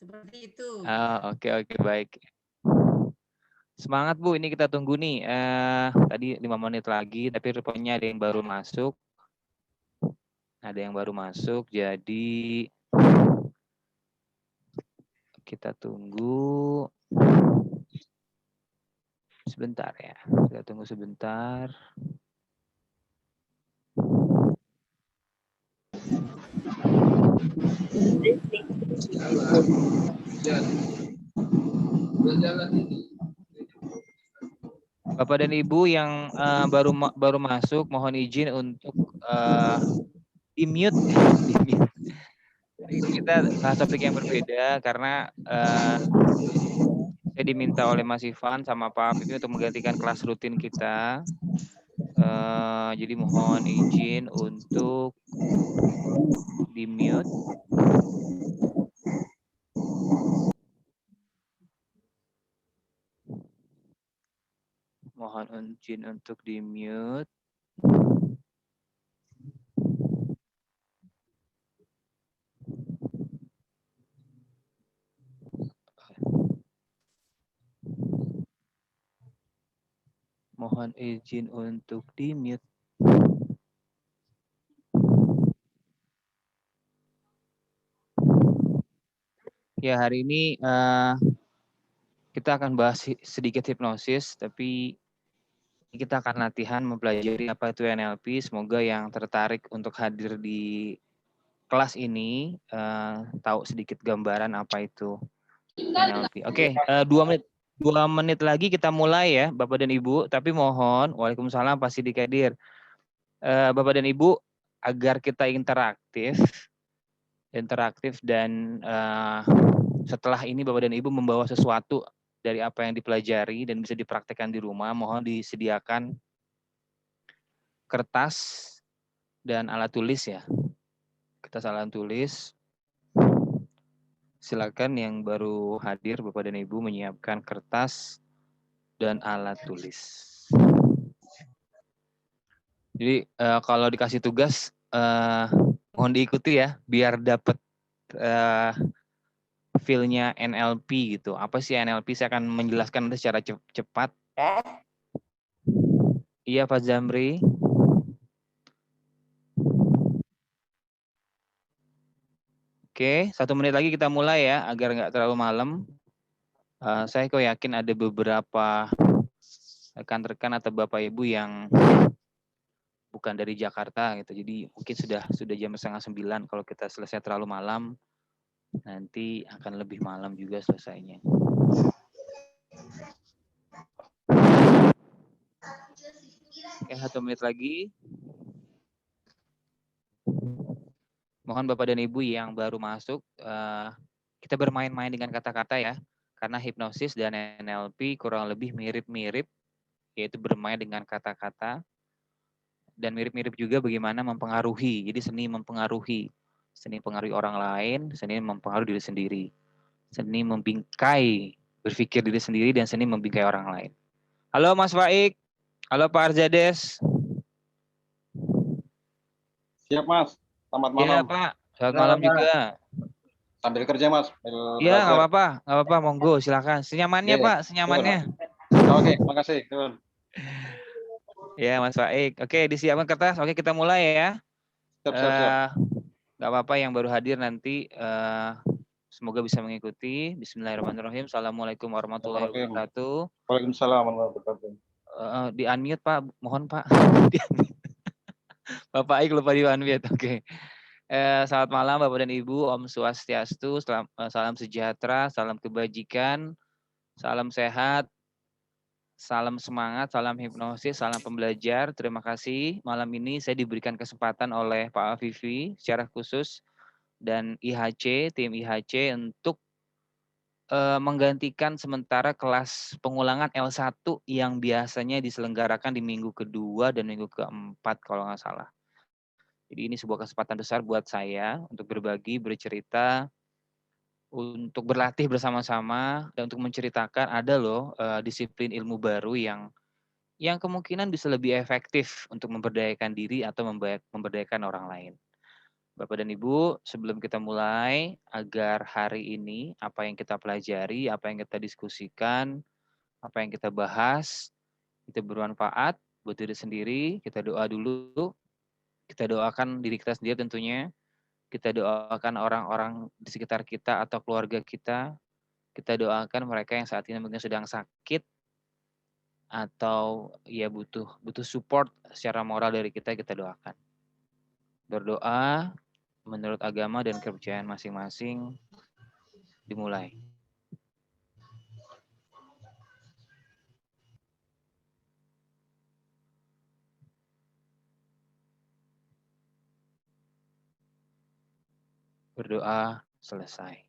Seperti itu. Oke, baik. Semangat Bu, ini kita tunggu nih. Tadi 5 menit lagi, tapi rupanya ada yang baru masuk. Jadi kita tunggu sebentar ya. Kita tunggu sebentar. Bapak dan Ibu yang baru masuk, mohon izin untuk di-mute. Kita bahas topik yang berbeda karena saya diminta oleh Mas Ivan sama Pak Pipi untuk menggantikan kelas rutin kita. Jadi mohon izin untuk di-mute. Mohon izin untuk di-mute. Mohon izin untuk di-mute. Ya, hari ini kita akan bahas sedikit hipnosis, tapi kita akan latihan mempelajari apa itu NLP. Semoga yang tertarik untuk hadir di kelas ini tahu sedikit gambaran apa itu NLP. Oke, 2 menit lagi kita mulai ya, Bapak dan Ibu. Tapi mohon, waalaikumsalam Pak Sidik Kadir. Bapak dan Ibu, agar kita interaktif dan setelah ini Bapak dan Ibu membawa sesuatu dari apa yang dipelajari dan bisa dipraktekkan di rumah, mohon disediakan kertas dan alat tulis ya. Kertas alat tulis. Silakan yang baru hadir Bapak dan Ibu menyiapkan kertas dan alat tulis. Jadi kalau dikasih tugas mohon diikuti ya biar dapat feel-nya NLP gitu. Apa sih NLP? Saya akan menjelaskan nanti secara cepat. Iya Pak Zamri. Oke, 1 menit lagi kita mulai ya agar nggak terlalu malam. Saya kok yakin ada beberapa rekan-rekan atau Bapak Ibu yang bukan dari Jakarta gitu. Jadi mungkin sudah jam 8:30. Kalau kita selesai terlalu malam, nanti akan lebih malam juga selesainya. Oke, 1 menit lagi. Mohon Bapak dan Ibu yang baru masuk, kita bermain-main dengan kata-kata ya. Karena hipnosis dan NLP kurang lebih mirip-mirip, yaitu bermain dengan kata-kata. Dan mirip-mirip juga bagaimana mempengaruhi. Jadi seni mempengaruhi. Seni mempengaruhi orang lain, seni mempengaruhi diri sendiri. Seni membingkai, berpikir diri sendiri, dan seni membingkai orang lain. Halo Mas Faik. Halo Pak Arzades. Siap Mas, selamat malam. Iya Pak, selamat malam juga. Sambil kerja Mas. Iya nggak apa-apa, monggo silakan. Senyamannya Pak, senyamannya. Oke, makasih. Ya Mas Faik. Oke, disiapkan kertas. Oke, kita mulai ya. Siap. Nggak apa-apa yang baru hadir nanti. Semoga bisa mengikuti. Bismillahirrahmanirrahim. Assalamualaikum warahmatullahi wabarakatuh. Waalaikumsalam warahmatullahi wabarakatuh. Di unmute Pak, mohon Pak. Bapak Aik lupa di unmute. Oke. Selamat malam Bapak dan Ibu. Om Swastiastu. Salam sejahtera, salam kebajikan, salam sehat, salam semangat, salam hipnosis, salam pembelajar. Terima kasih. Malam ini saya diberikan kesempatan oleh Pak Afifi secara khusus dan IHC, tim IHC untuk menggantikan sementara kelas pengulangan L1 yang biasanya diselenggarakan di minggu kedua dan minggu keempat kalau nggak salah. Jadi ini sebuah kesempatan besar buat saya untuk berbagi, bercerita, untuk berlatih bersama-sama, dan untuk menceritakan ada loh disiplin ilmu baru yang kemungkinan bisa lebih efektif untuk memberdayakan diri atau memberdayakan orang lain. Bapak dan Ibu, sebelum kita mulai, agar hari ini apa yang kita pelajari, apa yang kita diskusikan, apa yang kita bahas, itu bermanfaat buat diri sendiri, kita doa dulu, kita doakan diri kita sendiri tentunya, kita doakan orang-orang di sekitar kita atau keluarga kita doakan mereka yang saat ini mungkin sedang sakit, atau ya butuh support secara moral dari kita doakan. Berdoa menurut agama dan kepercayaan masing-masing dimulai. Berdoa selesai.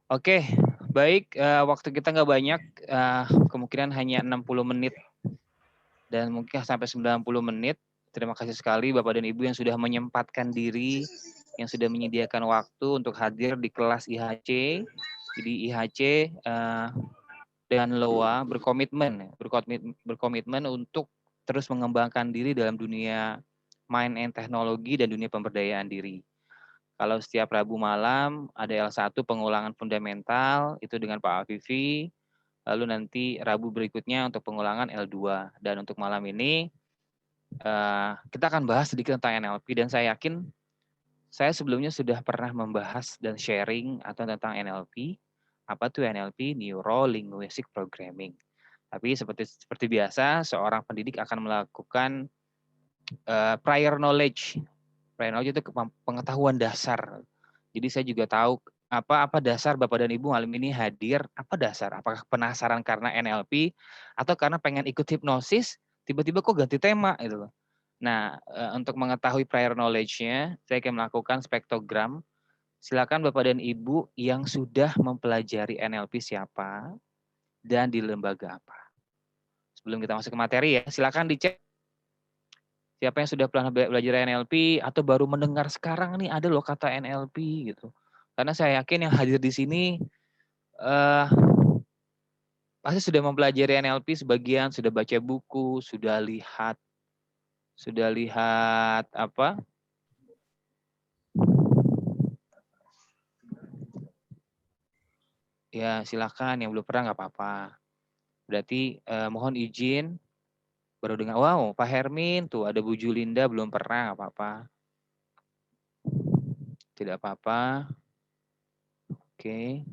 Oke, baik. Waktu kita nggak banyak, kemungkinan hanya 60 menit dan mungkin sampai 90 menit. Terima kasih sekali Bapak dan Ibu yang sudah menyempatkan diri, yang sudah menyediakan waktu untuk hadir di kelas IHC. Jadi IHC dan LOA berkomitmen untuk terus mengembangkan diri dalam dunia mind and teknologi dan dunia pemberdayaan diri. Kalau setiap Rabu malam ada L1 pengulangan fundamental, itu dengan Pak Afifi. Lalu nanti Rabu berikutnya untuk pengulangan L2. Dan untuk malam ini, kita akan bahas sedikit tentang NLP. Dan saya yakin, saya sebelumnya sudah pernah membahas dan sharing atau tentang NLP. Apa tuh NLP? Neuro Linguistic Programming. Tapi seperti biasa, seorang pendidik akan melakukan prior knowledge. Prior knowledge itu pengetahuan dasar. Jadi saya juga tahu apa dasar Bapak dan Ibu malam ini hadir, apa dasar? Apakah penasaran karena NLP atau karena pengen ikut hipnosis, tiba-tiba kok ganti tema gitu loh. Nah, untuk mengetahui prior knowledge-nya, saya akan melakukan spektrogram. Silakan Bapak dan Ibu yang sudah mempelajari NLP siapa dan di lembaga apa. Sebelum kita masuk ke materi ya, silakan dicek siapa yang sudah pernah belajar NLP atau baru mendengar sekarang nih ada loh kata NLP gitu. Karena saya yakin yang hadir di sini pasti sudah mempelajari NLP, sebagian sudah baca buku, sudah lihat apa? Ya silakan, yang belum pernah nggak apa-apa. Berarti mohon izin baru dengar. Wow, Pak Hermin tuh ada Bu Julinda belum pernah, nggak apa-apa. Tidak apa-apa. Oke.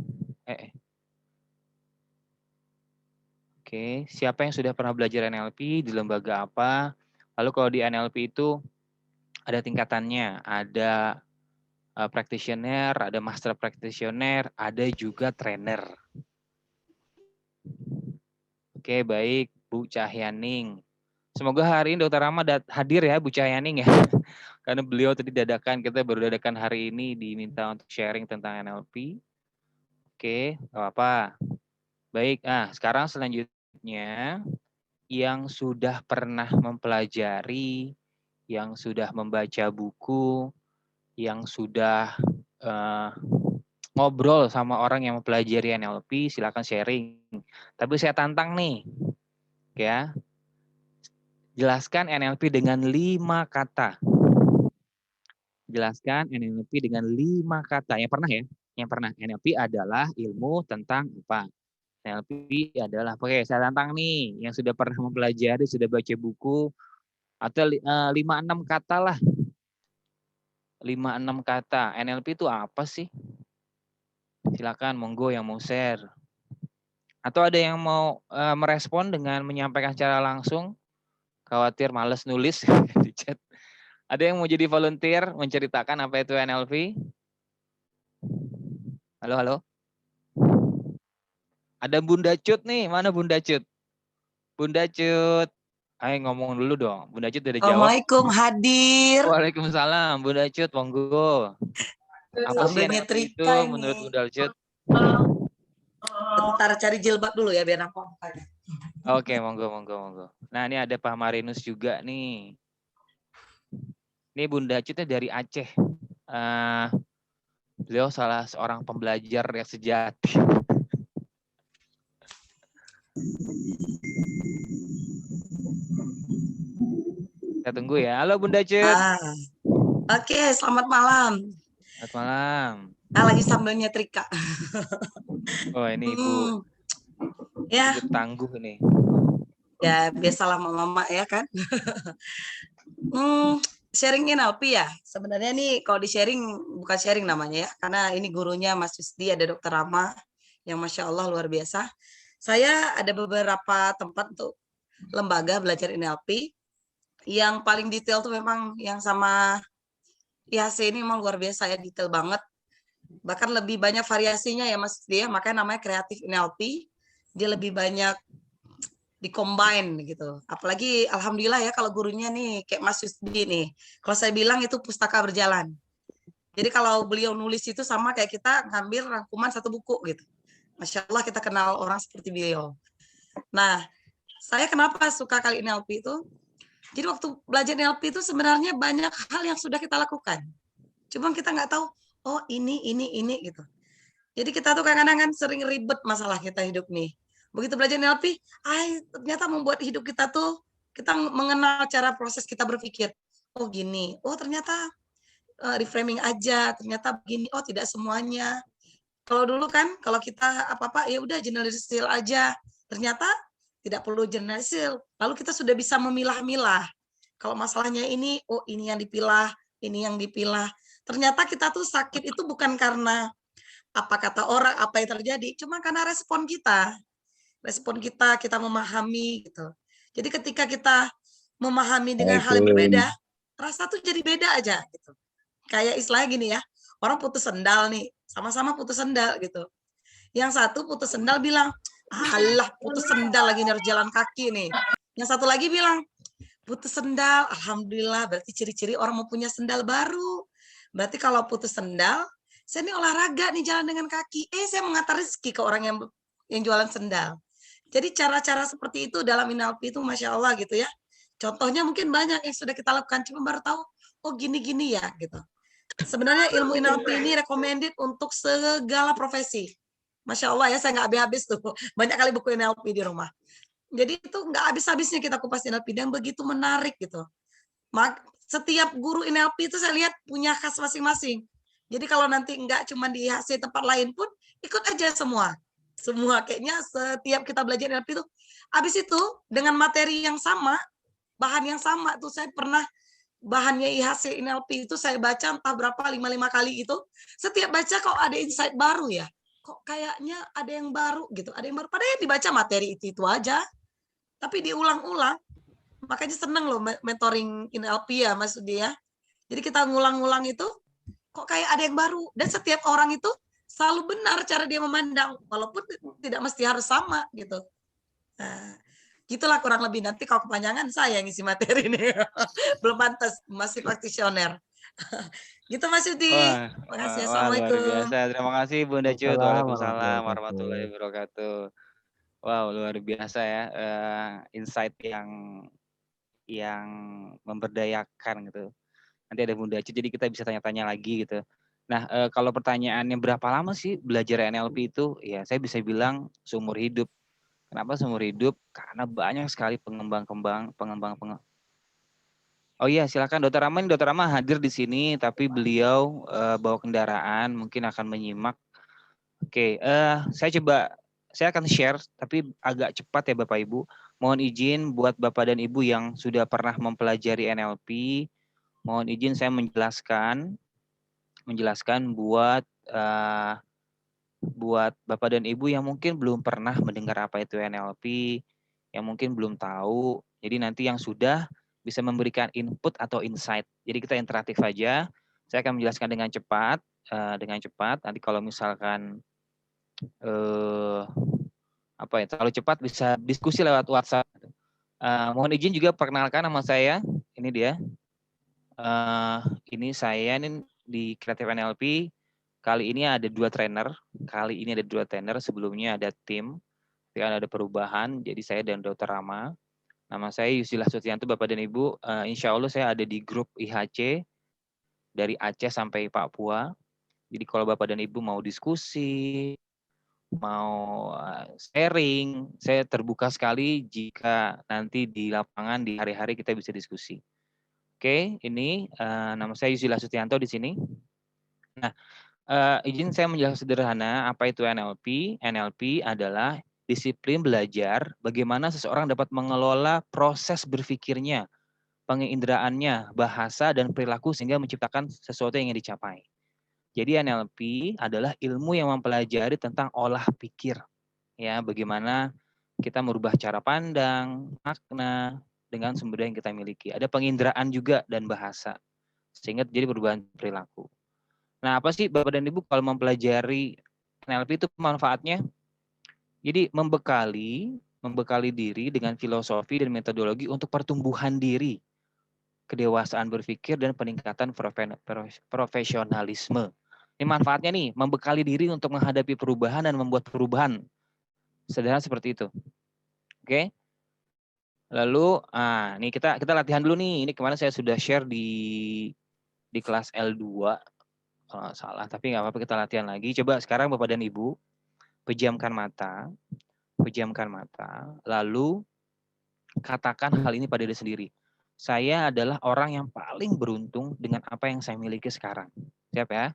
Oke, siapa yang sudah pernah belajar NLP di lembaga apa? Lalu kalau di NLP itu ada tingkatannya, ada practitioner, ada master practitioner, ada juga trainer. Oke, baik, Bu Cahyaning. Semoga hari ini Dr. Rama hadir ya, Bu Cahyaning ya. Karena beliau tadi dadakan, kita baru dadakan hari ini diminta untuk sharing tentang NLP. Oke, nggak apa-apa. Baik, sekarang selanjutnya yang sudah pernah mempelajari, yang sudah membaca buku, yang sudah ngobrol sama orang yang mempelajari NLP, silakan sharing. Tapi saya tantang nih, ya. Jelaskan NLP dengan 5 kata. Jelaskan NLP dengan 5 kata. Yang pernah ya? Yang pernah. NLP adalah ilmu tentang apa? NLP adalah, oke saya tantang nih, yang sudah pernah mempelajari, sudah baca buku, atau 5-6 kata lah. 5-6 kata. NLP itu apa sih? Silakan, monggo yang mau share. Atau ada yang mau merespon dengan menyampaikan secara langsung? Khawatir males nulis di chat. Ada yang mau jadi volunteer menceritakan apa itu NLP? Halo, halo. Ada Bunda Cut nih. Mana Bunda Cut? Bunda Cut. Ayo ngomong dulu dong. Bunda Cut udah jawab. Assalamualaikum, hadir. Waalaikumsalam. Bunda Cut, monggo. Apa sih NLP itu menurut Bunda Cut? Bentar cari jilbab dulu ya biar nampak mukanya. Oke, monggo. Nah, ini ada Pak Marinus juga nih. Ini Bunda Cutnya dari Aceh. Beliau salah seorang pembelajar yang sejati. Kita tunggu ya. Halo Bunda Cut. Oke, selamat malam. Selamat malam. Lagi sambil nyetrika. Oh, ini Ibu Ya, Ibu tangguh nih. ya biasalah mama ya kan. Sharing NLP ya. Sebenarnya nih kalau di sharing bukan sharing namanya ya, karena ini gurunya Mas Yusdi, ada Dokter Rama yang Masya Allah luar biasa. Saya ada beberapa tempat untuk lembaga belajar NLP. Yang paling detail tuh memang yang sama IHC ini memang luar biasa ya, detail banget. Bahkan lebih banyak variasinya ya Mas dia, makanya namanya kreatif NLP. Dia lebih banyak di-combine gitu. Apalagi alhamdulillah ya kalau gurunya nih kayak Mas Yusdi nih. Kalau saya bilang itu pustaka berjalan. Jadi kalau beliau nulis itu sama kayak kita ngambil rangkuman satu buku gitu. Masya Allah kita kenal orang seperti beliau. Nah, saya kenapa suka kali NLP itu? Jadi waktu belajar NLP itu sebenarnya banyak hal yang sudah kita lakukan. Cuma kita nggak tahu, oh ini gitu. Jadi kita tuh kadang-kadang kan sering ribet masalah kita hidup nih. Begitu belajar NLP, ternyata membuat hidup kita tuh, kita mengenal cara proses kita berpikir. Oh gini, oh ternyata reframing aja, ternyata begini, oh tidak semuanya. Kalau dulu kan, kalau kita apa-apa, ya udah generalisil aja. Ternyata tidak perlu generalisil. Lalu kita sudah bisa memilah-milah. Kalau masalahnya ini, oh ini yang dipilah, ini yang dipilah. Ternyata kita tuh sakit itu bukan karena apa kata orang, apa yang terjadi, cuma karena respon kita. Respon kita, kita memahami gitu. Jadi ketika kita memahami dengan hal yang berbeda, rasa tuh jadi beda aja gitu. Kayak istilahnya gini ya, orang putus sendal nih, sama-sama putus sendal gitu. Yang satu putus sendal bilang, alah putus sendal lagi nih jalan kaki nih. Yang satu lagi bilang, putus sendal, alhamdulillah berarti ciri-ciri orang mau punya sendal baru. Berarti kalau putus sendal, saya ini olahraga nih jalan dengan kaki. Saya mengantar rezeki ke orang yang jualan sendal. Jadi cara-cara seperti itu dalam NLP itu Masya Allah gitu ya. Contohnya mungkin banyak yang sudah kita lakukan, cuma baru tahu, oh gini-gini ya gitu. Sebenarnya ilmu NLP ini recommended untuk segala profesi. Masya Allah ya, saya nggak habis-habis tuh. Banyak kali buku NLP di rumah. Jadi itu nggak habis-habisnya kita kupas NLP dan begitu menarik gitu. Setiap guru NLP itu saya lihat punya khas masing-masing. Jadi kalau nanti nggak cuma di IHC tempat lain pun, ikut aja semua. Semua kayaknya setiap kita belajar NLP itu, habis itu dengan materi yang sama, bahan yang sama tuh saya pernah bahannya IHC NLP itu saya baca entah berapa 5 kali itu. Setiap baca kok ada insight baru ya. Kok kayaknya ada yang baru gitu, ada yang baru. Padahal dibaca materi itu aja, tapi diulang-ulang. Makanya seneng loh mentoring NLP ya Mas Udi ya. Jadi kita ngulang-ngulang itu kok kayak ada yang baru. Dan setiap orang itu selalu benar cara dia memandang. Walaupun tidak mesti harus sama gitu. Nah, gitulah kurang lebih. Nanti kalau kepanjangan saya ngisi materi ini. Belum pantas, masih praktisioner. Gitu Mas Udi. Wah, Makasih. wah luar Assalamualaikum. biasa. Terima kasih Bunda Cut. Waalaikumsalam Waalaikumsalam warahmatullahi warahmatullahi wabarakatuh. wabarakatuh. Wow, luar biasa ya. Insight yang memberdayakan gitu. Nanti ada Bunda Cut, jadi kita bisa tanya-tanya lagi gitu. Nah, kalau pertanyaannya berapa lama sih belajar NLP itu? Ya, saya bisa bilang seumur hidup. Kenapa seumur hidup? Karena banyak sekali pengembang. Oh iya, silakan Dokter Rama. Dokter Rama hadir di sini, tapi beliau bawa kendaraan, mungkin akan menyimak. Oke, saya akan share, tapi agak cepat ya Bapak Ibu. Mohon izin buat Bapak dan Ibu yang sudah pernah mempelajari NLP, mohon izin saya menjelaskan buat Bapak dan Ibu yang mungkin belum pernah mendengar apa itu NLP, yang mungkin belum tahu. Jadi nanti yang sudah bisa memberikan input atau insight. Jadi kita interaktif aja. Saya akan menjelaskan dengan cepat. Nanti kalau misalkan terlalu cepat bisa diskusi lewat WhatsApp. Mohon izin juga perkenalkan nama saya. Ini dia. Ini saya di Kreatif NLP. Kali ini ada dua trainer. Sebelumnya ada tim. Sekarang ada perubahan. Jadi saya dan Dr. Rama. Nama saya Yusila Sutianto, Bapak dan Ibu. Insya Allah saya ada di grup IHC dari Aceh sampai Papua. Jadi kalau Bapak dan Ibu mau diskusi, mau sharing, saya terbuka sekali jika nanti di lapangan di hari-hari kita bisa diskusi. Oke, ini nama saya Yusila Sustianto di sini. Nah, izin saya menjelaskan sederhana apa itu NLP. NLP adalah disiplin belajar bagaimana seseorang dapat mengelola proses berpikirnya, pengeindraannya, bahasa, dan perilaku sehingga menciptakan sesuatu yang ingin dicapai. Jadi NLP adalah ilmu yang mempelajari tentang olah pikir. Ya, bagaimana kita merubah cara pandang, makna, dengan sumber daya yang kita miliki. Ada penginderaan juga dan bahasa, sehingga terjadi perubahan perilaku. Nah, apa sih Bapak dan Ibu kalau mempelajari NLP itu manfaatnya? Jadi membekali diri dengan filosofi dan metodologi untuk pertumbuhan diri, kedewasaan berpikir, dan peningkatan profesionalisme. Ini manfaatnya nih, membekali diri untuk menghadapi perubahan dan membuat perubahan. Sederhana seperti itu. Oke. Lalu, nih kita latihan dulu nih. Ini kemarin saya sudah share di kelas L2 kalau nggak salah, tapi nggak apa-apa, kita latihan lagi. Coba sekarang Bapak dan Ibu pejamkan mata, lalu katakan hal ini pada diri sendiri. Saya adalah orang yang paling beruntung dengan apa yang saya miliki sekarang. Siap ya?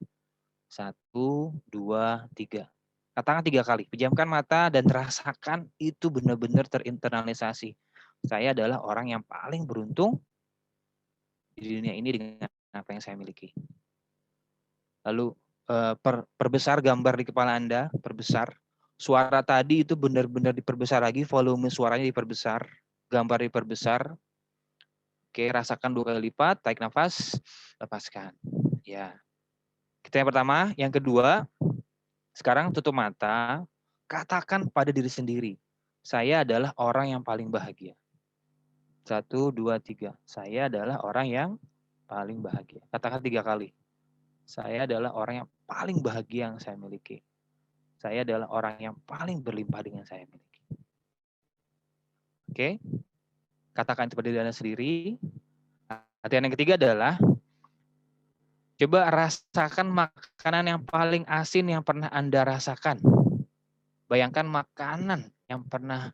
1, 2, 3. Katakan 3 kali. Pejamkan mata dan rasakan itu benar-benar terinternalisasi. Saya adalah orang yang paling beruntung di dunia ini dengan apa yang saya miliki. Lalu perbesar gambar di kepala Anda, perbesar. Suara tadi itu benar-benar diperbesar lagi, volume suaranya diperbesar, gambar diperbesar. Oke, rasakan 2 kali lipat, tarik nafas, lepaskan. Ya. Kita yang pertama, yang kedua, sekarang tutup mata, katakan pada diri sendiri, saya adalah orang yang paling bahagia. 1, 2, 3. Saya adalah orang yang paling bahagia. Katakan 3 kali. Saya adalah orang yang paling bahagia yang saya miliki. Saya adalah orang yang paling berlimpah dengan saya miliki. Oke? Katakan itu pada diri Anda sendiri. Latihan yang ketiga adalah coba rasakan makanan yang paling asin yang pernah Anda rasakan. Bayangkan makanan yang pernah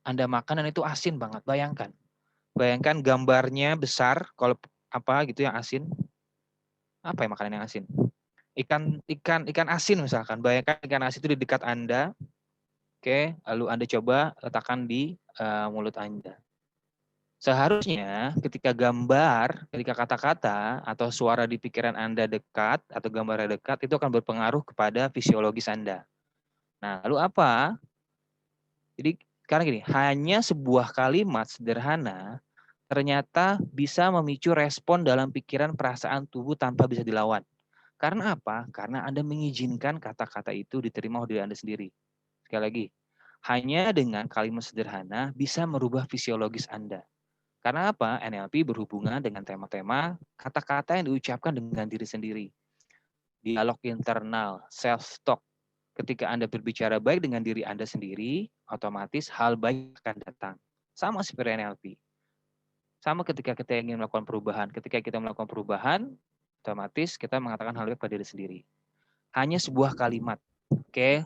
Anda makan dan itu asin banget. Bayangkan gambarnya besar, kalau apa gitu yang asin. Apa ya makanan yang asin? Ikan asin misalkan. Bayangkan ikan asin itu di dekat Anda. Oke, lalu Anda coba letakkan di mulut Anda. Seharusnya ketika kata-kata atau suara di pikiran Anda dekat atau gambarnya dekat, itu akan berpengaruh kepada fisiologis Anda. Nah, lalu apa? Jadi sekarang gini, hanya sebuah kalimat sederhana ternyata bisa memicu respon dalam pikiran, perasaan, tubuh tanpa bisa dilawan. Karena apa? Karena Anda mengizinkan kata-kata itu diterima oleh diri Anda sendiri. Sekali lagi, hanya dengan kalimat sederhana bisa merubah fisiologis Anda. Karena apa? NLP berhubungan dengan tema-tema kata-kata yang diucapkan dengan diri sendiri. Dialog internal, self-talk. Ketika Anda berbicara baik dengan diri Anda sendiri, otomatis hal baik akan datang. Sama seperti NLP. Sama ketika kita ingin melakukan perubahan. Ketika kita melakukan perubahan, otomatis kita mengatakan hal baik pada diri sendiri. Hanya sebuah kalimat. Oke.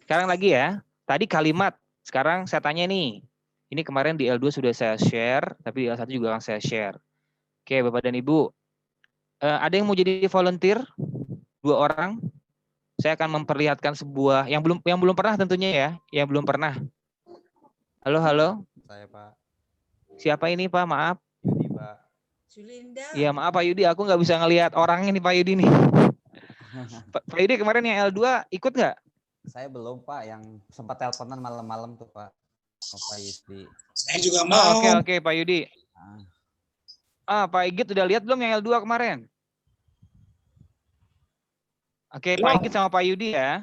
Sekarang lagi ya. Tadi kalimat. Sekarang saya tanya nih. Ini kemarin di L2 sudah saya share, tapi di L1 juga akan saya share. Oke, Bapak dan Ibu. Ada yang mau jadi volunteer? 2 orang. Saya akan memperlihatkan sebuah yang belum pernah tentunya ya, yang belum pernah. Halo. Saya Pak. Siapa ini Pak? Maaf. Yudi Pak. Sulinda. Iya maaf Pak Yudi, aku nggak bisa ngelihat orangnya nih Pak Yudi nih. Pak Yudi kemarin yang L2 ikut nggak? Saya belum Pak, yang sempat teleponan malam-malam tuh Pak. Oh, Pak Yudi. Saya juga mau. Oke Pak Yudi. Pak Igit udah lihat belum yang L2 kemarin? Oke, Pak Igit sama Pak Yudi ya.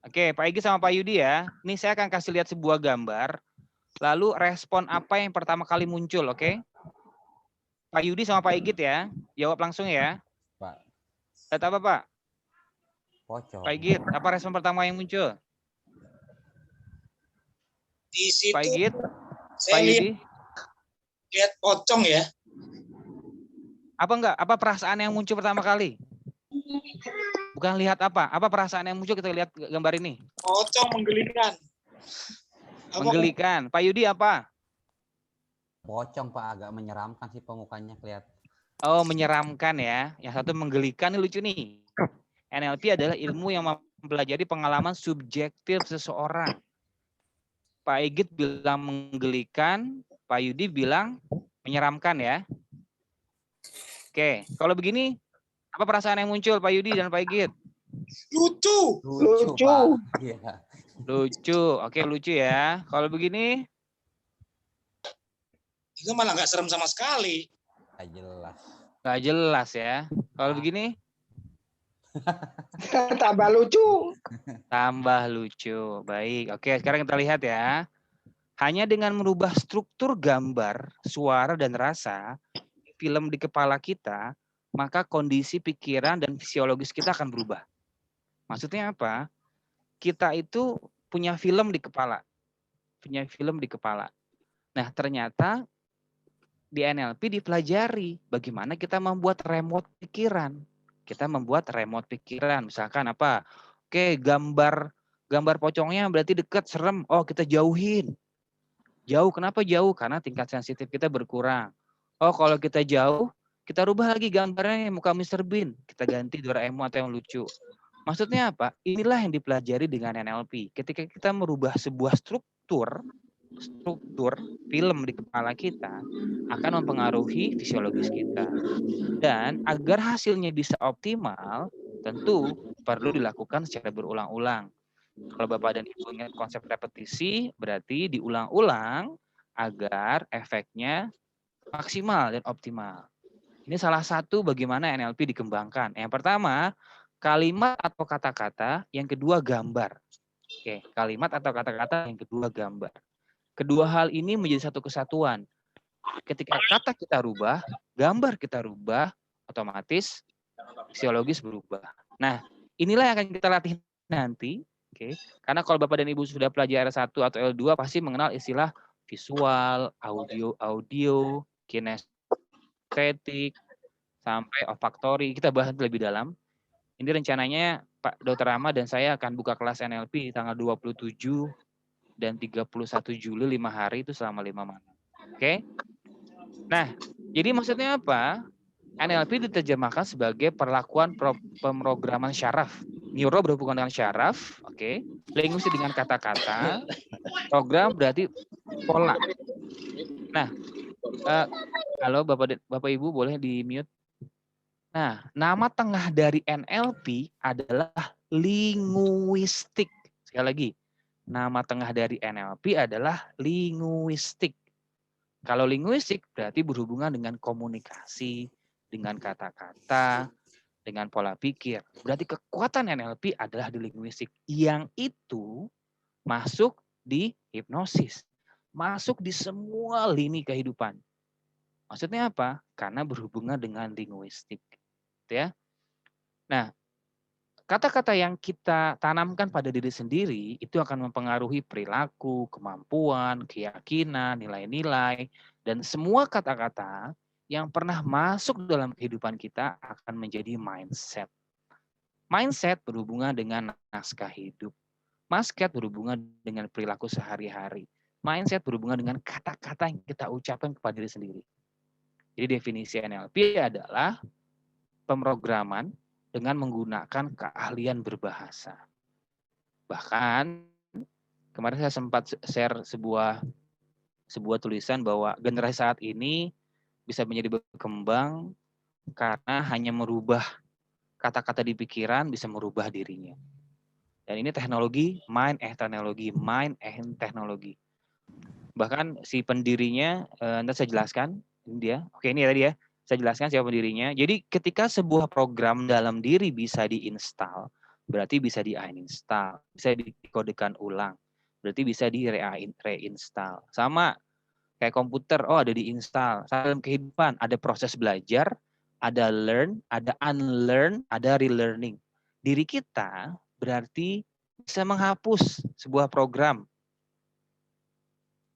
Oke, Pak Igit sama Pak Yudi ya. Nih saya akan kasih lihat sebuah gambar. Lalu respon apa yang pertama kali muncul, oke? Pak Yudi sama Pak Igit ya. Jawab langsung ya. Pak. Lihat apa Pak? Pocong. Pak Igit, apa respon pertama yang muncul? Di situ Pak Igit, saya Pak Yudi. lihat pocong ya. Apa perasaan yang muncul pertama kali? Bukan lihat apa? Apa perasaan yang muncul kita lihat gambar ini? Pocong menggelikan. Menggelikan. Pak Yudi apa? pocong Pak, agak menyeramkan sih pemukanya kelihatan. Oh, menyeramkan ya. Yang satu menggelikan, ini lucu nih. NLP adalah ilmu yang mempelajari pengalaman subjektif seseorang. Pak Igit bilang menggelikan, Pak Yudi bilang menyeramkan ya. Oke, kalau begini, apa perasaan yang muncul Pak Yudi dan Pak Igit? Lucu. Lucu Pak. Iya. Lucu, oke lucu ya. Kalau begini, Itu malah nggak serem sama sekali. Nggak jelas. nggak jelas ya. Kalau begini, Tambah lucu. tambah lucu. Baik, oke sekarang kita lihat ya. Hanya dengan merubah struktur gambar, suara, dan rasa, film di kepala kita, maka kondisi pikiran dan fisiologis kita akan berubah. Maksudnya apa? Kita itu punya film di kepala. Punya film di kepala. Nah, ternyata di NLP dipelajari bagaimana kita membuat remote pikiran. Kita membuat remote pikiran. Misalkan apa? Oke, gambar pocongnya berarti dekat, serem. Oh, kita jauhin. Jauh, kenapa jauh? Karena tingkat sensitif kita berkurang. Oh, kalau kita jauh, kita rubah lagi gambarnya muka Mr. Bean. Kita ganti Doraemon atau yang lucu. Maksudnya apa? Inilah yang dipelajari dengan NLP. Ketika kita merubah sebuah struktur film di kepala kita akan mempengaruhi fisiologis kita. Dan agar hasilnya bisa optimal, tentu perlu dilakukan secara berulang-ulang. Kalau Bapak dan Ibu ingat konsep repetisi, berarti diulang-ulang agar efeknya maksimal dan optimal. Ini salah satu bagaimana NLP dikembangkan. Yang pertama, kalimat atau kata-kata, yang kedua gambar. Oke, kalimat atau kata-kata, yang kedua gambar. Kedua hal ini menjadi satu kesatuan. Ketika kata kita rubah, gambar kita rubah, otomatis fisiologis berubah. Nah, inilah yang akan kita latih nanti. Oke, karena kalau Bapak dan Ibu sudah pelajari R1 atau L2 pasti mengenal istilah visual, audio, kinestetik, sampai olfaktori. Kita bahas lebih dalam. Ini rencananya Pak Dr. Rama dan saya akan buka kelas NLP di tanggal 27 dan 31 Juli 5 hari itu selama 5 malam. Oke. Nah, jadi maksudnya apa? NLP diterjemahkan sebagai perlakuan pemrograman syaraf. Neuro berhubungan dengan syaraf, oke. Linguistik dengan kata-kata. Program berarti pola. Nah, halo Bapak Ibu boleh di-mute? Nah, nama tengah dari NLP adalah linguistik. Sekali lagi, nama tengah dari NLP adalah linguistik. Kalau linguistik berarti berhubungan dengan komunikasi, dengan kata-kata, dengan pola pikir. Berarti kekuatan NLP adalah di linguistik. Yang itu masuk di hipnosis. Masuk di semua lini kehidupan. Maksudnya apa? Karena berhubungan dengan linguistik. Gitu ya. Nah, kata-kata yang kita tanamkan pada diri sendiri itu akan mempengaruhi perilaku, kemampuan, keyakinan, nilai-nilai, dan semua kata-kata yang pernah masuk dalam kehidupan kita akan menjadi mindset. Mindset berhubungan dengan naskah hidup. Mindset berhubungan dengan perilaku sehari-hari. Mindset berhubungan dengan kata-kata yang kita ucapkan kepada diri sendiri. Jadi definisi NLP adalah pemrograman dengan menggunakan keahlian berbahasa. Bahkan kemarin saya sempat share sebuah tulisan bahwa generasi saat ini bisa menjadi berkembang karena hanya merubah kata-kata di pikiran bisa merubah dirinya. Dan ini teknologi mind and teknologi. Bahkan si pendirinya nanti saya jelaskan ini dia. Oke, ini tadi ya. Saya jelaskan siapa pendirinya. Jadi ketika sebuah program dalam diri bisa diinstal, berarti bisa di-uninstall, bisa dikodekan ulang. Berarti bisa di-reinstall. Sama kayak komputer, oh ada diinstal. Dalam kehidupan ada proses belajar, ada learn, ada unlearn, ada relearning. Diri kita berarti bisa menghapus sebuah program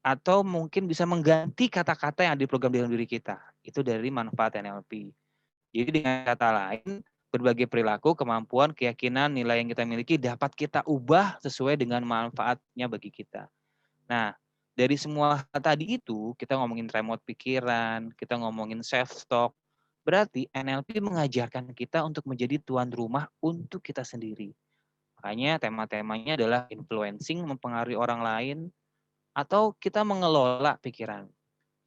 atau mungkin bisa mengganti kata-kata yang ada di program dalam diri kita. Itu dari manfaat NLP. Jadi dengan kata lain, berbagai perilaku, kemampuan, keyakinan, nilai yang kita miliki dapat kita ubah sesuai dengan manfaatnya bagi kita. Nah, dari semua hal tadi itu, kita ngomongin remote pikiran, kita ngomongin self-talk, berarti NLP mengajarkan kita untuk menjadi tuan rumah untuk kita sendiri. Makanya tema-temanya adalah influencing, mempengaruhi orang lain, atau kita mengelola pikiran.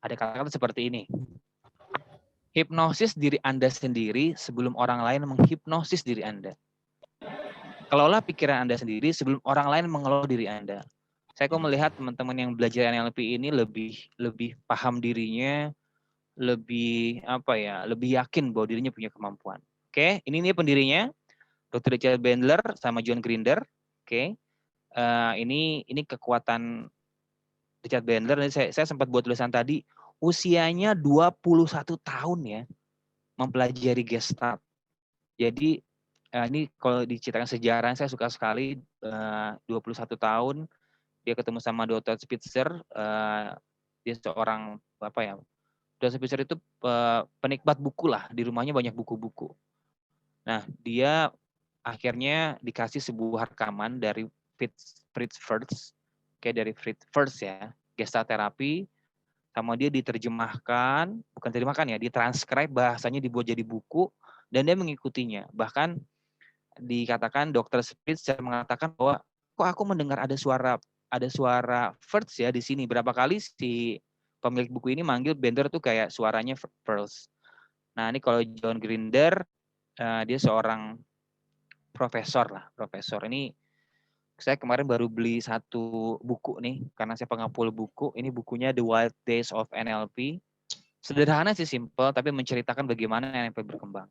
Ada kata-kata seperti ini. Hipnosis diri Anda sendiri sebelum orang lain menghipnosis diri Anda. Kelola pikiran Anda sendiri sebelum orang lain mengelola diri Anda. Saya kok melihat teman-teman yang belajar NLP ini lebih paham dirinya, lebih lebih yakin bahwa dirinya punya kemampuan. Oke, ini nih pendirinya, Dr. Richard Bandler sama John Grinder. Oke, ini kekuatan Richard Bandler. Saya sempat buat tulisan tadi, usianya 21 tahun ya, mempelajari Gestalt. Jadi ini kalau diceritakan sejarah, saya suka sekali. 21 tahun dia ketemu sama Dr. Spitzer. Dia seorang Dr. Spitzer itu penikmat buku lah, di rumahnya banyak buku-buku. Nah, dia akhirnya dikasih sebuah rekaman dari Fritz Perls, kayak dari Fritz Perls ya, Gestalt terapi, sama dia diterjemahkan, bukan terjemahkan ya, ditranskrip, bahasanya dibuat jadi buku, dan dia mengikutinya. Bahkan dikatakan Dr. Spitzer mengatakan bahwa kok aku mendengar ada suara Perls ya di sini. Berapa kali si pemilik buku ini manggil Bandler tuh kayak suaranya Perls. Nah, ini kalau John Grinder, dia seorang profesor. Ini saya kemarin baru beli satu buku nih, karena saya pengapul buku. Ini bukunya The Wild Days of NLP. Sederhana sih, simple, tapi menceritakan bagaimana NLP berkembang.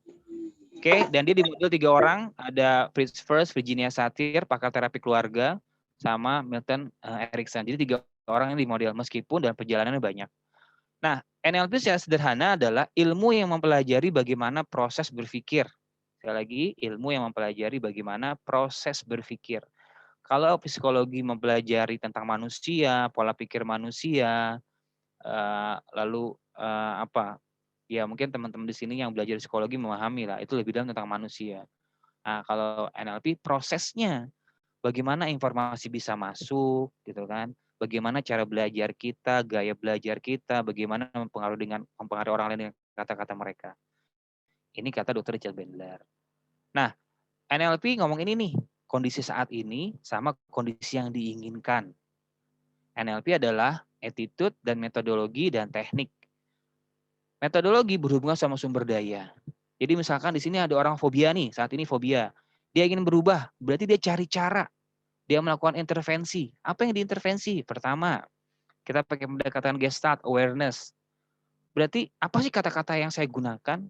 Oke, dan dia dimodel 3 orang, ada Fritz Perls, Virginia Satir, pakar terapi keluarga, sama Milton Erickson. Jadi 3 orang yang dimodel, meskipun dalam perjalanannya banyak. Nah, NLP secara sederhana adalah ilmu yang mempelajari bagaimana proses berpikir. Sekali lagi, ilmu yang mempelajari bagaimana proses berpikir. Kalau psikologi mempelajari tentang manusia, pola pikir manusia, lalu ya mungkin teman-teman di sini yang belajar psikologi memahami lah, itu lebih dalam tentang manusia. Nah, kalau NLP prosesnya, bagaimana informasi bisa masuk, gitu kan? Bagaimana cara belajar kita, gaya belajar kita, bagaimana mempengaruhi orang lain dengan kata-kata mereka. Ini kata Dr. Richard Bandler. Nah, NLP ngomong ini nih, kondisi saat ini sama kondisi yang diinginkan. NLP adalah attitude dan metodologi dan teknik. Metodologi berhubungan sama sumber daya. Jadi misalkan di sini ada orang fobia nih, saat ini fobia. Dia ingin berubah, berarti dia cari cara. Dia melakukan intervensi. Apa yang diintervensi? Pertama, kita pakai pendekatan Gestalt, awareness. Berarti apa sih kata-kata yang saya gunakan?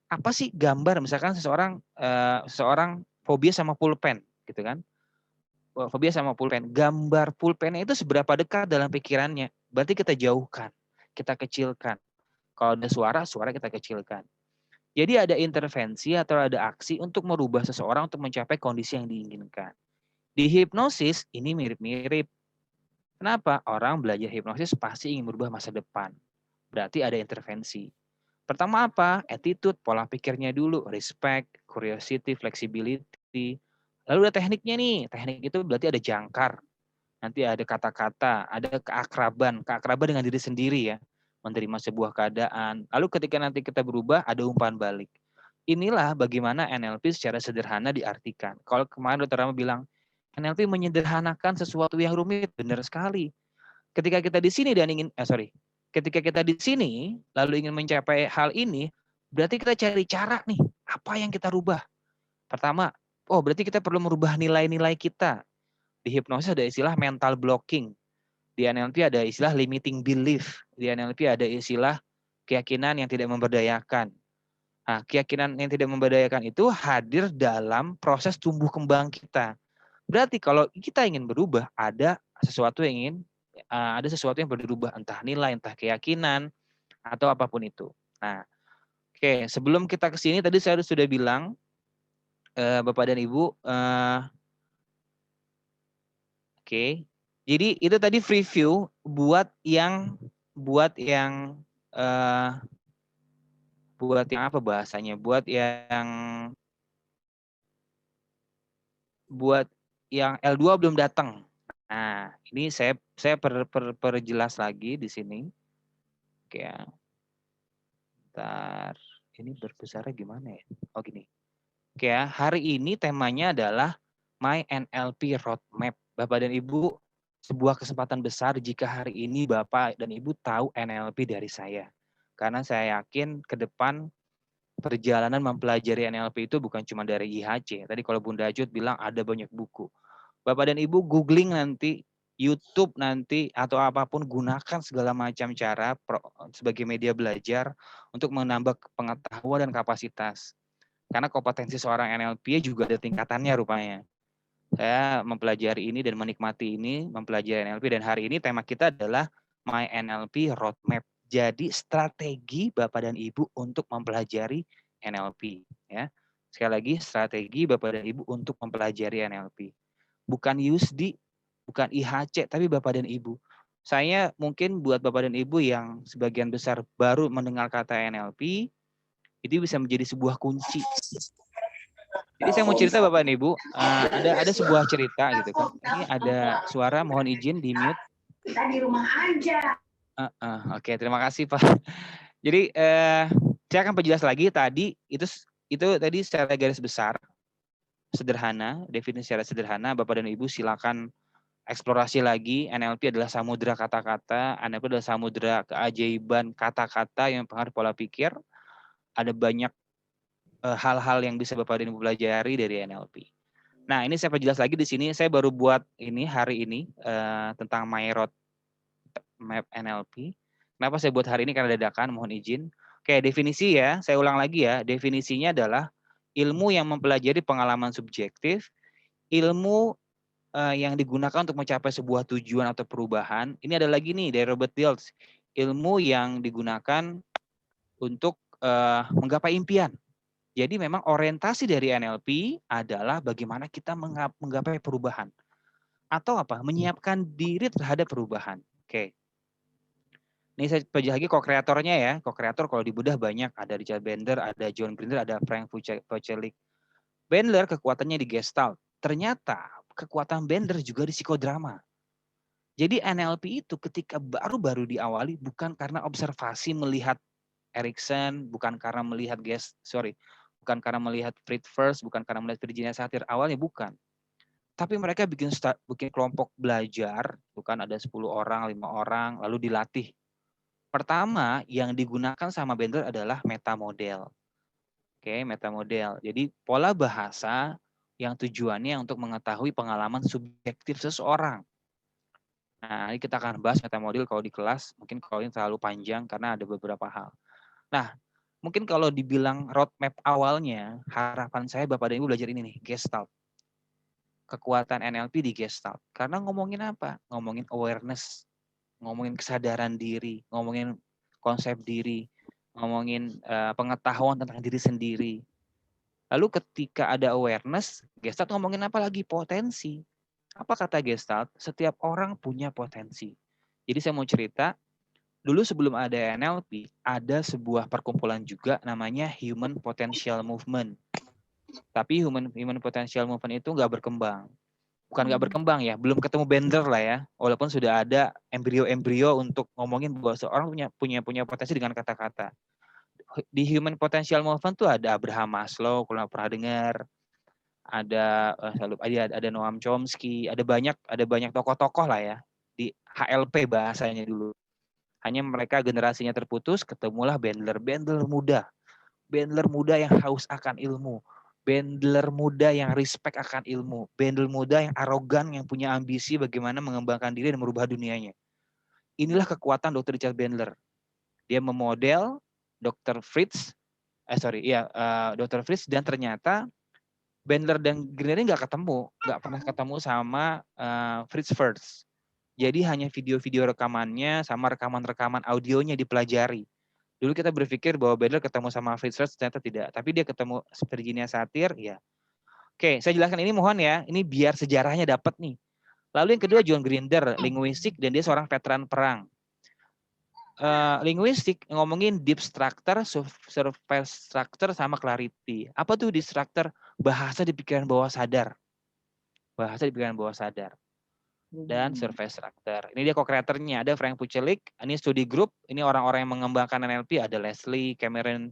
Apa sih gambar? Misalkan seseorang fobia sama pulpen, gitu kan? Fobia sama pulpen. Gambar pulpennya itu seberapa dekat dalam pikirannya? Berarti kita jauhkan, kita kecilkan. Kalau ada suara kita kecilkan. Jadi ada intervensi atau ada aksi untuk merubah seseorang untuk mencapai kondisi yang diinginkan. Di hipnosis ini mirip-mirip. Kenapa? Orang belajar hipnosis pasti ingin merubah masa depan. Berarti ada intervensi. Pertama apa? Attitude, pola pikirnya dulu. Respect, curiosity, flexibility. Lalu ada tekniknya nih. Teknik itu berarti ada jangkar. Nanti ada kata-kata, ada keakraban dengan diri sendiri ya. Menerima sebuah keadaan. Lalu ketika nanti kita berubah, ada umpan balik. Inilah bagaimana NLP secara sederhana diartikan. Kalau kemarin Dr. Rama bilang, NLP menyederhanakan sesuatu yang rumit, benar sekali. Ketika kita di sini ketika kita di sini lalu ingin mencapai hal ini, berarti kita cari cara nih, apa yang kita rubah. Pertama, berarti kita perlu merubah nilai-nilai kita. Di hipnosis ada istilah mental blocking. Di NLP ada istilah limiting belief. Di NLP ada istilah keyakinan yang tidak memberdayakan. Nah, keyakinan yang tidak memberdayakan itu hadir dalam proses tumbuh kembang kita. Berarti kalau kita ingin berubah, ada sesuatu yang perlu dirubah, entah nilai, entah keyakinan, atau apapun itu. Nah, oke, sebelum kita ke sini tadi saya sudah bilang, Bapak dan Ibu, jadi itu tadi preview buat yang apa bahasanya? Buat yang L2 belum datang. Nah, ini saya perjelas lagi di sini. Oke ya. Bentar. Ini berbesarnya gimana ya? Oh gini. Oke ya, hari ini temanya adalah My NLP Roadmap. Bapak dan Ibu, sebuah kesempatan besar jika hari ini Bapak dan Ibu tahu NLP dari saya. Karena saya yakin ke depan perjalanan mempelajari NLP itu bukan cuma dari IHC. Tadi kalau Bunda Ajut bilang ada banyak buku. Bapak dan Ibu googling nanti, YouTube nanti, atau apapun, gunakan segala macam cara sebagai media belajar untuk menambah pengetahuan dan kapasitas. Karena kompetensi seorang NLP juga ada tingkatannya rupanya. Saya mempelajari ini dan menikmati ini, mempelajari NLP, dan hari ini tema kita adalah My NLP Roadmap. Jadi strategi Bapak dan Ibu untuk mempelajari NLP. Ya. Sekali lagi, strategi Bapak dan Ibu untuk mempelajari NLP. Bukan USD, bukan IHC, tapi Bapak dan Ibu. Saya mungkin buat Bapak dan Ibu yang sebagian besar baru mendengar kata NLP, itu bisa menjadi sebuah kunci. Jadi saya mau cerita Bapak dan Ibu, ada sebuah cerita gitu kan. Ini ada suara, mohon izin di mute. Kita di rumah aja. Oke, terima kasih Pak. Jadi saya akan perjelas lagi tadi itu tadi secara garis besar, sederhana, definisi secara sederhana. Bapak dan Ibu silakan eksplorasi lagi. NLP adalah samudera kata-kata, NLP adalah samudera keajaiban kata-kata yang mempengaruhi pola pikir. Ada banyak hal-hal yang bisa Bapak dan Ibu pelajari dari NLP. Nah, ini saya perjelas lagi di sini. Saya baru buat ini hari ini tentang My Roadmap NLP. Kenapa saya buat hari ini? Karena dadakan, mohon izin. Oke, definisi ya. Saya ulang lagi ya. Definisinya adalah ilmu yang mempelajari pengalaman subjektif, ilmu yang digunakan untuk mencapai sebuah tujuan atau perubahan. Ini ada lagi nih dari Robert Dilts. Ilmu yang digunakan untuk menggapai impian. Jadi memang orientasi dari NLP adalah bagaimana kita menggapai perubahan. Atau apa? Menyiapkan diri terhadap perubahan. Oke. Ini saya pelajari lagi co-kreatornya ya. Co-kreator kalau dibedah banyak. Ada Richard Bandler, ada John Grinder, ada Frank Vucelic. Bandler kekuatannya di Gestalt. Ternyata kekuatan Bandler juga di psikodrama. Jadi NLP itu ketika baru-baru diawali bukan karena observasi melihat Erikson, bukan karena melihat bukan karena melihat Fritz First, bukan karena melihat Virginia Satir, awalnya bukan. Tapi mereka bikin kelompok belajar, bukan ada 10 orang, 5 orang, lalu dilatih. Pertama yang digunakan sama Bandler adalah metamodel. Oke, metamodel. Jadi pola bahasa yang tujuannya untuk mengetahui pengalaman subjektif seseorang. Nah, ini kita akan bahas metamodel kalau di kelas. Mungkin kalau ini terlalu panjang karena ada beberapa hal. Nah, mungkin kalau dibilang roadmap awalnya, harapan saya Bapak dan Ibu belajar ini nih, Gestalt. Kekuatan NLP di Gestalt. Karena ngomongin apa? Ngomongin awareness, ngomongin kesadaran diri, ngomongin konsep diri, ngomongin pengetahuan tentang diri sendiri. Lalu ketika ada awareness, Gestalt ngomongin apa lagi? Potensi. Apa kata Gestalt? Setiap orang punya potensi. Jadi saya mau cerita, dulu sebelum ada NLP, ada sebuah perkumpulan juga namanya Human Potential Movement. Tapi Human Potential Movement itu nggak berkembang. Bukan nggak berkembang ya, belum ketemu Bandler lah ya. Walaupun sudah ada embrio-embrio untuk ngomongin bahwa seorang punya potensi dengan kata-kata. Di Human Potential Movement tuh ada Abraham Maslow, kalau pernah dengar. Ada Noam Chomsky, ada banyak tokoh-tokoh lah ya di HLP bahasanya dulu. Hanya mereka generasinya terputus, ketemulah Bandler muda yang haus akan ilmu, Bandler muda yang respect akan ilmu, Bandler muda yang arogan, yang punya ambisi bagaimana mengembangkan diri dan merubah dunianya. Inilah kekuatan Dr. Richard Bandler. Dia memodel Dr. Fritz, Dr. Fritz, dan ternyata Bandler dan Grinder nggak pernah ketemu sama Fritz First. Jadi hanya video-video rekamannya sama rekaman-rekaman audionya dipelajari. Dulu kita berpikir bahwa Bandler ketemu sama Fritz First, ternyata tidak. Tapi dia ketemu Virginia Satir, ya. Oke, saya jelaskan ini mohon ya. Ini biar sejarahnya dapat nih. Lalu yang kedua John Grinder, linguistik, dan dia seorang veteran perang. Linguistik ngomongin deep structure, surface structure, sama clarity. Apa tuh deep structure? Bahasa di pikiran bawah sadar. Bahasa di pikiran bawah sadar. dan survei structure. Ini dia co-creatornya, ada Frank Pucelik, ini studi group, ini orang-orang yang mengembangkan NLP, ada Leslie Cameron,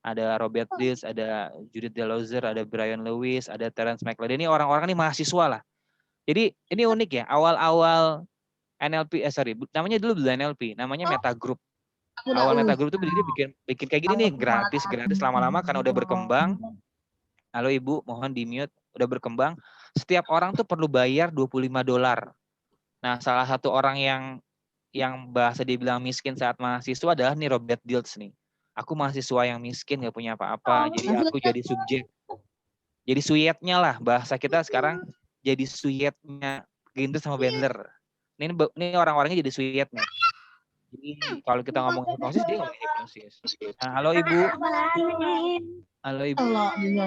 ada Robert Dills, ada Judith Deleuze, ada Brian Lewis, ada Terence McLeod. Ini orang-orang ini mahasiswa lah. Jadi ini unik ya, awal-awal NLP, namanya dulu belum NLP, namanya Metagroup. Awal Metagroup itu berdiri bikin kayak gini nih, gratis lama-lama karena udah berkembang. Halo Ibu, mohon di-mute, udah berkembang. Setiap orang tuh perlu bayar $25. Nah, salah satu orang yang bahasa dibilang miskin saat mahasiswa adalah nih Robert Dilts nih. Aku mahasiswa yang miskin, gak punya apa-apa, jadi aku jadi subjek. Jadi suyetnya lah, bahasa kita sekarang jadi suyetnya Grindr sama Bandler. Ini orang-orangnya jadi suyet nih. Jadi kalau kita ngomong hipnosis, dia ngomong hipnosis. Nah, halo Ibu. Halo Ibu.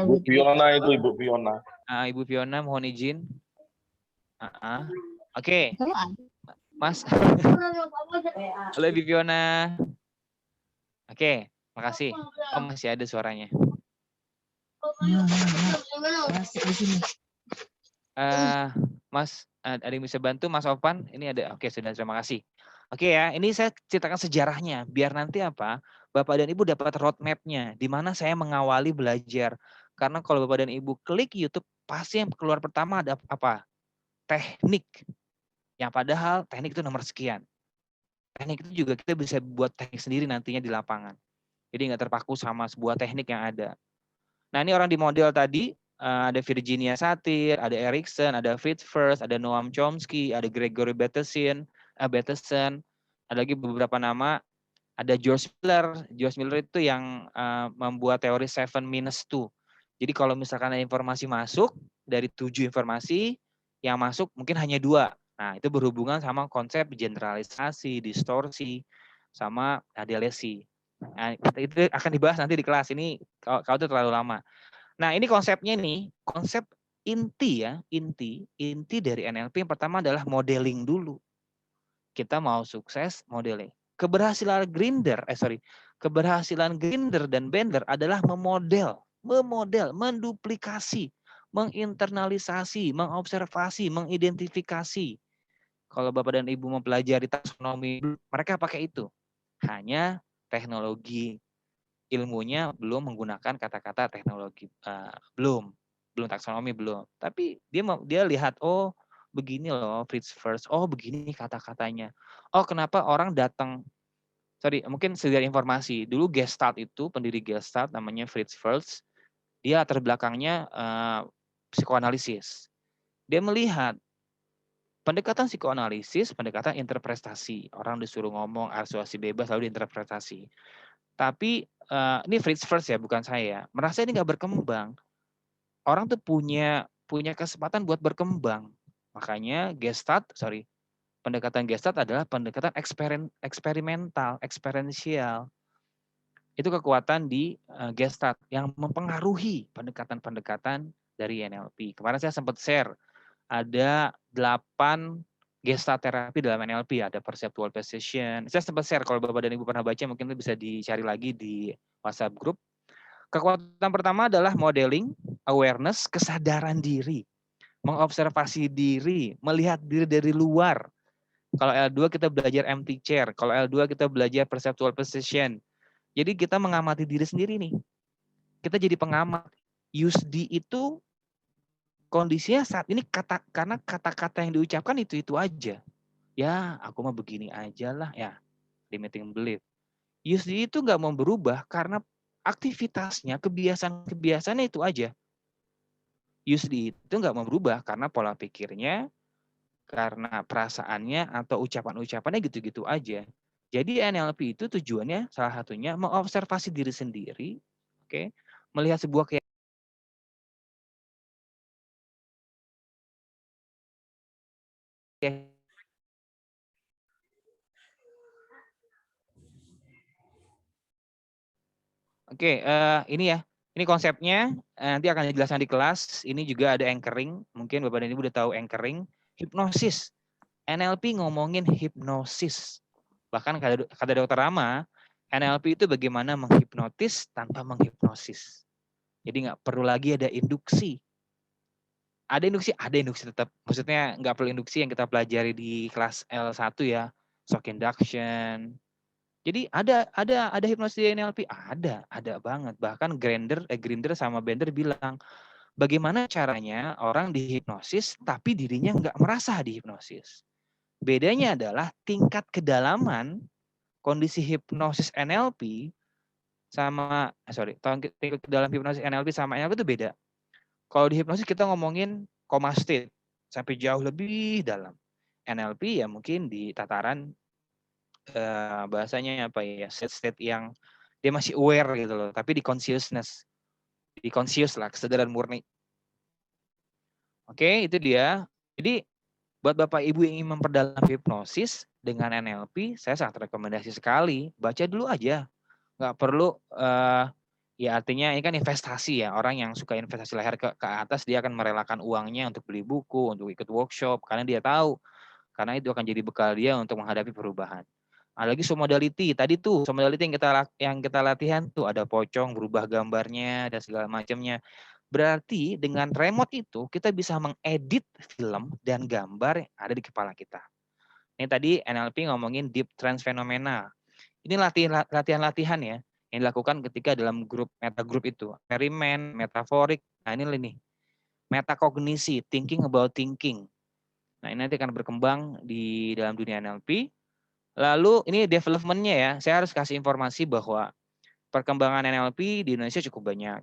Bu Fiona itu Ibu Fiona. Ibu Fiona, mohon izin. Oke. Mas. Halo Ibu Fiona. Oke, makasih. Oh, masih ada suaranya. Mas, ada yang bisa bantu Mas Opan? Ini ada. Oke, sudah, terima kasih. Oke ya, ini saya ceritakan sejarahnya biar nanti apa? Bapak dan Ibu dapat roadmap-nya di mana saya mengawali belajar. Karena kalau Bapak dan Ibu klik YouTube, pasti yang keluar pertama ada apa? Teknik. Yang padahal teknik itu nomor sekian. Teknik itu juga kita bisa buat teknik sendiri nantinya di lapangan. Jadi nggak terpaku sama sebuah teknik yang ada. Nah, ini orang di model tadi, ada Virginia Satir, ada Erikson, ada Fritz First, ada Noam Chomsky, ada Gregory Bateson, ada lagi beberapa nama, ada George Miller. George Miller itu yang membuat teori 7-2. Jadi kalau misalkan ada informasi masuk, dari 7 informasi, yang masuk mungkin hanya 2. Nah, itu berhubungan sama konsep generalisasi, distorsi, sama adialesi. Nah, itu akan dibahas nanti di kelas. Ini kalau itu terlalu lama. Nah, ini konsepnya nih, konsep inti ya, inti dari NLP yang pertama adalah modeling dulu. Kita mau sukses modeling. Keberhasilan Grindr dan Bandler adalah memodel, menduplikasi, menginternalisasi, mengobservasi, mengidentifikasi. Kalau Bapak dan Ibu mempelajari taksonomi, mereka pakai itu. Hanya teknologi ilmunya belum menggunakan kata-kata teknologi, belum taksonomi belum. Tapi dia lihat, oh begini loh Fritz First, oh begini kata-katanya. Oh kenapa orang datang, mungkin sekedar informasi, dulu Gestalt itu, pendiri Gestalt namanya Fritz First, dia latar belakangnya psikoanalisis. Dia melihat pendekatan psikoanalisis, pendekatan interpretasi. Orang disuruh ngomong, asosiasi bebas, lalu diinterpretasi. Tapi ini Fritz First ya, bukan saya. Merasa ini nggak berkembang. Orang tuh punya kesempatan buat berkembang. Makanya pendekatan Gestalt adalah pendekatan eksperimental, eksperensial. Itu kekuatan di Gestalt yang mempengaruhi pendekatan-pendekatan dari NLP. Kemarin saya sempat share, ada 8 Gestalt terapi dalam NLP, ada perceptual precision. Saya sempat share, kalau Bapak dan Ibu pernah baca mungkin bisa dicari lagi di WhatsApp group. Kekuatan pertama adalah modeling, awareness, kesadaran diri, mengobservasi diri, melihat diri dari luar. Kalau L2 kita belajar empty chair, kalau L2 kita belajar perceptual precision. Jadi kita mengamati diri sendiri nih. Kita jadi pengamat. USD itu kondisinya saat ini karena kata-kata yang diucapkan itu aja. Ya, aku mah begini aja lah ya. Limiting belief. USD itu nggak mau berubah karena aktivitasnya, kebiasaannya itu aja. USD itu nggak mau berubah karena pola pikirnya, karena perasaannya atau ucapan-ucapannya gitu-gitu aja. Jadi NLP itu tujuannya salah satunya mengobservasi diri sendiri, oke, melihat sebuah Oke, ini ya. Ini konsepnya, nanti akan dijelaskan di kelas. Ini juga ada anchoring. Mungkin Bapak dan Ibu udah tahu anchoring. Hipnosis. NLP ngomongin hipnosis. Bahkan kata Dr. Rama, NLP itu bagaimana menghipnotis tanpa menghipnosis. Jadi nggak perlu lagi ada induksi. Ada induksi tetap. Maksudnya nggak perlu induksi yang kita pelajari di kelas L1 ya, shock induction. Jadi ada hipnosis di NLP, ada banget. Bahkan Grinder sama Bender bilang, bagaimana caranya orang dihipnosis tapi dirinya nggak merasa dihipnosis. Bedanya adalah tingkat kedalaman kondisi hipnosis NLP tingkat kedalaman hipnosis NLP sama NLP itu beda. Kalau di hipnosis kita ngomongin coma state sampai jauh lebih dalam. NLP ya mungkin di tataran bahasanya apa ya, state yang dia masih aware gitu loh, tapi di conscious lah, kesadaran murni. Oke, itu dia. Jadi buat Bapak Ibu yang ingin memperdalam hipnosis dengan NLP, saya sangat rekomendasi sekali. Baca dulu aja. Nggak perlu, ya artinya ini kan investasi ya. Orang yang suka investasi leher ke atas, dia akan merelakan uangnya untuk beli buku, untuk ikut workshop. Karena dia tahu, karena itu akan jadi bekal dia untuk menghadapi perubahan. Ada lagi show modality. Tadi tuh show modality yang kita latihan tuh ada pocong, berubah gambarnya, dan segala macamnya. Berarti dengan remote itu kita bisa mengedit film dan gambar yang ada di kepala kita. Ini tadi NLP ngomongin deep trance phenomena. Ini latihan-latihan ya yang dilakukan ketika dalam meta group itu. Experiment, metaforik. Nah ini nih, metakognisi, thinking about thinking. Nah ini nanti akan berkembang di dalam dunia NLP. Lalu ini development-nya ya, saya harus kasih informasi bahwa perkembangan NLP di Indonesia cukup banyak.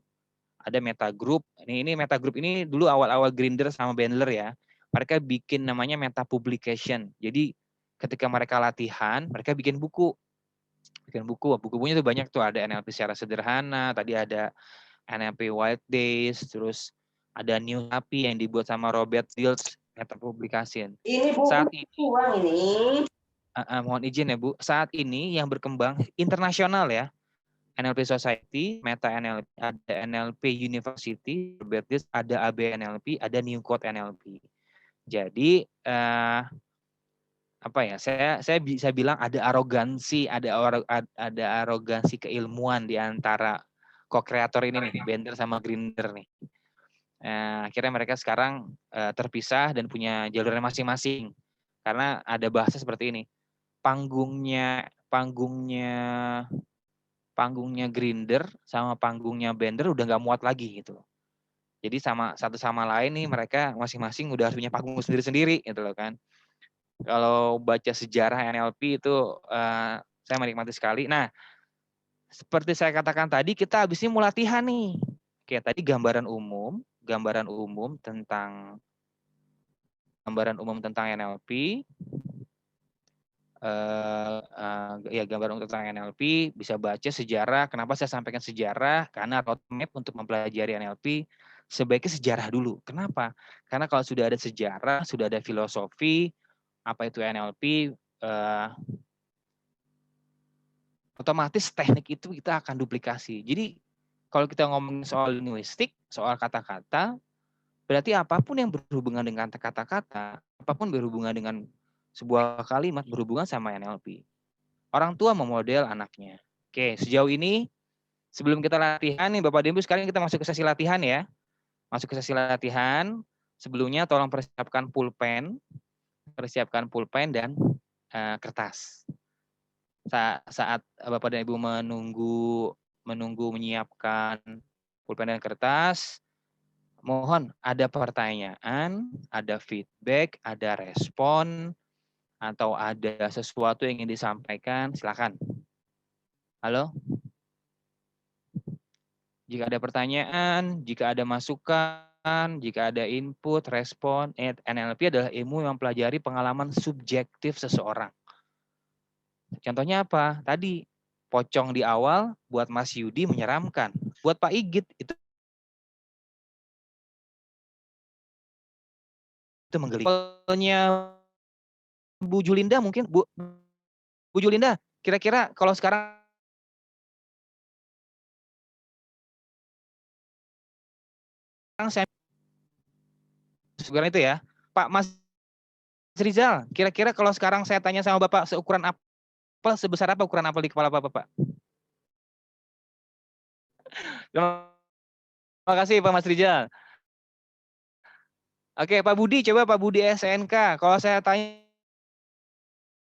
Ada meta group. Ini meta group ini dulu awal-awal Grinder sama Bandler ya. Mereka bikin namanya meta publication. Jadi ketika mereka latihan, mereka bikin buku. Buku-bukunya tuh banyak tuh, ada NLP secara sederhana, tadi ada NLP Wild Days, terus ada New NLP yang dibuat sama Robert Dilts, meta publication. Ini buku Saat ini uang ini. mohon izin ya Bu, saat ini yang berkembang internasional ya, NLP Society, Meta NLP, ada NLP University, ada AB NLP, ada New Code NLP. Jadi apa ya? Saya bisa bilang ada arogansi keilmuan di antara co-kreator ini nih, Bender sama Grinder nih. Akhirnya mereka sekarang terpisah dan punya jalurnya masing-masing. Karena ada bahasa seperti ini. Panggungnya Grinder sama panggungnya Bender udah nggak muat lagi gitu. Jadi satu sama lain nih mereka masing-masing udah harus punya panggung sendiri-sendiri gitu loh kan. Kalau baca sejarah NLP itu saya menikmati sekali. Nah, seperti saya katakan tadi, kita habis ini mau latihan nih. Oke, tadi gambaran umum tentang NLP. Ya gambaran tentang NLP, bisa baca sejarah. Kenapa saya sampaikan sejarah? Karena roadmap untuk mempelajari NLP sebaiknya sejarah dulu. Kenapa? Karena kalau sudah ada sejarah, sudah ada filosofi, apa itu NLP, otomatis teknik itu kita akan duplikasi. Jadi kalau kita ngomongin soal linguistik, soal kata-kata, berarti apapun yang berhubungan dengan kata-kata, apapun berhubungan dengan sebuah kalimat berhubungan sama NLP. Orang tua memodel anaknya. Oke, sejauh ini sebelum kita latihan nih Bapak Ibu, sekarang kita masuk ke sesi latihan ya. Masuk ke sesi latihan. Sebelumnya tolong persiapkan pulpen dan kertas. Saat Bapak dan Ibu menunggu menyiapkan pulpen dan kertas, mohon ada pertanyaan, ada feedback, ada respon, atau ada sesuatu yang ingin disampaikan, silakan. Halo? Jika ada pertanyaan, jika ada masukan, jika ada input, respon, NLP adalah ilmu yang mempelajari pengalaman subjektif seseorang. Contohnya apa? Tadi, pocong di awal buat Mas Yudi menyeramkan. Buat Pak Igit itu menggelikan. Bu Julinda mungkin, Bu Julinda, kira-kira kalau sekarang saya sekarang itu ya, Pak Mas Rizal, kira-kira kalau sekarang saya tanya sama Bapak seukuran apel, sebesar apa ukuran apel di kepala Bapak? Terima kasih Pak Mas Rizal. Oke, Pak Budi, coba Pak Budi SNK. Kalau saya tanya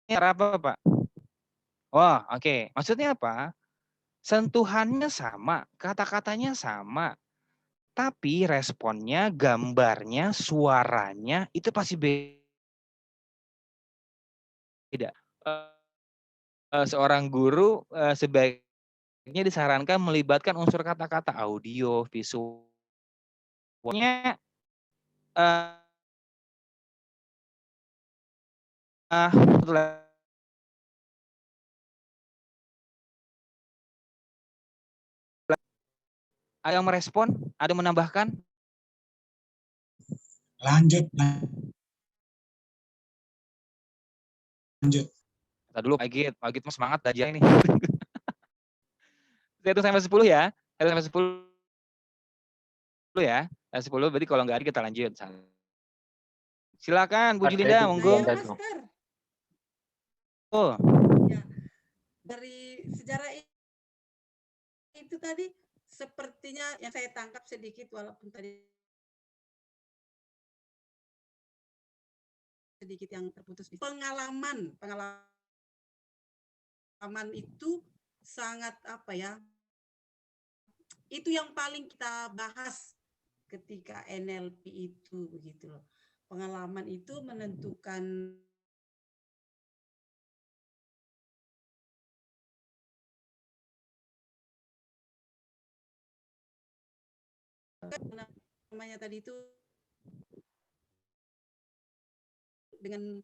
cara apa, Pak? Wah, oke. Maksudnya apa? Sentuhannya sama, kata-katanya sama, tapi responnya, gambarnya, suaranya itu pasti beda. Seorang guru sebaiknya disarankan melibatkan unsur kata-kata audio, visualnya. Ada yang merespon? Ada yang menambahkan? Lanjut. Kita dulu Pak Git mah semangat aja ini. 1 sampai 10 ya. 1 sampai 10 ya. 10 berarti kalau nggak ada kita lanjut. Silakan Bu Julinda, monggo. Saya Master. Oh. Ya. Dari sejarah itu tadi sepertinya yang saya tangkap sedikit walaupun tadi sedikit yang terputus. Pengalaman itu sangat apa ya? Itu yang paling kita bahas ketika NLP itu begitu loh. Pengalaman itu menentukan namanya tadi itu dengan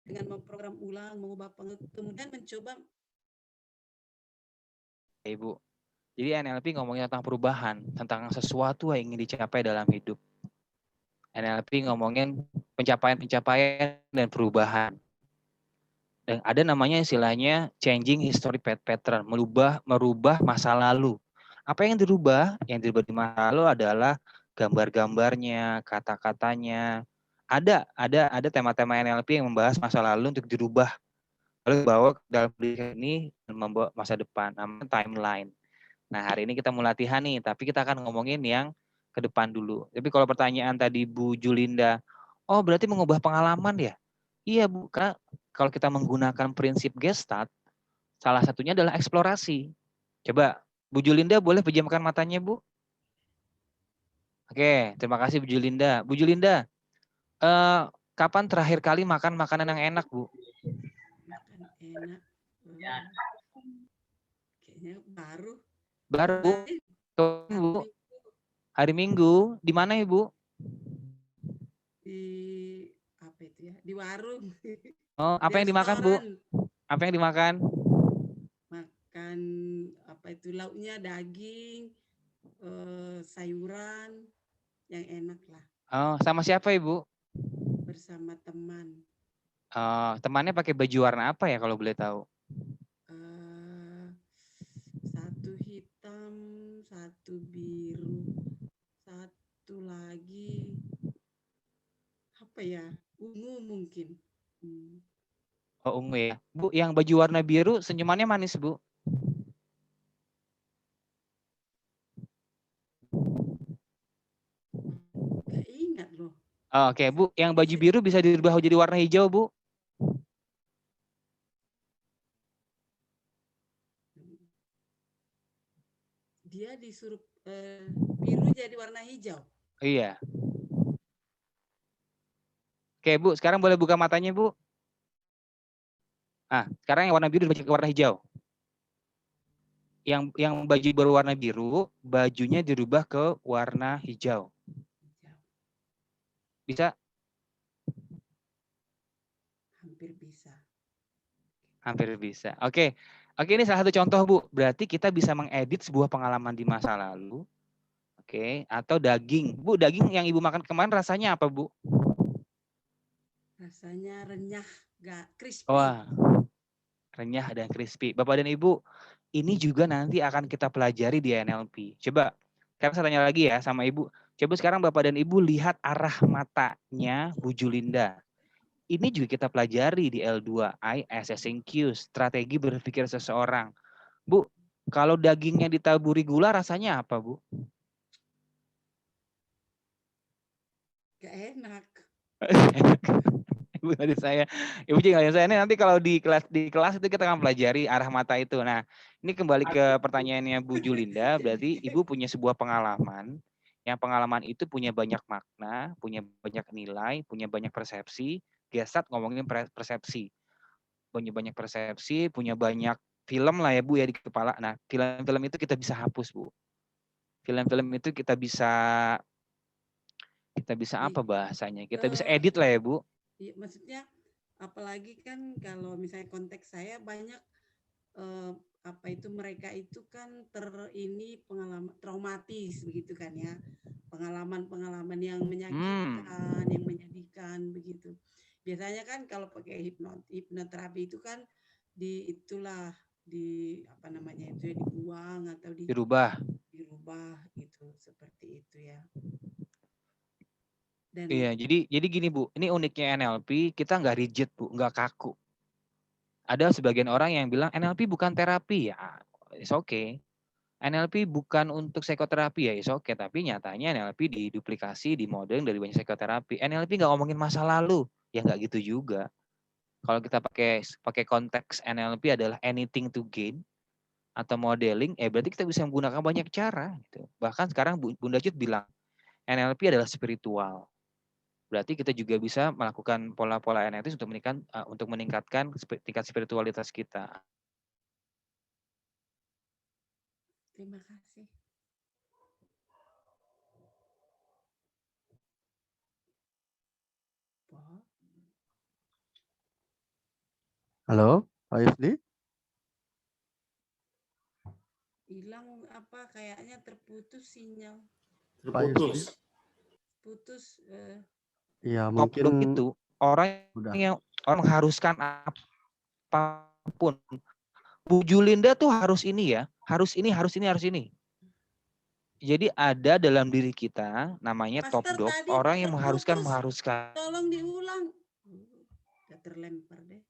memprogram ulang, mengubah kemudian mencoba. Ibu. Jadi NLP ngomongin tentang perubahan, tentang sesuatu yang ingin dicapai dalam hidup. NLP ngomongin pencapaian dan perubahan. Dan ada namanya istilahnya changing history pattern, merubah masa lalu. Apa yang dirubah? Yang dirubah di masa lalu adalah gambar-gambarnya, kata-katanya. Ada tema-tema NLP yang membahas masa lalu untuk dirubah. Lalu bawa dalam pendidikan ini membawa masa depan, namanya timeline. Nah, hari ini kita mau latihan nih, tapi kita akan ngomongin yang ke depan dulu. Tapi kalau pertanyaan tadi Bu Julinda, oh berarti mengubah pengalaman ya? Iya Bu, karena kalau kita menggunakan prinsip Gestalt, salah satunya adalah eksplorasi. Coba Bu Julinda boleh pejamkan matanya Bu? Oke, terima kasih Bu Julinda. Bu Julinda, kapan terakhir kali makan makanan yang enak Bu? Makan enak. Kayaknya baru. Baru Bu. Hari Minggu. Di mana Ibu? Di apa itu ya? Di warung. Oh, apa yang dimakan Bu? Apa yang dimakan? Makan apa itu lauknya daging, sayuran yang enak lah. Oh, sama siapa Ibu? Bersama teman. Temannya pakai baju warna apa ya kalau boleh tahu? Satu hitam, satu biru, satu lagi apa ya? Ungu mungkin. Oh, ungu ya. Bu, yang baju warna biru senyumannya manis, Bu. Gak ingat loh. Oh, oke, Bu. Yang baju biru bisa dirubah jadi warna hijau, Bu? Dia disuruh biru jadi warna hijau. Iya. Oke, Bu. Sekarang boleh buka matanya, Bu. Sekarang yang warna biru dirubah ke warna hijau. Yang baju berwarna biru, bajunya dirubah ke warna hijau. Bisa? Hampir bisa. Hampir bisa. Oke, ini salah satu contoh, Bu. Berarti kita bisa mengedit sebuah pengalaman di masa lalu. Oke, atau daging. Bu, daging yang Ibu makan kemarin rasanya apa, Bu? Rasanya renyah, gak crispy. Wah, renyah dan crispy. Bapak dan Ibu, ini juga nanti akan kita pelajari di NLP. Coba, sekarang saya tanya lagi ya sama Ibu. Coba sekarang Bapak dan Ibu lihat arah matanya Bu Julinda. Ini juga kita pelajari di L2, I Assessing Cues, strategi berpikir seseorang. Bu, kalau dagingnya ditaburi gula rasanya apa, Bu? Gak enak. Ibu ngeliatin saya, ibu juga ngeliatin saya. Ini nanti kalau di kelas itu kita akan pelajari arah mata itu. Nah, ini kembali ke pertanyaannya Bu Julinda, berarti ibu punya sebuah pengalaman, yang pengalaman itu punya banyak makna, punya banyak nilai, punya banyak persepsi. Gestat ngomongin persepsi, punya banyak persepsi, punya banyak film lah ya Bu ya di kepala. Nah, film-film itu kita bisa hapus Bu. Film-film itu kita bisa apa bahasanya? Kita bisa edit lah ya Bu. Iya, maksudnya apalagi kan kalau misalnya konteks saya banyak apa itu mereka itu kan ini pengalaman traumatis begitu kan ya, pengalaman-pengalaman yang menyakitkan, yang menyedihkan begitu. Biasanya kan kalau pakai hipnoterapi itu kan itulah di apa namanya itu ya, dibuang atau Dirubah gitu, seperti itu ya. Dan Iya, jadi gini Bu, ini uniknya NLP, kita nggak rigid Bu, nggak kaku. Ada sebagian orang yang bilang NLP bukan terapi, ya it's okay. NLP bukan untuk psikoterapi, ya it's okay. Tapi nyatanya NLP diduplikasi, dimodern dari banyak psikoterapi. NLP nggak ngomongin masa lalu, ya nggak gitu juga. Kalau kita pakai konteks NLP adalah anything to gain atau modeling, berarti kita bisa menggunakan banyak cara. Gitu. Bahkan sekarang Bunda Cut bilang NLP adalah spiritual. Berarti kita juga bisa melakukan pola-pola NLP untuk meningkatkan tingkat spiritualitas kita. terima kasih. Halo, Pak Yusdi? Hilang apa kayaknya terputus sinyal. Terputus. Putus. Iya, Top dog mungkin itu orang udah. yang mengharuskan apapun. Bu Julinda tuh harus ini ya, harus ini. Jadi ada dalam diri kita namanya top Master, dog, tadi orang yang terputus. mengharuskan. Tolong diulang. Udah terlempar deh.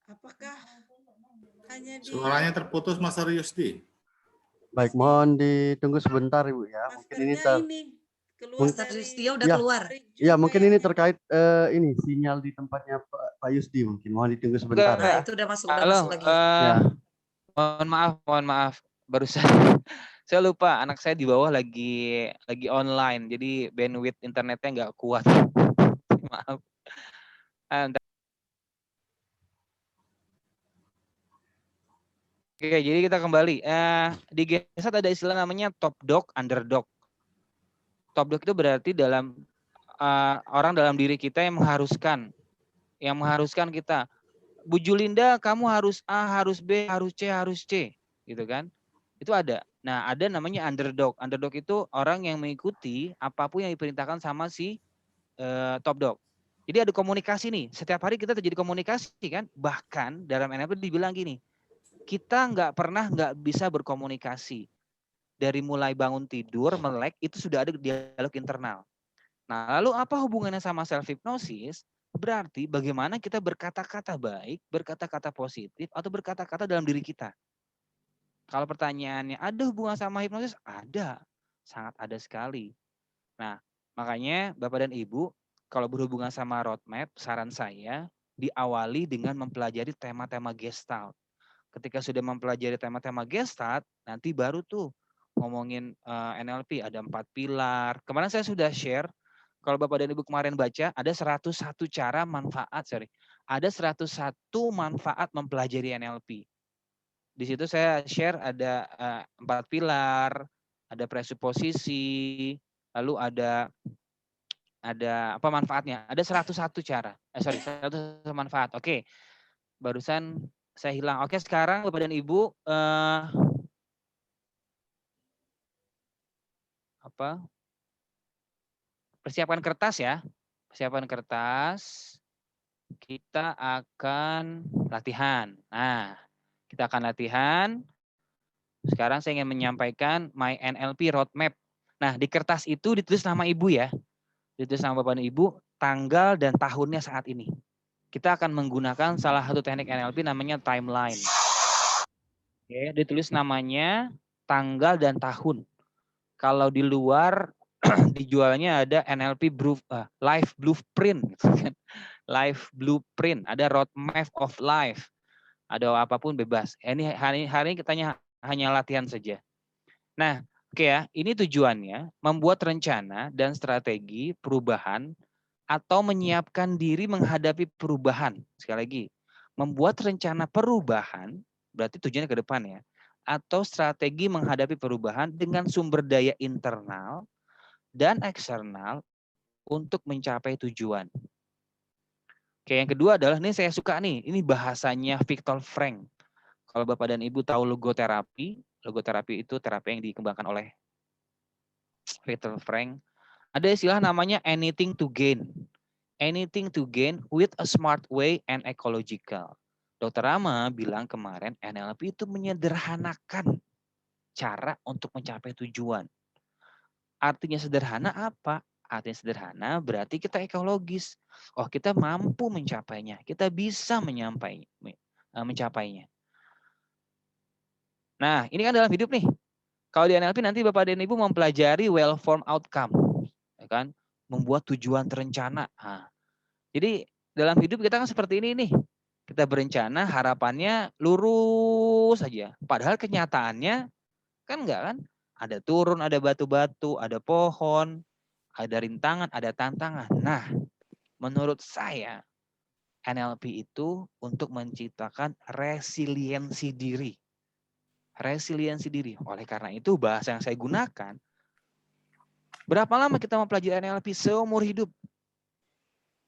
Apakah hanya di Suaranya terputus Mas Yusdi. Baik, mohon ditunggu sebentar Ibu ya. Mungkin ini keluar Master dari Yustia udah Ya. keluar. Iya, mungkin ini terkait ini sinyal di tempatnya Pak Yusdi mungkin. Mohon ditunggu sebentar. Nah, Ya. itu udah masuk lagi. Ya. Mohon maaf, barusan saya lupa anak saya di bawah lagi online, jadi bandwidth internetnya nggak kuat. Maaf. Oke, jadi kita kembali. Di Gestat ada istilah namanya top dog, underdog. Top dog itu berarti dalam orang dalam diri kita yang mengharuskan kita. Bu Julinda, kamu harus A, harus B, harus C, gitu kan? Itu ada. Nah, ada namanya underdog. Underdog itu orang yang mengikuti apapun yang diperintahkan sama si top dog. Jadi ada komunikasi nih. Setiap hari kita terjadi komunikasi kan? Bahkan dalam NLP dibilang gini, kita nggak bisa berkomunikasi. Dari mulai bangun tidur, melek, itu sudah ada dialog internal. Nah, lalu apa hubungannya sama self-hypnosis? Berarti bagaimana kita berkata-kata baik, berkata-kata positif, atau berkata-kata dalam diri kita. Kalau pertanyaannya, ada hubungan sama hipnosis? Ada. Sangat ada sekali. Nah, makanya Bapak dan Ibu, kalau berhubungan sama roadmap, saran saya diawali dengan mempelajari tema-tema Gestalt. Ketika sudah mempelajari tema-tema Gestalt, nanti baru tuh ngomongin NLP, ada 4 pilar. Kemarin saya sudah share, kalau Bapak dan Ibu kemarin baca, ada 101 cara manfaat, ada 101 manfaat mempelajari NLP. Di situ saya share ada 4 pilar, ada presuposisi, lalu ada apa manfaatnya? Ada 101 cara. 101 manfaat. Oke. Barusan saya hilang. Oke, sekarang Bapak dan Ibu persiapkan kertas ya. Persiapkan kertas. Kita akan latihan. Nah, kita akan latihan. Sekarang saya ingin menyampaikan My NLP Roadmap. Nah, di kertas itu ditulis nama Ibu ya. Ditulis nama Bapak dan Ibu, tanggal dan tahunnya saat ini. Kita akan menggunakan salah satu teknik NLP namanya timeline. Oke, ditulis namanya, tanggal dan tahun. Kalau di luar dijualnya ada NLP Life Blueprint, gitu kan. Life Blueprint, ada Roadmap of Life, ada apapun bebas. Ini hari ini kita hanya latihan saja. Nah, oke ya, ini tujuannya membuat rencana dan strategi perubahan atau menyiapkan diri menghadapi perubahan. Sekali lagi, membuat rencana perubahan berarti tujuannya ke depan ya, atau strategi menghadapi perubahan dengan sumber daya internal dan eksternal untuk mencapai tujuan. Oke, yang kedua adalah, ini saya suka nih, ini bahasanya Viktor Frank. Kalau Bapak dan Ibu tahu logoterapi itu terapi yang dikembangkan oleh Viktor Frank. Ada istilah namanya anything to gain. Anything to gain with a smart way and ecological. Dr. Rama bilang kemarin NLP itu menyederhanakan cara untuk mencapai tujuan. Artinya sederhana apa? Artinya sederhana berarti kita ekologis. Oh, kita mampu mencapainya. Kita bisa mencapainya. Nah, ini kan dalam hidup nih. Kalau di NLP nanti Bapak dan Ibu mempelajari well-formed outcome. Ya kan? Membuat tujuan terencana. Nah, jadi dalam hidup kita kan seperti ini nih. Kita berencana harapannya lurus saja. Padahal kenyataannya kan enggak kan? Ada turun, ada batu-batu, ada pohon, ada rintangan, ada tantangan. Nah, menurut saya NLP itu untuk menciptakan resiliensi diri. Resiliensi diri. Oleh karena itu bahasa yang saya gunakan, berapa lama kita mempelajari NLP? Seumur hidup.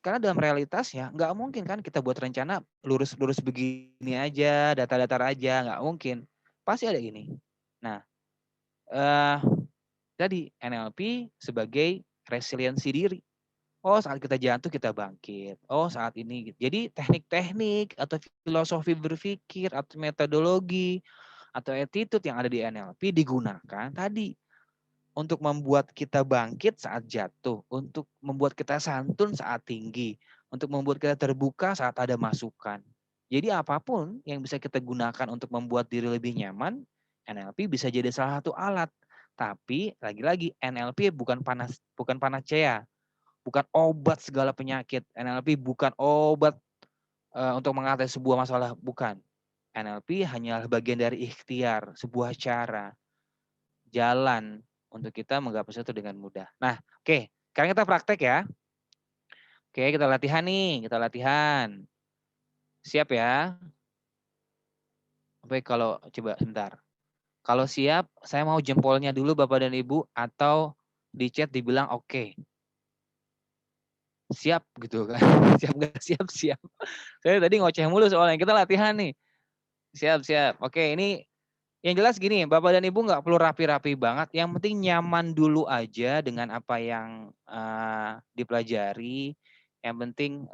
Karena dalam realitasnya nggak mungkin kan kita buat rencana lurus-lurus begini aja, datar-datar aja, nggak mungkin. Pasti ada ini. Nah, jadi NLP sebagai resiliensi diri. Oh, saat kita jatuh kita bangkit. Oh, saat ini. Jadi teknik-teknik atau filosofi berpikir atau metodologi atau attitude yang ada di NLP digunakan tadi untuk membuat kita bangkit saat jatuh, untuk membuat kita santun saat tinggi, untuk membuat kita terbuka saat ada masukan. Jadi apapun yang bisa kita gunakan untuk membuat diri lebih nyaman, NLP bisa jadi salah satu alat. Tapi lagi-lagi NLP bukan panacea, bukan obat segala penyakit. NLP bukan obat untuk mengatasi sebuah masalah, bukan. NLP hanyalah bagian dari ikhtiar, sebuah cara, jalan untuk kita menggapai sesuatu dengan mudah. Nah, oke. Sekarang kita praktek ya. Oke, kita latihan nih. Kita latihan. Siap ya? Oke, kalau coba sebentar. Kalau siap, saya mau jempolnya dulu Bapak dan Ibu atau di chat dibilang oke. Siap gitu kan. Siap nggak? Siap. Saya tadi ngoceh mulu soalnya. Kita latihan nih. Siap. Oke, ini yang jelas gini, Bapak dan Ibu nggak perlu rapi-rapi banget. Yang penting nyaman dulu aja dengan apa yang dipelajari. Yang penting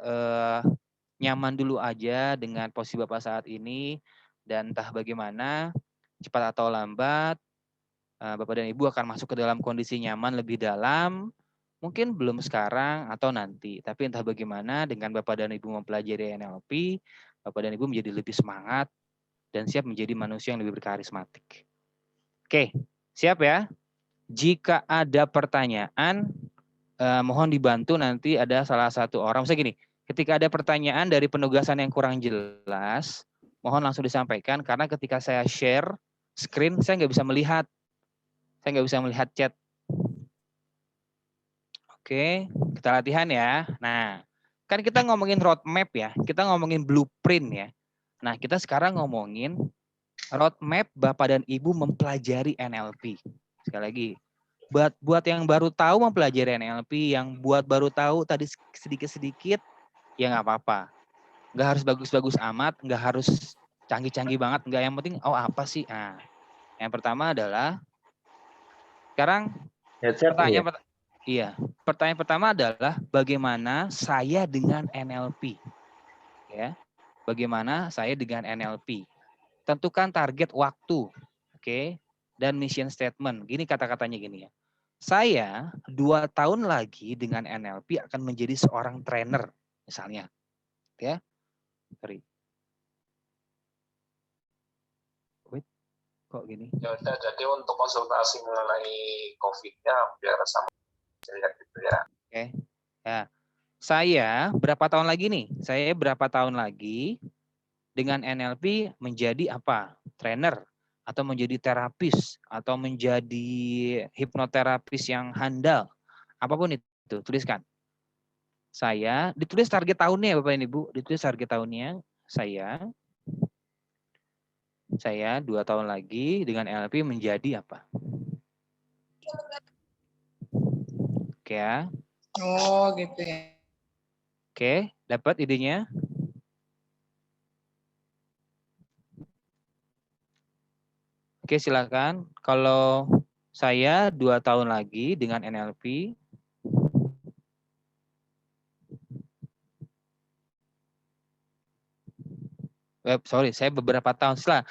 nyaman dulu aja dengan posisi Bapak saat ini. Dan entah bagaimana, cepat atau lambat, Bapak dan Ibu akan masuk ke dalam kondisi nyaman lebih dalam. Mungkin belum sekarang atau nanti. Tapi entah bagaimana dengan Bapak dan Ibu mempelajari NLP, Bapak dan Ibu menjadi lebih semangat dan siap menjadi manusia yang lebih berkarismatik. Oke, siap ya? Jika ada pertanyaan, mohon dibantu nanti ada salah satu orang. Misalnya gini, ketika ada pertanyaan dari penugasan yang kurang jelas, mohon langsung disampaikan. Karena ketika saya share screen, saya nggak bisa melihat. Saya nggak bisa melihat chat. Oke, kita latihan ya. Nah, kan kita ngomongin roadmap ya. Kita ngomongin blueprint ya. Nah, kita sekarang ngomongin roadmap Bapak dan Ibu mempelajari NLP. Sekali lagi, buat yang baru tahu mempelajari NLP, yang buat baru tahu tadi sedikit-sedikit, ya nggak apa-apa. Nggak harus bagus-bagus amat, nggak harus canggih-canggih banget, nggak. Yang penting, oh apa sih? Nah, yang pertama adalah, sekarang pertanyaan pertama adalah bagaimana saya dengan NLP? Ya. Bagaimana saya dengan NLP? Tentukan target waktu, oke, dan mission statement. Gini kata-katanya gini ya. Saya 2 tahun lagi dengan NLP akan menjadi seorang trainer, misalnya, ya. Sorry. Wait. Kok gini? Ya udah, jadi untuk konsultasi mengenai COVID-nya biar sama saya gitu ya. Oke. Ya. Saya berapa tahun lagi nih? Saya berapa tahun lagi dengan NLP menjadi apa? Trainer atau menjadi terapis atau menjadi hipnoterapis yang handal. Apapun itu, tuliskan. Saya ditulis target tahunnya Bapak dan Ibu, ditulis target tahunnya saya 2 tahun lagi dengan NLP menjadi apa? Oke ya. Oh, gitu ya. Oke, dapat idenya? Oke, silakan. Kalau saya 2 tahun lagi dengan NLP saya beberapa tahun setelah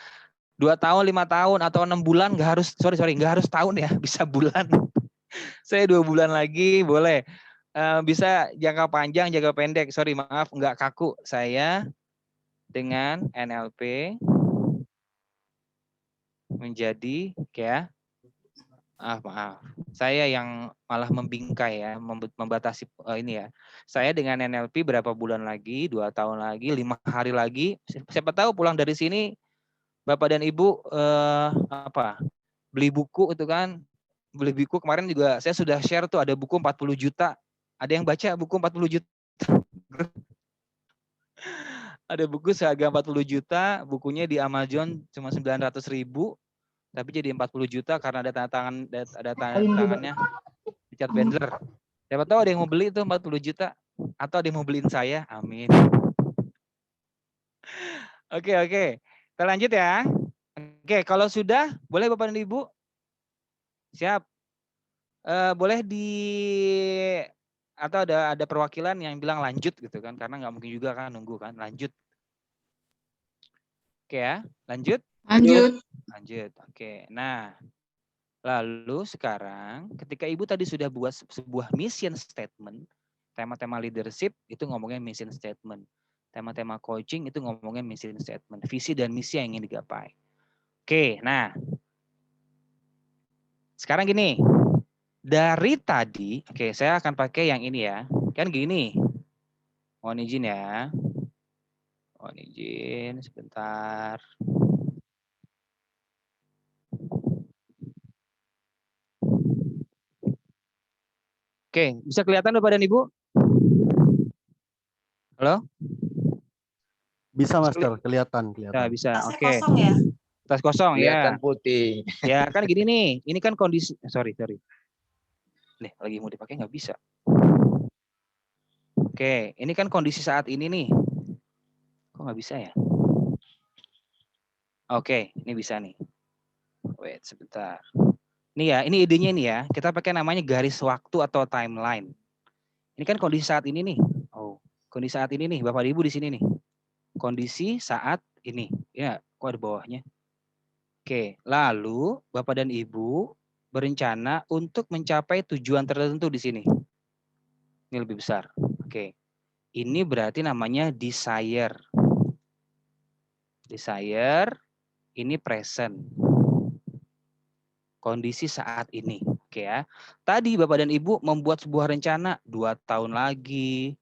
2 tahun, 5 tahun atau 6 bulan nggak harus nggak harus tahun ya, bisa bulan. Saya 2 bulan lagi boleh. Bisa jangka panjang, jangka pendek. Sorry, maaf nggak kaku. Saya dengan NLP menjadi ya. Maaf. Saya yang malah membingkai ya, membatasi ini ya. Saya dengan NLP berapa bulan lagi, 2 tahun lagi, 5 hari lagi. Siapa tahu pulang dari sini Bapak dan Ibu beli buku itu kan. Beli buku kemarin juga saya sudah share tuh ada buku 40 juta. Ada yang baca buku 40 juta? Ada buku seharga 40 juta, bukunya di Amazon cuma 900.000. Tapi jadi 40 juta karena ada tanda tangannya Richard Bandler. Siapa tahu ada yang mau beli itu 40 juta atau ada yang mau beliin saya. Amin. Oke. Kita lanjut ya. Oke, kalau sudah boleh Bapak dan Ibu? Siap. Boleh atau ada perwakilan yang bilang lanjut gitu kan, karena nggak mungkin juga kan nunggu kan, lanjut. Oke ya, lanjut. Oke. Nah, lalu sekarang ketika Ibu tadi sudah buat sebuah mission statement, tema-tema leadership itu ngomongin mission statement. Tema-tema coaching itu ngomongin mission statement, visi dan misi yang ingin digapai. Oke, nah. Sekarang gini, dari tadi, oke, saya akan pakai yang ini ya. Kan gini. Mohon izin ya. Mohon izin sebentar. Oke, bisa kelihatan Bapak dan Ibu? Halo? Bisa Master, kelihatan. Ya, bisa. Tasnya Oke. kosong ya? Tas kosong Kelihatan ya. putih. Ya, kan gini nih. Ini kan kondisi sorry. Nih, lagi mau dipakai nggak bisa. Oke, ini kan kondisi saat ini nih. Kok nggak bisa ya? Oke, ini bisa nih. Wait, sebentar. Nih ya, ini idenya nih ya. Kita pakai namanya garis waktu atau timeline. Ini kan kondisi saat ini nih. Oh, kondisi saat ini nih, Bapak Ibu di sini nih. Kondisi saat ini. Ya, kok ada bawahnya? Oke, lalu Bapak dan Ibu berencana untuk mencapai tujuan tertentu di sini. Ini lebih besar. Oke. Ini berarti namanya desire. Desire ini present. Kondisi saat ini. Oke ya. Tadi Bapak dan Ibu membuat sebuah rencana 2 tahun lagi,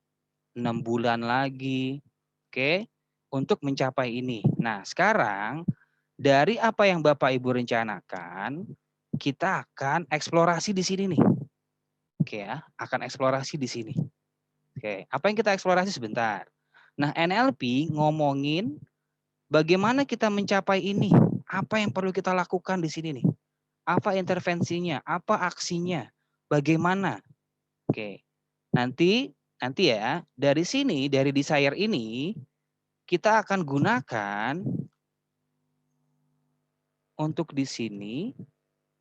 6 bulan lagi. Oke. Untuk mencapai ini. Nah, sekarang dari apa yang Bapak Ibu rencanakan, kita akan eksplorasi di sini nih. Oke ya, akan eksplorasi di sini. Oke, apa yang kita eksplorasi sebentar. Nah, NLP ngomongin bagaimana kita mencapai ini. Apa yang perlu kita lakukan di sini nih. Apa intervensinya, apa aksinya, bagaimana. Oke, nanti ya, dari sini, dari desire ini, kita akan gunakan untuk di sini,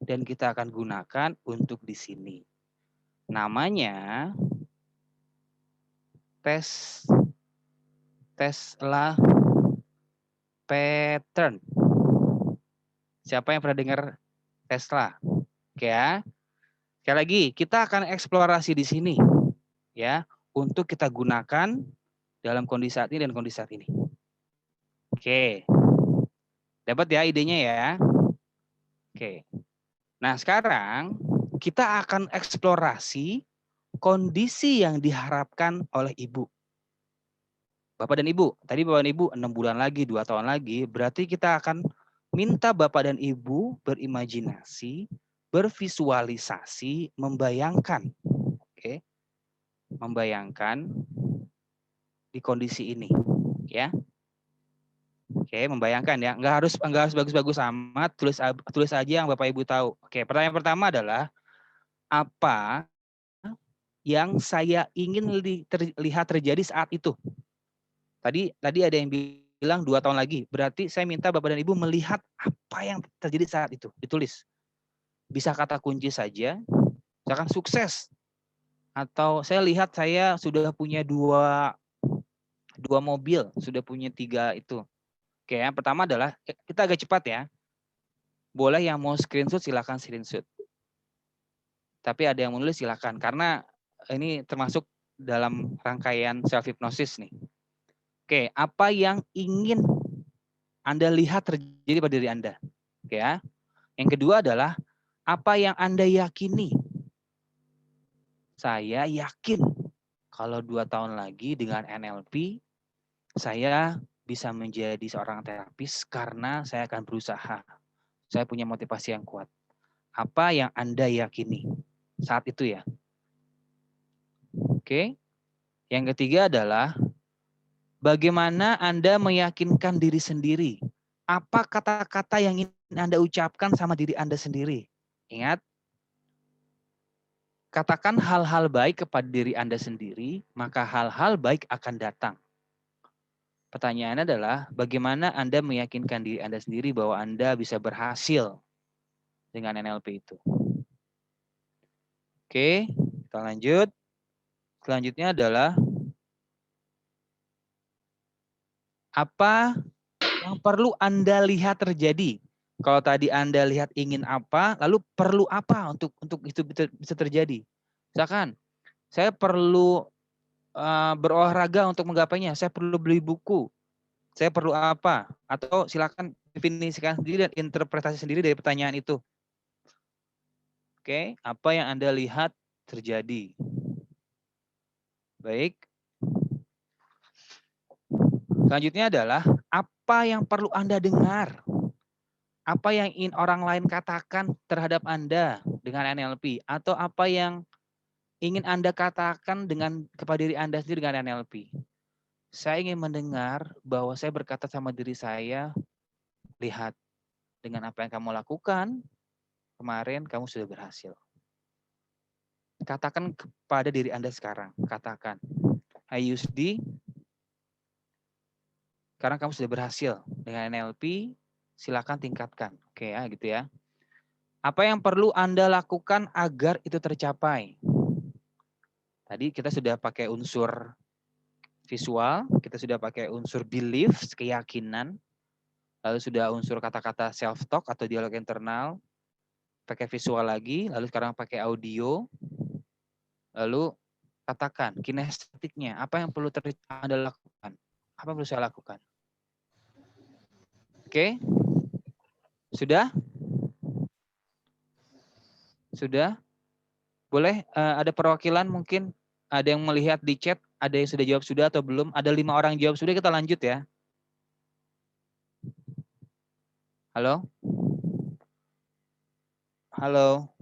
dan kita akan gunakan untuk di sini. Namanya Tesla pattern. Siapa yang pernah dengar Tesla? Oke ya. Sekali lagi, kita akan eksplorasi di sini ya, untuk kita gunakan dalam kondisi saat ini dan kondisi saat ini. Oke. Dapat ya idenya ya? Oke. Nah, sekarang kita akan eksplorasi kondisi yang diharapkan oleh ibu. Bapak dan Ibu, tadi Bapak dan Ibu 6 bulan lagi, 2 tahun lagi, berarti kita akan minta Bapak dan Ibu berimajinasi, bervisualisasi, membayangkan. Oke. Membayangkan di kondisi ini, ya. Oke, membayangkan ya. Enggak harus bagus-bagus amat, tulis aja yang Bapak Ibu tahu. Oke, pertanyaan pertama adalah apa yang saya ingin lihat terjadi saat itu? Tadi ada yang bilang 2 tahun lagi. Berarti saya minta Bapak dan Ibu melihat apa yang terjadi saat itu. Ditulis. Bisa kata kunci saja. Misalkan sukses. Atau saya lihat saya sudah punya dua mobil. Sudah punya 3 itu. Oke, yang pertama adalah kita agak cepat ya. Boleh yang mau screenshot silakan screenshot. Tapi ada yang menulis silakan. Karena ini termasuk dalam rangkaian self-hypnosis nih. Oke, apa yang ingin Anda lihat terjadi pada diri Anda? Oke ya. Yang kedua adalah apa yang Anda yakini? Saya yakin kalau 2 tahun lagi dengan NLP, saya bisa menjadi seorang terapis karena saya akan berusaha. Saya punya motivasi yang kuat. Apa yang Anda yakini saat itu ya? Oke. Yang ketiga adalah bagaimana Anda meyakinkan diri sendiri? Apa kata-kata yang ingin Anda ucapkan sama diri Anda sendiri? Ingat, katakan hal-hal baik kepada diri Anda sendiri, maka hal-hal baik akan datang. Pertanyaannya adalah, bagaimana Anda meyakinkan diri Anda sendiri bahwa Anda bisa berhasil dengan NLP itu? Oke, kita lanjut. Selanjutnya adalah, apa yang perlu Anda lihat terjadi? Kalau tadi Anda lihat ingin apa, lalu perlu apa untuk itu bisa terjadi? Misalkan, saya perlu berolahraga untuk menggapainya. Saya perlu beli buku. Saya perlu apa? Atau silakan definisikan sendiri dan interpretasi sendiri dari pertanyaan itu. Oke, apa yang Anda lihat terjadi? Baik. Selanjutnya adalah apa yang perlu Anda dengar? Apa yang ingin orang lain katakan terhadap Anda dengan NLP? Atau apa yang ingin Anda katakan kepada diri Anda sendiri dengan NLP? Saya ingin mendengar bahwa saya berkata sama diri saya, lihat, dengan apa yang kamu lakukan, kemarin kamu sudah berhasil. Katakan kepada diri Anda sekarang, katakan, hai Yusdi, sekarang kamu sudah berhasil dengan NLP, silakan tingkatkan. Oke ya, gitu ya. Apa yang perlu Anda lakukan agar itu tercapai? Tadi kita sudah pakai unsur visual, kita sudah pakai unsur belief, keyakinan, lalu sudah unsur kata-kata self-talk atau dialog internal, pakai visual lagi, lalu sekarang pakai audio, lalu katakan kinestetiknya, apa yang perlu Anda lakukan? Apa yang perlu saya lakukan? Oke? Sudah? Sudah? Boleh ada perwakilan mungkin? Ada yang melihat di chat, ada yang sudah jawab sudah atau belum? Ada 5 orang jawab sudah, kita lanjut ya. Halo? Halo?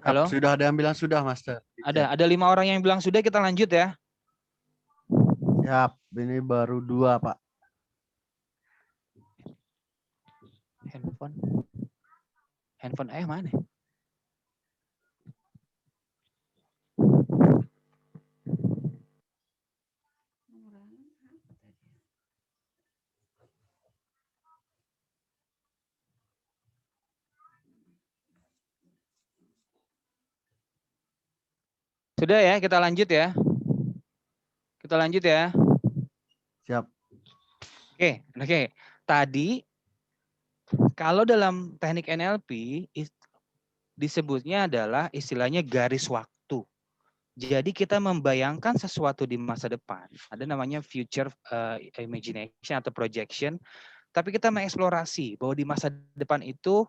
Halo? Sudah ada yang bilang sudah, Master. Ada 5 orang yang bilang sudah, kita lanjut ya. Siap, ini baru 2, Pak. Handphone ayah mana? Sudah ya, kita lanjut ya. Kita lanjut ya. Siap. Oke. Tadi kalau dalam teknik NLP disebutnya adalah istilahnya garis waktu. Jadi kita membayangkan sesuatu di masa depan. Ada namanya future imagination atau projection. tapi kita mengeksplorasi bahwa di masa depan itu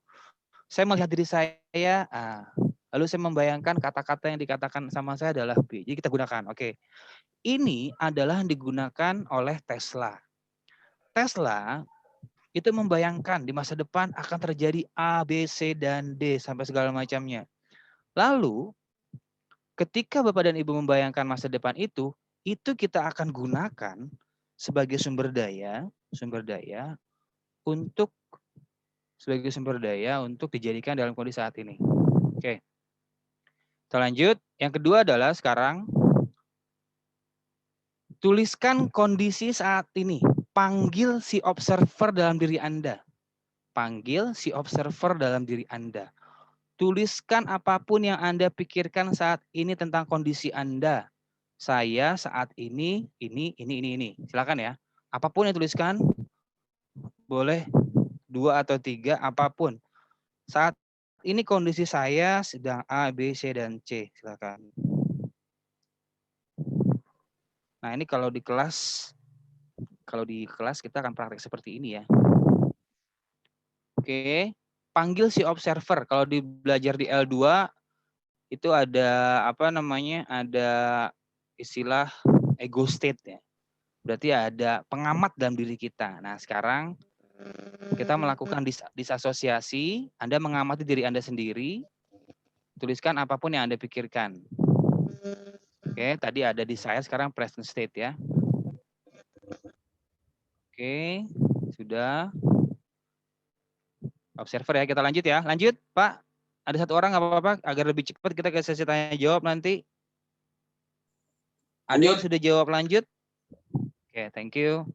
saya melihat diri saya, lalu saya membayangkan kata-kata yang dikatakan sama saya adalah B. Jadi kita gunakan, oke. Ini adalah yang digunakan oleh Tesla. Tesla itu membayangkan di masa depan akan terjadi A, B, C, dan D sampai segala macamnya. Lalu ketika Bapak dan Ibu membayangkan masa depan itu kita akan gunakan sebagai sumber daya untuk dijadikan dalam kondisi saat ini. Oke. Kita lanjut. Yang kedua adalah sekarang tuliskan kondisi saat ini. Panggil si observer dalam diri Anda. Panggil si observer dalam diri Anda. Tuliskan apapun yang Anda pikirkan saat ini tentang kondisi Anda. Saya saat ini. Silakan ya. Apapun yang tuliskan, boleh 2 atau 3, apapun. Saat ini kondisi saya sedang A, B, C, dan C. Silakan. Nah, ini kalau di kelas kita akan praktek seperti ini ya. Oke. Panggil si observer. Kalau belajar di L2 itu ada ada istilah ego state ya. Berarti ada pengamat dalam diri kita. Nah, sekarang kita melakukan disasosiasi. Anda mengamati diri Anda sendiri. Tuliskan apapun yang Anda pikirkan. Oke, tadi ada di saya, sekarang present state ya. Oke, sudah. Observer ya, kita lanjut ya. Lanjut, Pak. Ada 1 orang nggak apa-apa, agar lebih cepat kita ke sesi tanya jawab nanti. Ada yang sudah jawab lanjut? Oke, thank you.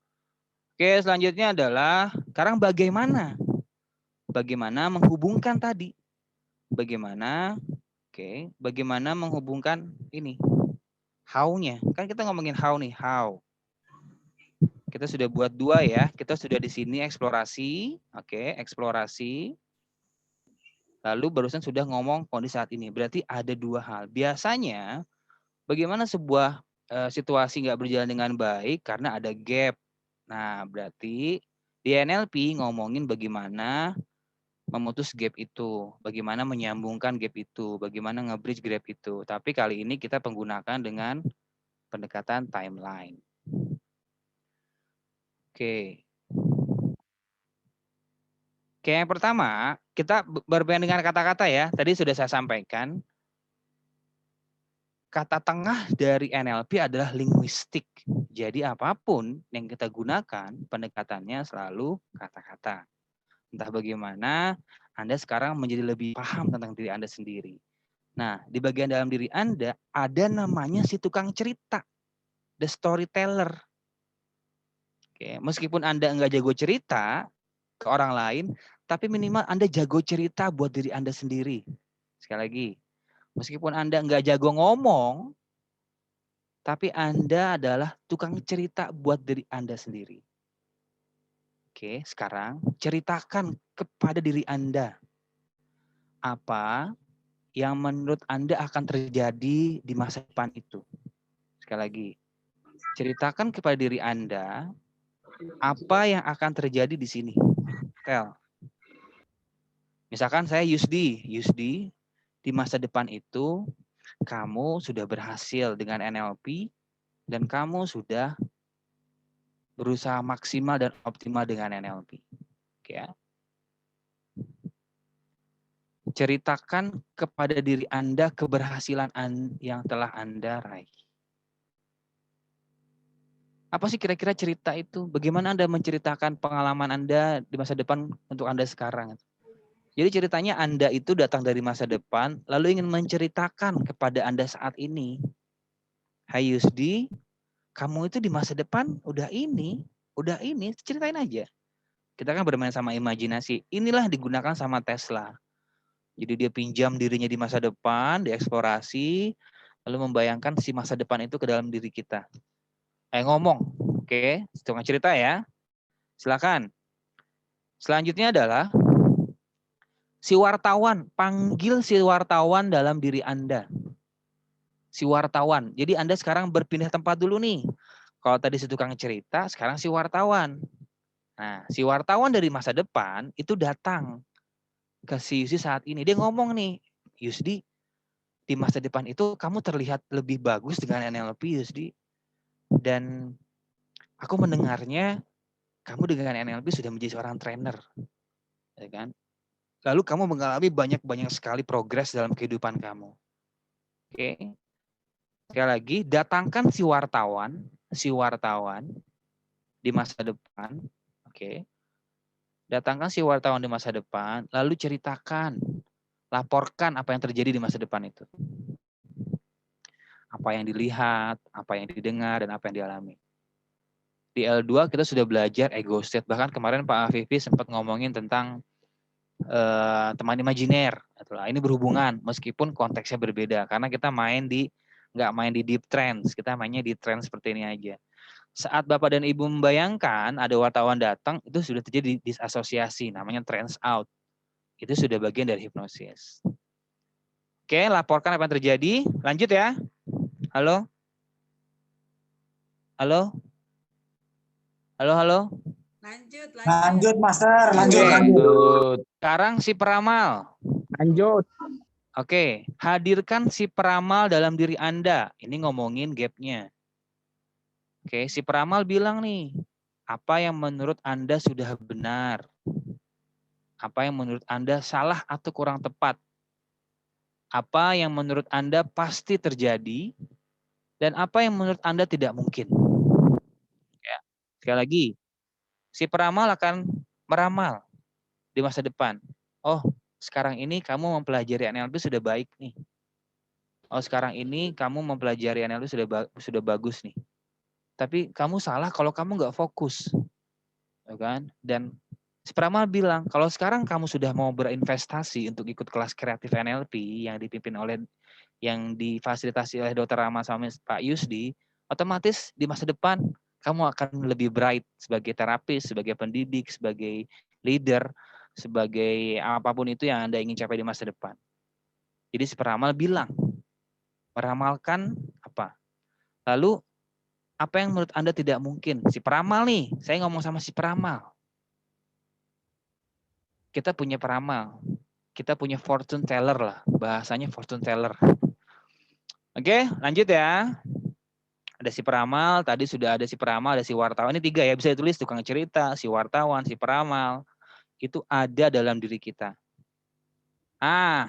Oke, selanjutnya adalah sekarang bagaimana menghubungkan tadi? Bagaimana menghubungkan ini? How-nya. Kan kita ngomongin how nih, how. Kita sudah buat 2 ya. Kita sudah di sini eksplorasi. Oke, eksplorasi. Lalu barusan sudah ngomong kondisi saat ini. Berarti ada 2 hal. Biasanya bagaimana sebuah situasi nggak berjalan dengan baik karena ada gap. Nah, berarti di NLP ngomongin bagaimana memutus gap itu, bagaimana menyambungkan gap itu, bagaimana nge-bridge gap itu. Tapi kali ini kita menggunakan dengan pendekatan timeline. Oke. Oke, yang pertama, kita bermain dengan kata-kata ya. Tadi sudah saya sampaikan. Kata tengah dari NLP adalah linguistik. Jadi apapun yang kita gunakan, pendekatannya selalu kata-kata. Entah bagaimana Anda sekarang menjadi lebih paham tentang diri Anda sendiri. Nah, di bagian dalam diri Anda ada namanya si tukang cerita, the storyteller. Oke, meskipun Anda enggak jago cerita ke orang lain, tapi minimal Anda jago cerita buat diri Anda sendiri. Sekali lagi, meskipun Anda enggak jago ngomong, tapi Anda adalah tukang cerita buat diri Anda sendiri. Oke, sekarang ceritakan kepada diri Anda apa yang menurut Anda akan terjadi di masa depan itu. Sekali lagi, ceritakan kepada diri Anda apa yang akan terjadi di sini. Tel. Misalkan saya Yusdi, di masa depan itu kamu sudah berhasil dengan NLP dan kamu sudah berusaha maksimal dan optimal dengan NLP. Oke ya. Ceritakan kepada diri Anda keberhasilan yang telah Anda raih. Apa sih kira-kira cerita itu? Bagaimana Anda menceritakan pengalaman Anda di masa depan untuk Anda sekarang? Jadi ceritanya Anda itu datang dari masa depan, lalu ingin menceritakan kepada Anda saat ini. Hai Yusdi, kamu itu di masa depan udah ini, ceritain aja. Kita kan bermain sama imajinasi. Inilah digunakan sama Tesla. Jadi dia pinjam dirinya di masa depan, dieksplorasi, lalu membayangkan si masa depan itu ke dalam diri kita. Ngomong, oke, setengah cerita ya. Silakan. Selanjutnya adalah si wartawan, panggil si wartawan dalam diri Anda. Si wartawan. Jadi Anda sekarang berpindah tempat dulu nih. Kalau tadi si tukang cerita, sekarang si wartawan. Nah, si wartawan dari masa depan itu datang ke si Yusdi saat ini. Dia ngomong nih, Yusdi, di masa depan itu kamu terlihat lebih bagus dengan NLP, Yusdi. Dan aku mendengarnya kamu dengan NLP sudah menjadi seorang trainer, ya kan? Lalu kamu mengalami banyak sekali progres dalam kehidupan kamu. Oke. Sekali lagi, datangkan si wartawan di masa depan, oke. Datangkan si wartawan di masa depan, lalu ceritakan, laporkan apa yang terjadi di masa depan itu. Apa yang dilihat, apa yang didengar, dan apa yang dialami. Di L2 kita sudah belajar ego state. Bahkan kemarin Pak Afifi sempat ngomongin tentang teman imajiner. Ini berhubungan meskipun konteksnya berbeda. Karena kita nggak main di deep trance, kita mainnya di trance seperti ini aja. Saat Bapak dan Ibu membayangkan ada wartawan datang, itu sudah terjadi disasosiasi, namanya trance out. Itu sudah bagian dari hipnosis. Oke, laporkan apa yang terjadi. Lanjut ya. Halo? Halo? Halo? Lanjut, Master. Lanjut. Sekarang si peramal. Lanjut. Oke, hadirkan si peramal dalam diri Anda. Ini ngomongin gapnya. Oke, si peramal bilang nih, apa yang menurut Anda sudah benar? Apa yang menurut Anda salah atau kurang tepat? Apa yang menurut Anda pasti terjadi? Dan apa yang menurut Anda tidak mungkin? Ya, sekali lagi, si peramal akan meramal di masa depan. Oh, sekarang ini kamu mempelajari NLP sudah baik nih. Oh, sekarang ini kamu mempelajari NLP sudah bagus nih. Tapi kamu salah kalau kamu nggak fokus. Ya kan? Dan si peramal bilang, kalau sekarang kamu sudah mau berinvestasi untuk ikut kelas kreatif NLP yang dipimpin oleh, yang difasilitasi oleh Dr. Rama sama Pak Yusdi, otomatis di masa depan kamu akan lebih bright sebagai terapis, sebagai pendidik, sebagai leader, sebagai apapun itu yang Anda ingin capai di masa depan. Jadi si peramal bilang, meramalkan apa? Lalu apa yang menurut Anda tidak mungkin? Si peramal nih, saya ngomong sama si peramal. Kita punya peramal, kita punya fortune teller lah, bahasanya fortune teller. Oke, lanjut ya. Ada si peramal, tadi sudah ada si peramal, ada si wartawan. Ini 3 ya, bisa ditulis tukang cerita, si wartawan, si peramal. Itu ada dalam diri kita.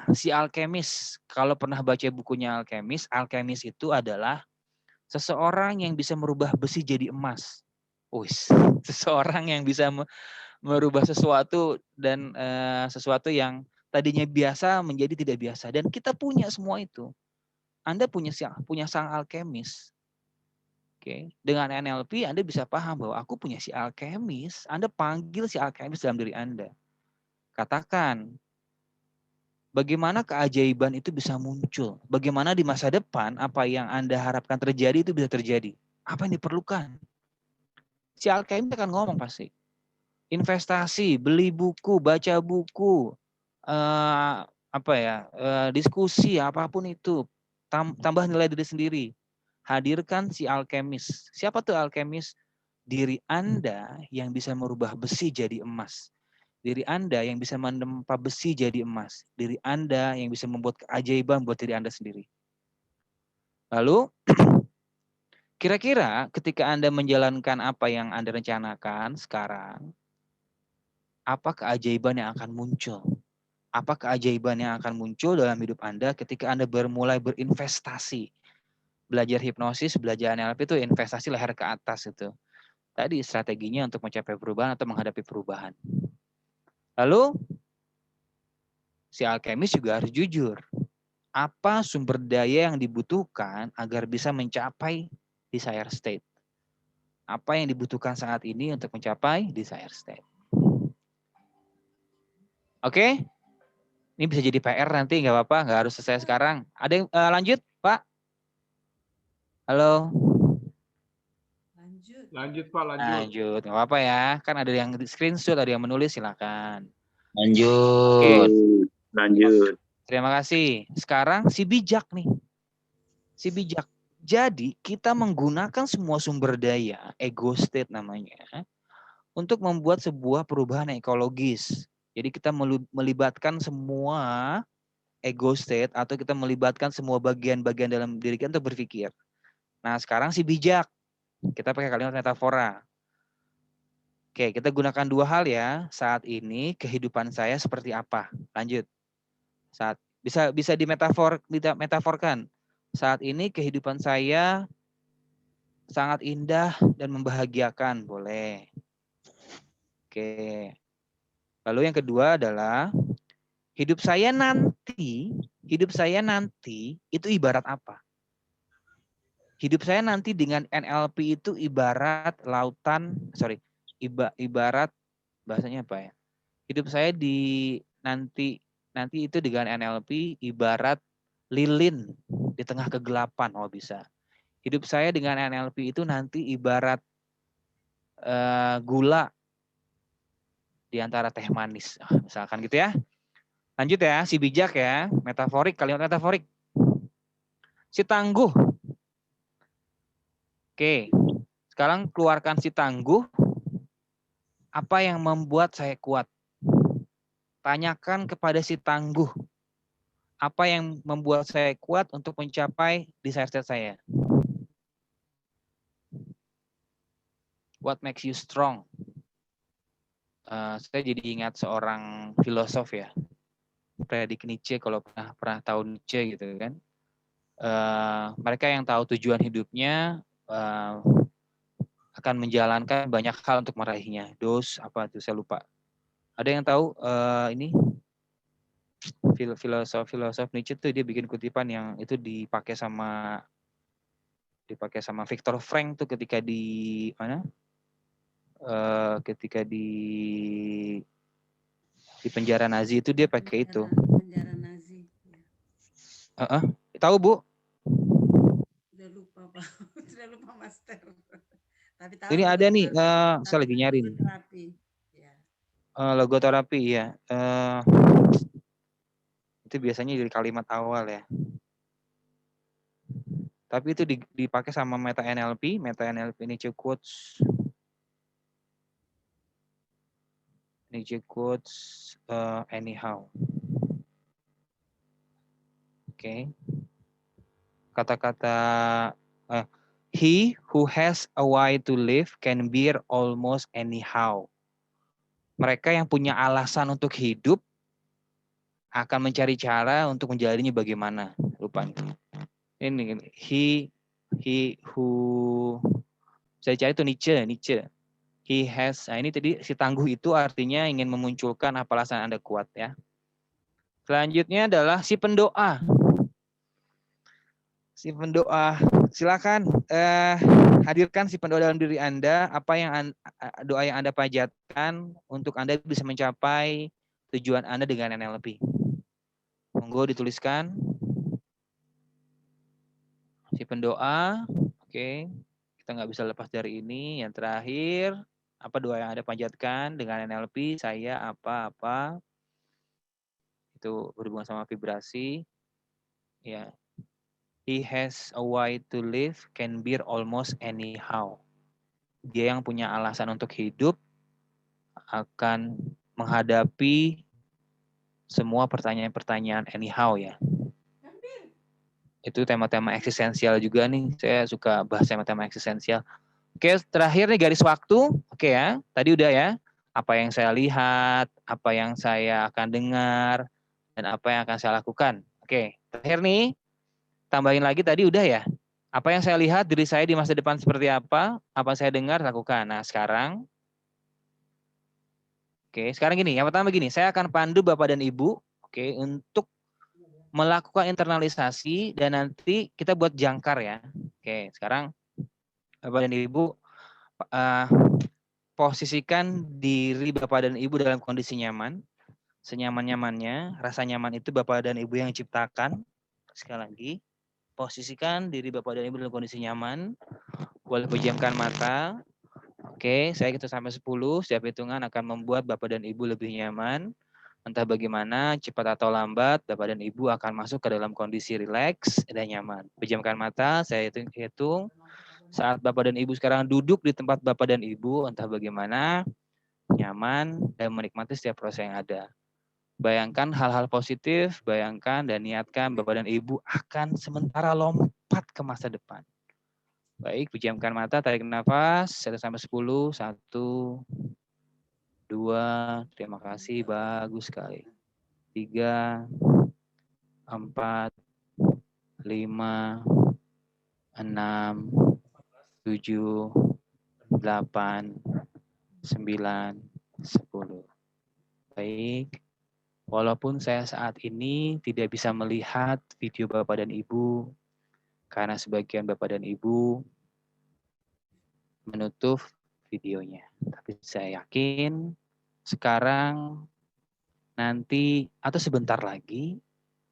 Si alkemis. Kalau pernah baca bukunya alkemis itu adalah seseorang yang bisa merubah besi jadi emas. Seseorang yang bisa merubah sesuatu dan sesuatu yang tadinya biasa menjadi tidak biasa. Dan kita punya semua itu. Anda punya sang alkemis. Oke, dengan NLP Anda bisa paham bahwa aku punya si alkemis. Anda panggil si alkemis dalam diri Anda. Katakan, bagaimana keajaiban itu bisa muncul? Bagaimana di masa depan apa yang Anda harapkan terjadi itu bisa terjadi? Apa yang diperlukan? Si alkemis akan ngomong pasti. Investasi, beli buku, baca buku, diskusi, apapun itu, tambah nilai diri sendiri. Hadirkan si alkemis. Siapa tuh alkemis? Diri Anda yang bisa merubah besi jadi emas. Diri Anda yang bisa menempa besi jadi emas. Diri Anda yang bisa membuat keajaiban buat diri Anda sendiri. Lalu, kira-kira ketika Anda menjalankan apa yang Anda rencanakan sekarang, apa keajaiban yang akan muncul? Apa keajaiban yang akan muncul dalam hidup Anda ketika Anda mulai berinvestasi? Belajar hipnosis, belajar NLP itu investasi leher ke atas itu. Tadi strateginya untuk mencapai perubahan atau menghadapi perubahan. Lalu, si alkemis juga harus jujur. Apa sumber daya yang dibutuhkan agar bisa mencapai desired state? Apa yang dibutuhkan saat ini untuk mencapai desired state? Oke? Ini bisa jadi PR nanti, nggak apa-apa, nggak harus selesai sekarang. Ada yang lanjut, Pak? Halo? Lanjut Pak, Lanjut, nggak apa-apa ya. Kan ada yang screenshot, ada yang menulis, silakan. Lanjut. Oke. Lanjut. Terima kasih. Sekarang si bijak nih. Si bijak. Jadi kita menggunakan semua sumber daya, ego state namanya, untuk membuat sebuah perubahan ekologis. Jadi kita melibatkan semua ego state atau kita melibatkan semua bagian-bagian dalam diri kita untuk berpikir. Nah, sekarang si bijak. Kita pakai kalimat metafora. Oke, kita gunakan dua hal ya. Saat ini kehidupan saya seperti apa? Lanjut. Saat bisa dimetaforkan. Saat ini kehidupan saya sangat indah dan membahagiakan, boleh. Oke. Lalu yang kedua adalah hidup saya nanti itu ibarat apa? Hidup saya nanti dengan NLP itu ibarat lautan, ibarat bahasanya apa ya? Hidup saya di nanti itu dengan NLP ibarat lilin di tengah kegelapan. Oh, bisa. Hidup saya dengan NLP itu nanti ibarat gula di antara teh manis. Misalkan gitu ya. Lanjut ya, si bijak ya. Metaforik, kalimat metaforik. Si tangguh. Oke, sekarang keluarkan si tangguh. Apa yang membuat saya kuat? Tanyakan kepada si tangguh. Apa yang membuat saya kuat untuk mencapai desire state saya? What makes you strong? Saya jadi ingat seorang filosof ya, Friedrich Nietzsche, kalau pernah tahu Nietzsche gitu kan. Mereka yang tahu tujuan hidupnya akan menjalankan banyak hal untuk meraihnya. Apa itu saya lupa. Ada yang tahu ini filosof Nietzsche tuh dia bikin kutipan yang itu dipakai sama Viktor Frank tuh ketika di mana? Ketika di penjara Nazi itu dia pakai itu. Penjara Nazi. Ya. Tahu Bu? Sudah lupa Pak, sudah lupa Master. Tapi tahu ini ada nih, saya lagi nyari nih. Logoterapi ya. Itu biasanya dari kalimat awal ya. Tapi itu dipakai sama Meta NLP Nietzsche quotes. Anyhow. Oke. Kata-kata he who has a why to live can bear almost anyhow. Mereka yang punya alasan untuk hidup akan mencari cara untuk menjalaninya bagaimana. Rupanya. Ini he who saya cari itu Nietzsche. He has, nah ini tadi si tangguh itu artinya ingin memunculkan apa alasan Anda kuat ya. Selanjutnya adalah si pendoa. Si pendoa, silakan hadirkan si pendoa dalam diri Anda, apa yang doa yang Anda panjatkan untuk Anda bisa mencapai tujuan Anda dengan NLP. Monggo dituliskan. Si pendoa, oke. Kita nggak bisa lepas dari ini. Yang terakhir, apa doa yang Anda panjatkan dengan NLP? Saya apa-apa. Itu berhubungan sama vibrasi. Ya. He has a why to live, can bear almost anyhow. Dia yang punya alasan untuk hidup akan menghadapi semua pertanyaan-pertanyaan anyhow ya. Itu tema-tema eksistensial juga nih. Saya suka bahas tema-tema eksistensial. Oke, terakhir nih garis waktu. Oke ya, tadi udah ya. Apa yang saya lihat, apa yang saya akan dengar, dan apa yang akan saya lakukan. Oke, terakhir nih. Tambahin lagi tadi udah ya. Apa yang saya lihat diri saya di masa depan seperti apa saya dengar, lakukan. Nah, sekarang gini. Yang pertama gini, saya akan pandu Bapak dan Ibu, untuk melakukan internalisasi dan nanti kita buat jangkar ya. Sekarang Bapak dan Ibu posisikan diri Bapak dan Ibu dalam kondisi nyaman, senyaman-nyamannya. Rasa nyaman itu Bapak dan Ibu yang ciptakan. Sekali lagi, posisikan diri Bapak dan Ibu dalam kondisi nyaman. Boleh pejamkan mata. Oke, saya hitung sampai 10. Setiap hitungan akan membuat Bapak dan Ibu lebih nyaman. Entah bagaimana, cepat atau lambat, Bapak dan Ibu akan masuk ke dalam kondisi rileks dan nyaman. Pejamkan mata, saya hitung. Saat Bapak dan Ibu sekarang duduk di tempat Bapak dan Ibu, entah bagaimana, nyaman, dan menikmati setiap proses yang ada. Bayangkan hal-hal positif, bayangkan dan niatkan Bapak dan Ibu akan sementara lompat ke masa depan. Baik, pejamkan mata, tarik nafas, 1 sampai 10, 1, 2, terima kasih, bagus sekali. 3, 4, 5, 6, 7, 8, 9, 10. Baik. Walaupun saya saat ini tidak bisa melihat video Bapak dan Ibu, karena sebagian Bapak dan Ibu menutup videonya. Tapi saya yakin sekarang, nanti, atau sebentar lagi,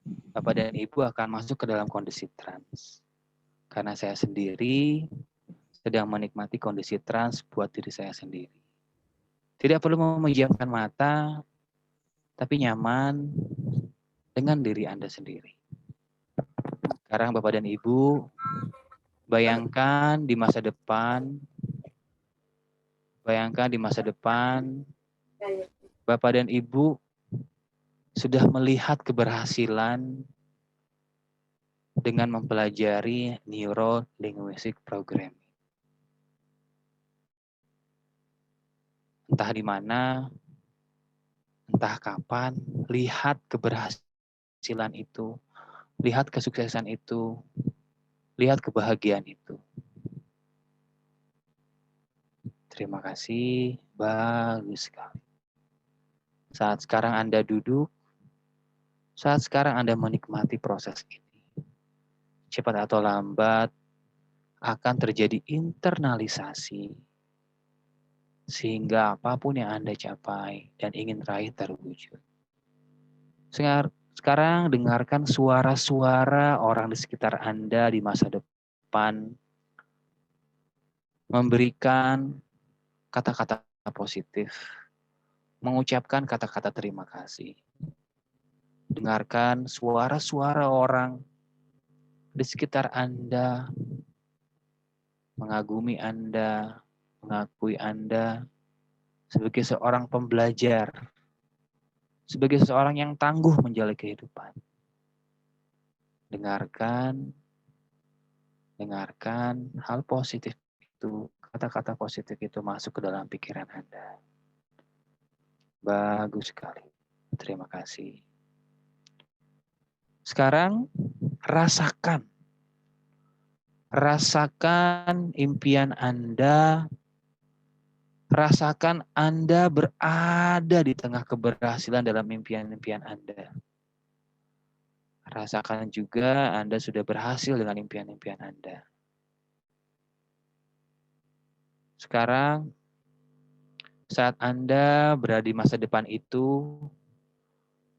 Bapak dan Ibu akan masuk ke dalam kondisi trans. Karena saya sendiri sedang menikmati kondisi trans buat diri saya sendiri. Tidak perlu memejamkan mata, tapi nyaman dengan diri Anda sendiri. Sekarang Bapak dan Ibu, bayangkan di masa depan, Bapak dan Ibu sudah melihat keberhasilan dengan mempelajari Neuro Linguistic Programming. Entah di mana, entah kapan, lihat keberhasilan itu, lihat kesuksesan itu, lihat kebahagiaan itu. Terima kasih, bagus sekali. Saat sekarang Anda duduk, saat sekarang Anda menikmati proses ini, cepat atau lambat akan terjadi internalisasi, sehingga apapun yang Anda capai dan ingin raih terwujud. Sekarang dengarkan suara-suara orang di sekitar Anda di masa depan, memberikan kata-kata positif, mengucapkan kata-kata terima kasih. Dengarkan suara-suara orang di sekitar Anda, mengagumi Anda, mengakui Anda sebagai seorang pembelajar, sebagai seorang yang tangguh menjalani kehidupan. Dengarkan hal positif itu, kata-kata positif itu masuk ke dalam pikiran Anda. Bagus sekali. Terima kasih. Sekarang rasakan impian Anda, rasakan Anda berada di tengah keberhasilan dalam impian-impian Anda. Rasakan juga Anda sudah berhasil dengan impian-impian Anda. Sekarang, saat Anda berada di masa depan itu,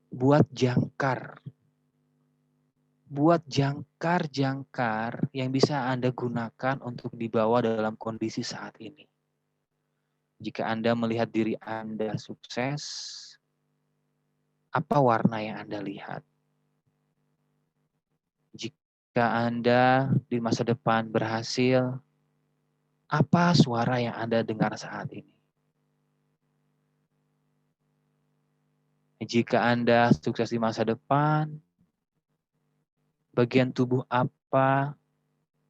buat jangkar yang bisa Anda gunakan untuk dibawa dalam kondisi saat ini. Jika Anda melihat diri Anda sukses, apa warna yang Anda lihat? Jika Anda di masa depan berhasil, apa suara yang Anda dengar saat ini? Jika Anda sukses di masa depan, bagian tubuh apa,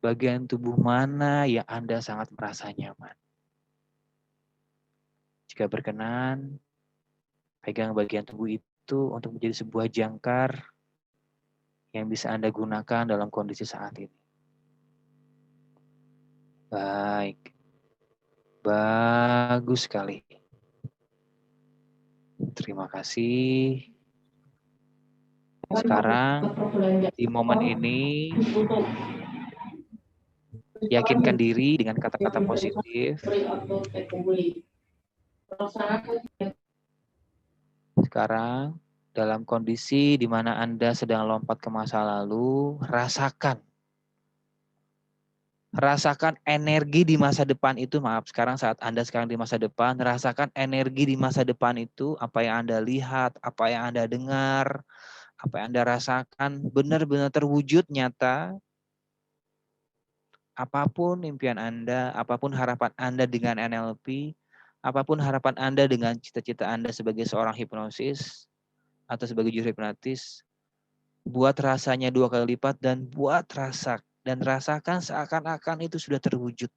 bagian tubuh mana yang Anda sangat merasa nyaman? Jika berkenan, pegang bagian tubuh itu untuk menjadi sebuah jangkar yang bisa Anda gunakan dalam kondisi saat ini. Baik. Bagus sekali. Terima kasih. Sekarang, di momen ini, yakinkan diri dengan kata-kata positif. Sekarang, dalam kondisi di mana Anda sedang lompat ke masa lalu, rasakan energi di masa depan itu, sekarang saat Anda sekarang di masa depan, rasakan energi di masa depan itu, apa yang Anda lihat, apa yang Anda dengar, apa yang Anda rasakan, benar-benar terwujud nyata. Apapun impian Anda, apapun harapan Anda dengan NLP, apapun harapan Anda dengan cita-cita Anda sebagai seorang hipnosis atau sebagai juru hipnotis, buat rasanya 2 kali lipat dan rasakan seakan-akan itu sudah terwujud.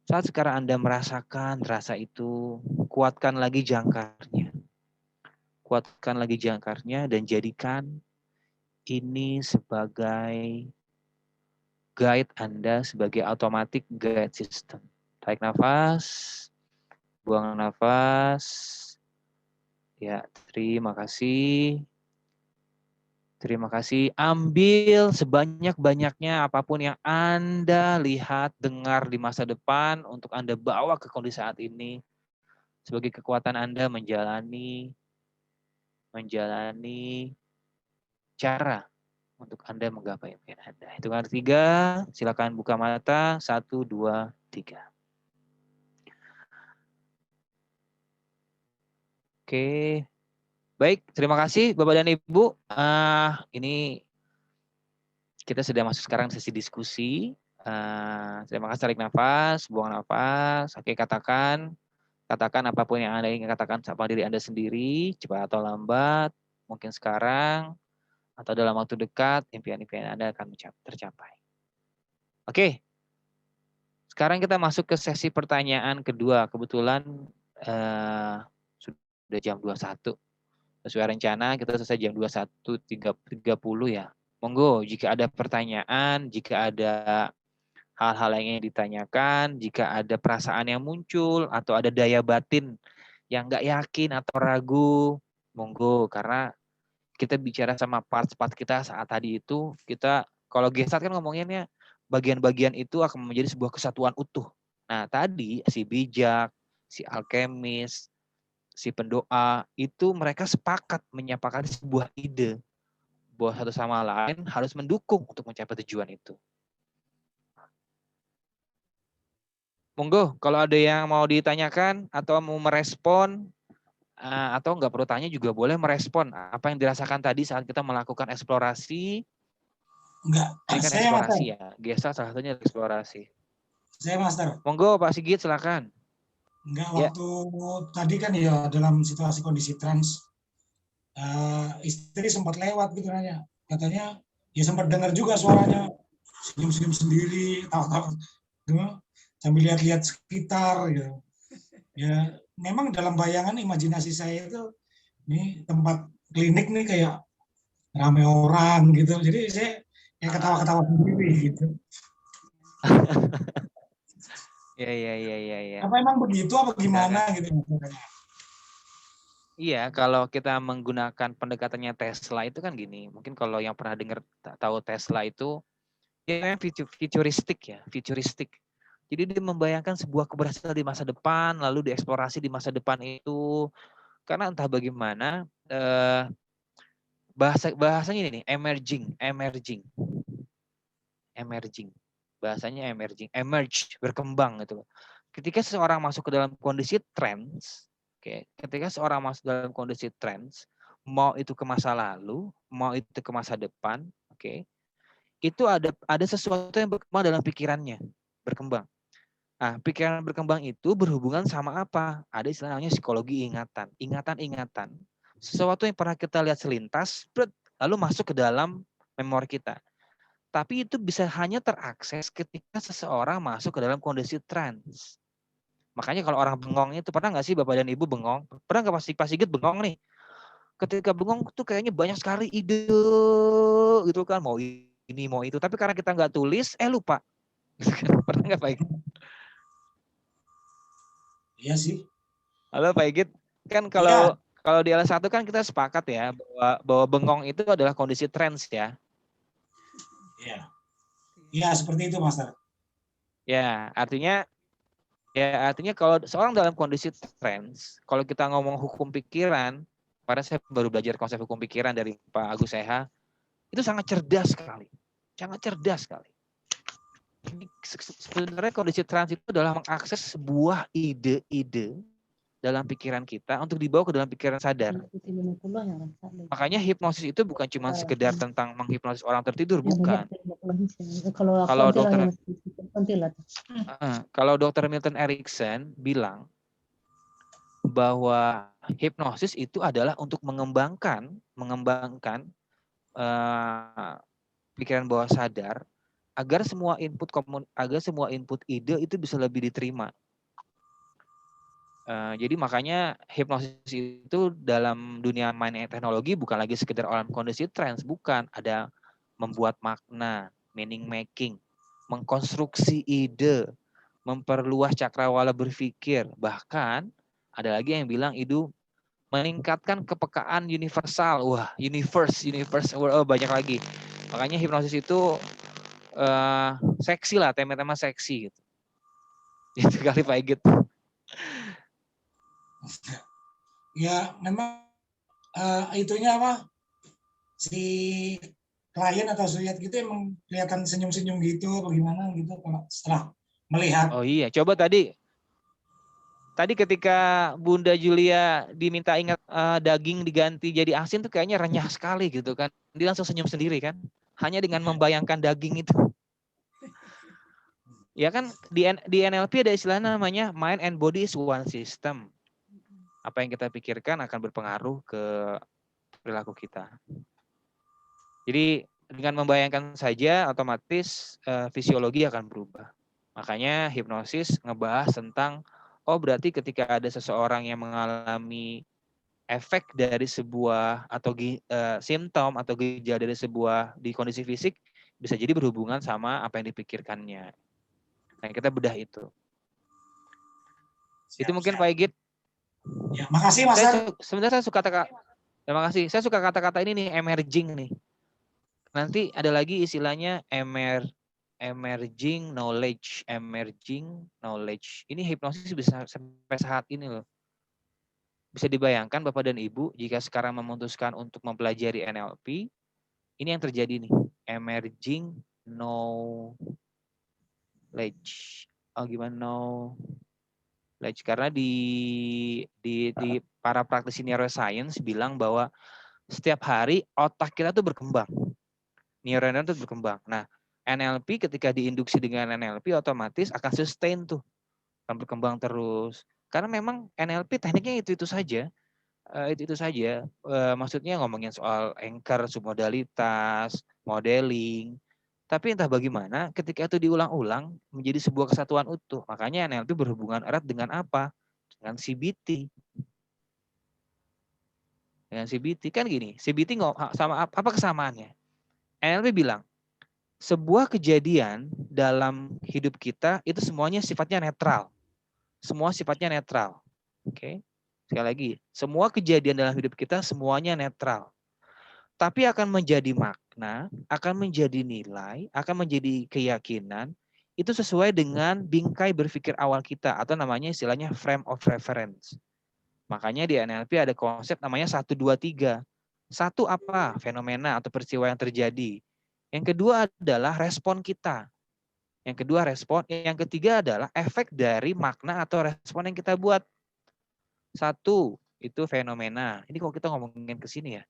Saat sekarang Anda merasakan rasa itu, kuatkan lagi jangkarnya. Kuatkan lagi jangkarnya dan jadikan ini sebagai guide Anda, sebagai automatic guide system. Tarik nafas, buang nafas. Ya, terima kasih. Terima kasih. Ambil sebanyak-banyaknya apapun yang Anda lihat, dengar di masa depan untuk Anda bawa ke kondisi saat ini sebagai kekuatan Anda menjalani cara untuk Anda menggapai impian Anda. Hitungan 3, silakan buka mata. 1, 2, 3. Oke. Baik, terima kasih Bapak dan Ibu. Ini kita sudah masuk sekarang sesi diskusi. Terima kasih, tarik nafas, buang nafas. Oke, katakan apapun yang Anda ingin katakan sama diri Anda sendiri, cepat atau lambat, mungkin sekarang atau dalam waktu dekat, impian-impian Anda akan tercapai. Oke, sekarang kita masuk ke sesi pertanyaan kedua. Kebetulan sudah jam 21. Sesuai rencana kita selesai jam 21.30 ya. Monggo jika ada pertanyaan, jika ada hal-hal yang ingin ditanyakan, jika ada perasaan yang muncul atau ada daya batin yang nggak yakin atau ragu, monggo, karena kita bicara sama part-part kita saat tadi itu, kita kalau Gestalt kan ngomonginnya bagian-bagian itu akan menjadi sebuah kesatuan utuh. Nah tadi si bijak, si alkemis, si pendoa itu mereka sepakat menyepakati sebuah ide bahwa satu sama lain harus mendukung untuk mencapai tujuan itu. Monggo, kalau ada yang mau ditanyakan atau mau merespon atau nggak perlu tanya juga boleh merespon apa yang dirasakan tadi saat kita melakukan eksplorasi. Enggak, ini kan saya eksplorasi Master. Ya, Gestalt salah satunya eksplorasi. Saya Master. Monggo Pak Sigit silakan. Enggak, waktu tadi kan ya dalam situasi kondisi trans, istri sempat lewat gitu nanya, katanya ya sempat dengar juga suaranya senyum-senyum sendiri, tawa-tawa, sambil lihat-lihat sekitar gitu. Ya memang dalam bayangan imajinasi saya itu ini tempat klinik nih kayak rame orang gitu, jadi saya kayak ketawa-ketawa sendiri gitu. Ya. Apa emang begitu apa gimana gitu? Iya, kalau kita menggunakan pendekatannya Tesla itu kan gini. Mungkin kalau yang pernah dengar tahu Tesla itu, dia futuristik. Jadi dia membayangkan sebuah keberhasilan di masa depan, lalu dieksplorasi di masa depan itu. Karena entah bagaimana, bahasanya ini nih, emerging. Bahasanya emerge, berkembang gitu. Ketika seseorang masuk ke dalam kondisi trans, ketika seorang masuk dalam kondisi trans, mau itu ke masa lalu, mau itu ke masa depan, itu ada sesuatu yang berkembang dalam pikirannya, berkembang. Nah, pikiran berkembang itu berhubungan sama apa? Ada istilahnya psikologi ingatan. Sesuatu yang pernah kita lihat selintas, lalu masuk ke dalam memori kita. Tapi itu bisa hanya terakses ketika seseorang masuk ke dalam kondisi trans. Makanya kalau orang bengong itu, pernah nggak sih Bapak dan Ibu bengong? Pernah nggak Pak Sigit bengong nih? Ketika bengong tuh kayaknya banyak sekali ide gitu kan, mau ini mau itu. Tapi karena kita nggak tulis, lupa. Pernah nggak Pak Igit? Iya sih. Halo Pak Igit, kan kalau di L1 kan kita sepakat ya bahwa bengong itu adalah kondisi trans ya. Iya seperti itu Master. Ya artinya kalau seorang dalam kondisi trans, kalau kita ngomong hukum pikiran, karena saya baru belajar konsep hukum pikiran dari Pak Agus Seha, itu sangat cerdas sekali. Sebenarnya kondisi trans itu adalah mengakses sebuah ide-ide dalam pikiran kita untuk dibawa ke dalam pikiran sadar. Makanya hipnosis itu bukan cuma sekedar tentang menghipnosis orang tertidur, bukan. Kalau Kalau aku dokter kuntilan. kalau dokter Milton Erickson bilang bahwa hipnosis itu adalah untuk mengembangkan pikiran bawah sadar agar semua input ide itu bisa lebih diterima. Jadi makanya hipnosis itu dalam dunia mind and teknologi bukan lagi sekedar dalam kondisi trance, bukan, ada membuat makna, meaning making, mengkonstruksi ide, memperluas cakrawala berpikir, bahkan ada lagi yang bilang itu meningkatkan kepekaan universal. Wah, universe, banyak lagi. Makanya hipnosis itu seksi lah, tema-tema seksi gitu. Itu kali Pak Egit. Ya memang itunya apa, si klien atau suyat gitu emang kelihatan senyum-senyum gitu apa gimana gitu kalau setelah melihat. Oh iya, coba tadi ketika Bunda Julia diminta ingat daging diganti jadi asin tuh kayaknya renyah sekali gitu kan. Dia langsung senyum sendiri kan. Hanya dengan membayangkan daging itu. Ya kan di NLP ada istilah namanya mind and body is one system. Apa yang kita pikirkan akan berpengaruh ke perilaku kita. Jadi dengan membayangkan saja otomatis fisiologi akan berubah. Makanya hipnosis ngebahas tentang berarti ketika ada seseorang yang mengalami efek dari sebuah atau simptom atau gejala dari sebuah di kondisi fisik bisa jadi berhubungan sama apa yang dipikirkannya. Nah, kita bedah itu. Itu mungkin Pak Egit. Ya, makasih Mas. Sebenarnya saya suka terima kasih. Saya suka kata-kata ini nih, emerging nih. Nanti ada lagi istilahnya emerging knowledge. Ini hipnosis bisa sampai saat ini loh. Bisa dibayangkan Bapak dan Ibu jika sekarang memutuskan untuk mempelajari NLP, ini yang terjadi nih, emerging knowledge. Gimana knowledge? Karena di para praktisi neuroscience bilang bahwa setiap hari otak kita tuh berkembang. Neuron itu berkembang. Nah, NLP ketika diinduksi dengan NLP otomatis akan sustain tuh. Akan berkembang terus. Karena memang NLP tekniknya itu saja. Itu saja. Maksudnya ngomongin soal anchor, submodalitas, modeling. Tapi entah bagaimana ketika itu diulang-ulang menjadi sebuah kesatuan utuh. Makanya NLP berhubungan erat dengan apa? Dengan CBT. Dengan CBT kan gini. CBT sama apa kesamaannya? NLP bilang, sebuah kejadian dalam hidup kita itu semuanya sifatnya netral. Semua sifatnya netral. Oke. Sekali lagi, semua kejadian dalam hidup kita semuanya netral. Tapi akan menjadi makna, akan menjadi nilai, akan menjadi keyakinan, itu sesuai dengan bingkai berpikir awal kita atau namanya istilahnya frame of reference. Makanya di NLP ada konsep namanya 1, 2, 3. Satu apa? Fenomena atau peristiwa yang terjadi. Yang kedua adalah respon kita. Yang kedua respon. Yang ketiga adalah efek dari makna atau respon yang kita buat. 1 itu fenomena. Ini kok kita ngomongin ke sini ya?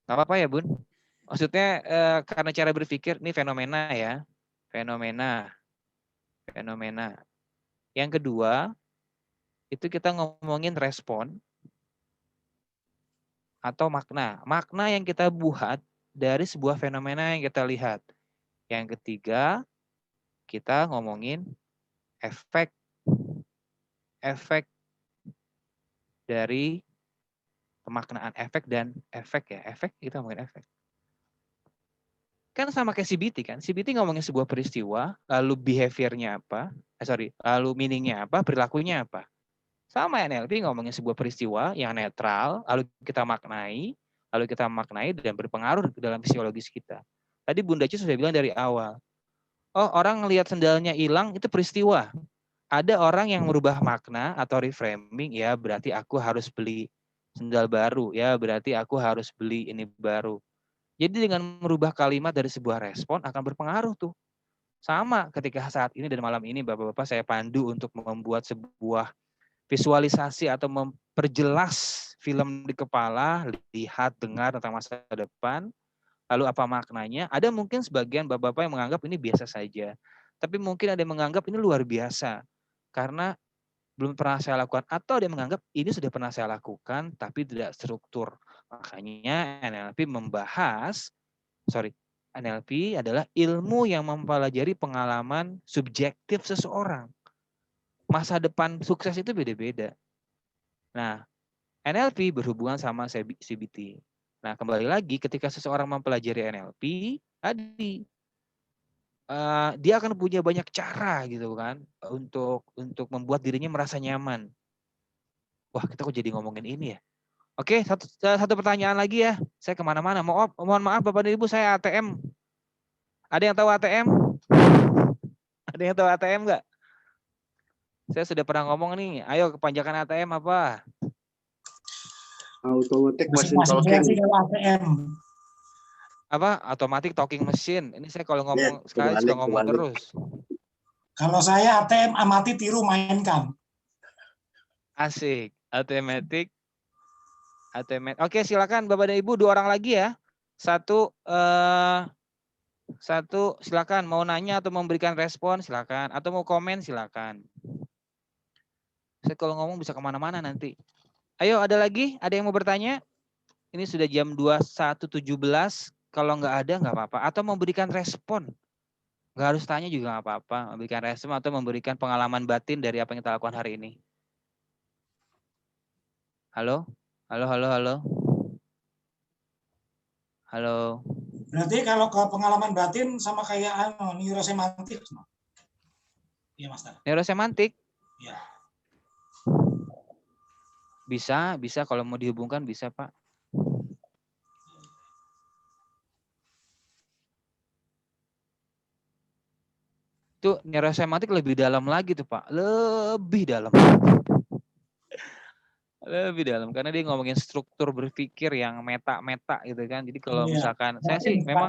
Gak apa-apa ya Bun? Maksudnya karena cara berpikir, ini fenomena ya. Fenomena. Yang kedua, itu kita ngomongin respon atau makna. Makna yang kita buat dari sebuah fenomena yang kita lihat. Yang ketiga, kita ngomongin efek dari pemaknaan efek dan efek ya. Efek, kita ngomongin efek. Kan sama kayak CBT kan. CBT ngomongin sebuah peristiwa, lalu behavior-nya apa, lalu meaning-nya apa, perilakunya apa. Sama NLP ngomongin sebuah peristiwa yang netral, lalu kita maknai dan berpengaruh dalam fisiologis kita. Tadi Bunda Ci sudah bilang dari awal. Orang ngelihat sendalnya hilang itu peristiwa. Ada orang yang merubah makna atau reframing, ya berarti aku harus beli sendal baru, ya berarti aku harus beli ini baru. Jadi dengan merubah kalimat dari sebuah respon akan berpengaruh tuh. Sama ketika saat ini dan malam ini Bapak-Bapak saya pandu untuk membuat sebuah visualisasi atau memperjelas film di kepala, lihat, dengar tentang masa depan. Lalu apa maknanya? Ada mungkin sebagian bapak-bapak yang menganggap ini biasa saja. Tapi mungkin ada yang menganggap ini luar biasa. Karena belum pernah saya lakukan. Atau ada yang menganggap ini sudah pernah saya lakukan tapi tidak struktur. Makanya NLP adalah ilmu yang mempelajari pengalaman subjektif seseorang. Masa depan sukses itu beda-beda. Nah, NLP berhubungan sama CBT. Nah, kembali lagi ketika seseorang mempelajari NLP, tadi dia akan punya banyak cara gitu kan untuk membuat dirinya merasa nyaman. Wah, kita kok jadi ngomongin ini ya? Oke, satu pertanyaan lagi ya. Saya kemana-mana. Mohon maaf Bapak dan Ibu, saya ATM. Ada yang tahu ATM? Ada yang tahu ATM nggak? Saya sudah pernah ngomong nih. Ayo kepanjangan ATM apa? Automatic machine Masing-masing talking. versi kalau ATM. Apa? Automatic talking machine. Ini saya kalau ngomong sekali kebalik, suka ngomong kebalik. terus. Kalau saya ATM amati tiru mainkan. Asik. Automatic. Oke, silakan Bapak dan Ibu, 2 orang lagi ya. Satu silakan mau nanya atau memberikan respon silakan atau mau komen silakan. Saya kalau ngomong bisa kemana-mana nanti. Ayo ada lagi? Ada yang mau bertanya? Ini sudah jam 21.17. Kalau nggak ada nggak apa-apa. Atau memberikan respon. Nggak harus tanya juga nggak apa-apa. Memberikan respon atau memberikan pengalaman batin dari apa yang kita lakukan hari ini. Halo? Halo, halo, halo. Halo. Berarti kalau ke pengalaman batin sama kayak neurosemantik. Iya, Mas. Neurosemantik? Iya. Bisa kalau mau dihubungkan bisa, Pak. Itu neurosemantik lebih dalam lagi tuh, Pak. Lebih dalam. Lebih dalam karena dia ngomongin struktur berpikir yang meta gitu kan. Jadi kalau misalkan saya sih memang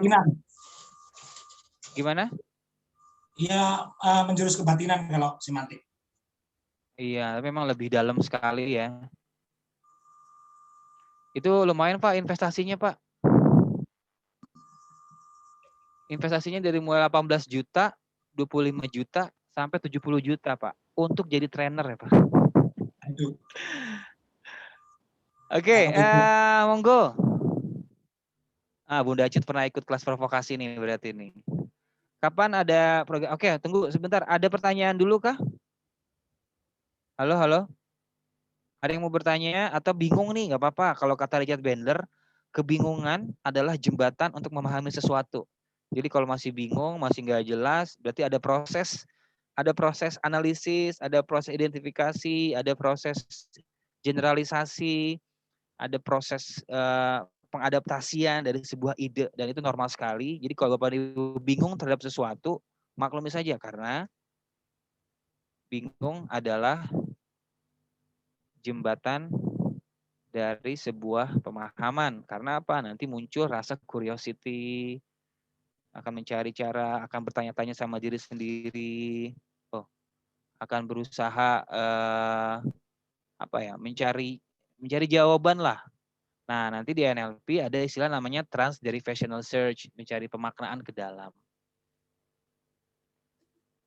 gimana? Iya, menjurus kebatinan kalau semantik. Iya, memang lebih dalam sekali ya. Itu lumayan Pak investasinya Pak. Investasinya dari mulai 18 juta, 25 juta, sampai 70 juta Pak. Untuk jadi trainer ya Pak. Aduh. Oke, monggo. Bunda Acit pernah ikut kelas provokasi nih berarti nih. Kapan ada program? Oke, tunggu sebentar. Ada pertanyaan dulu kah? Halo, halo. Ada yang mau bertanya atau bingung nih? Nggak apa-apa. Kalau kata Richard Bandler, kebingungan adalah jembatan untuk memahami sesuatu. Jadi kalau masih bingung, masih nggak jelas, berarti ada proses analisis, ada proses identifikasi, ada proses generalisasi, ada proses pengadaptasian dari sebuah ide, dan itu normal sekali. Jadi kalau Bapak Ibu bingung terhadap sesuatu, maklumi saja karena bingung adalah jembatan dari sebuah pemahaman. Karena apa? Nanti muncul rasa curiosity, akan mencari cara, akan bertanya-tanya sama diri sendiri, akan berusaha mencari jawaban lah. Nah, nanti di NLP ada istilah namanya transderivational search, mencari pemaknaan ke dalam.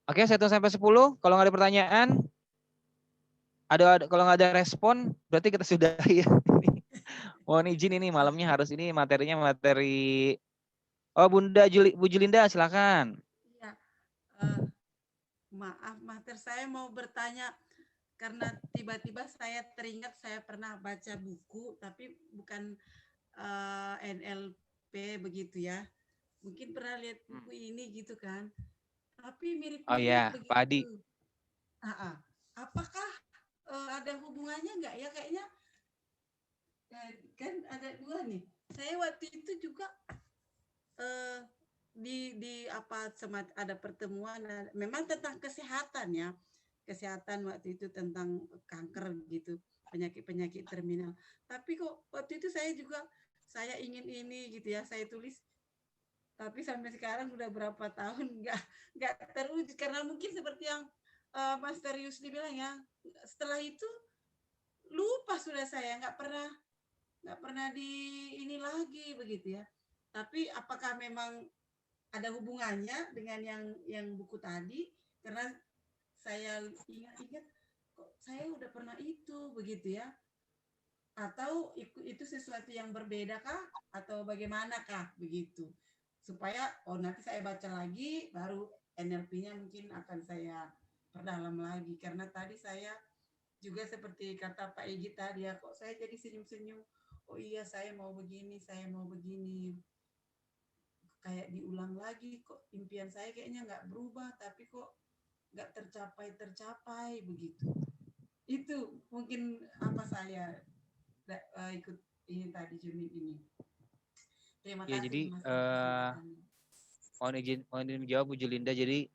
Oke, saya hitung sampai 10. Kalau nggak ada pertanyaan, kalau nggak ada respon, berarti kita sudahi ya. Mohon izin ini malamnya harus ini materinya materi. Oh, Bu Julinda, silakan. Iya, maaf, Master, saya mau bertanya karena tiba-tiba saya teringat saya pernah baca buku, tapi bukan NLP begitu ya. Mungkin pernah lihat buku ini gitu kan. Tapi mirip-mirip Oh ya, begitu. Pak Adi. Apakah ada hubungannya nggak ya? Kayaknya kan ada 2 nih. Saya waktu itu juga di ada pertemuan, memang tentang kesehatan ya. Kesehatan waktu itu tentang kanker gitu, penyakit terminal. Tapi kok waktu itu saya ingin ini gitu ya, saya tulis. Tapi sampai sekarang udah berapa tahun nggak terwujud karena mungkin seperti yang Master Yusli bilang ya, setelah itu lupa sudah saya nggak pernah di ini lagi begitu ya. Tapi apakah memang ada hubungannya dengan yang buku tadi? Karena saya ingat-ingat kok saya udah pernah itu begitu ya. Atau itu sesuatu yang berbeda kah? Atau bagaimanakah begitu? Supaya nanti saya baca lagi baru NLP-nya mungkin akan saya perdalam lagi. Karena tadi saya juga seperti kata Pak Egi tadi ya, kok saya jadi senyum-senyum. Oh iya, saya mau begini, saya mau begini. Kayak diulang lagi, kok impian saya kayaknya nggak berubah, tapi kok nggak tercapai begitu. Itu mungkin apa saya ikut ini tadi Juni ini. Terima Ya, kasih jadi Mas kesempatannya. mohon izin menjawab Bu Julinda. Jadi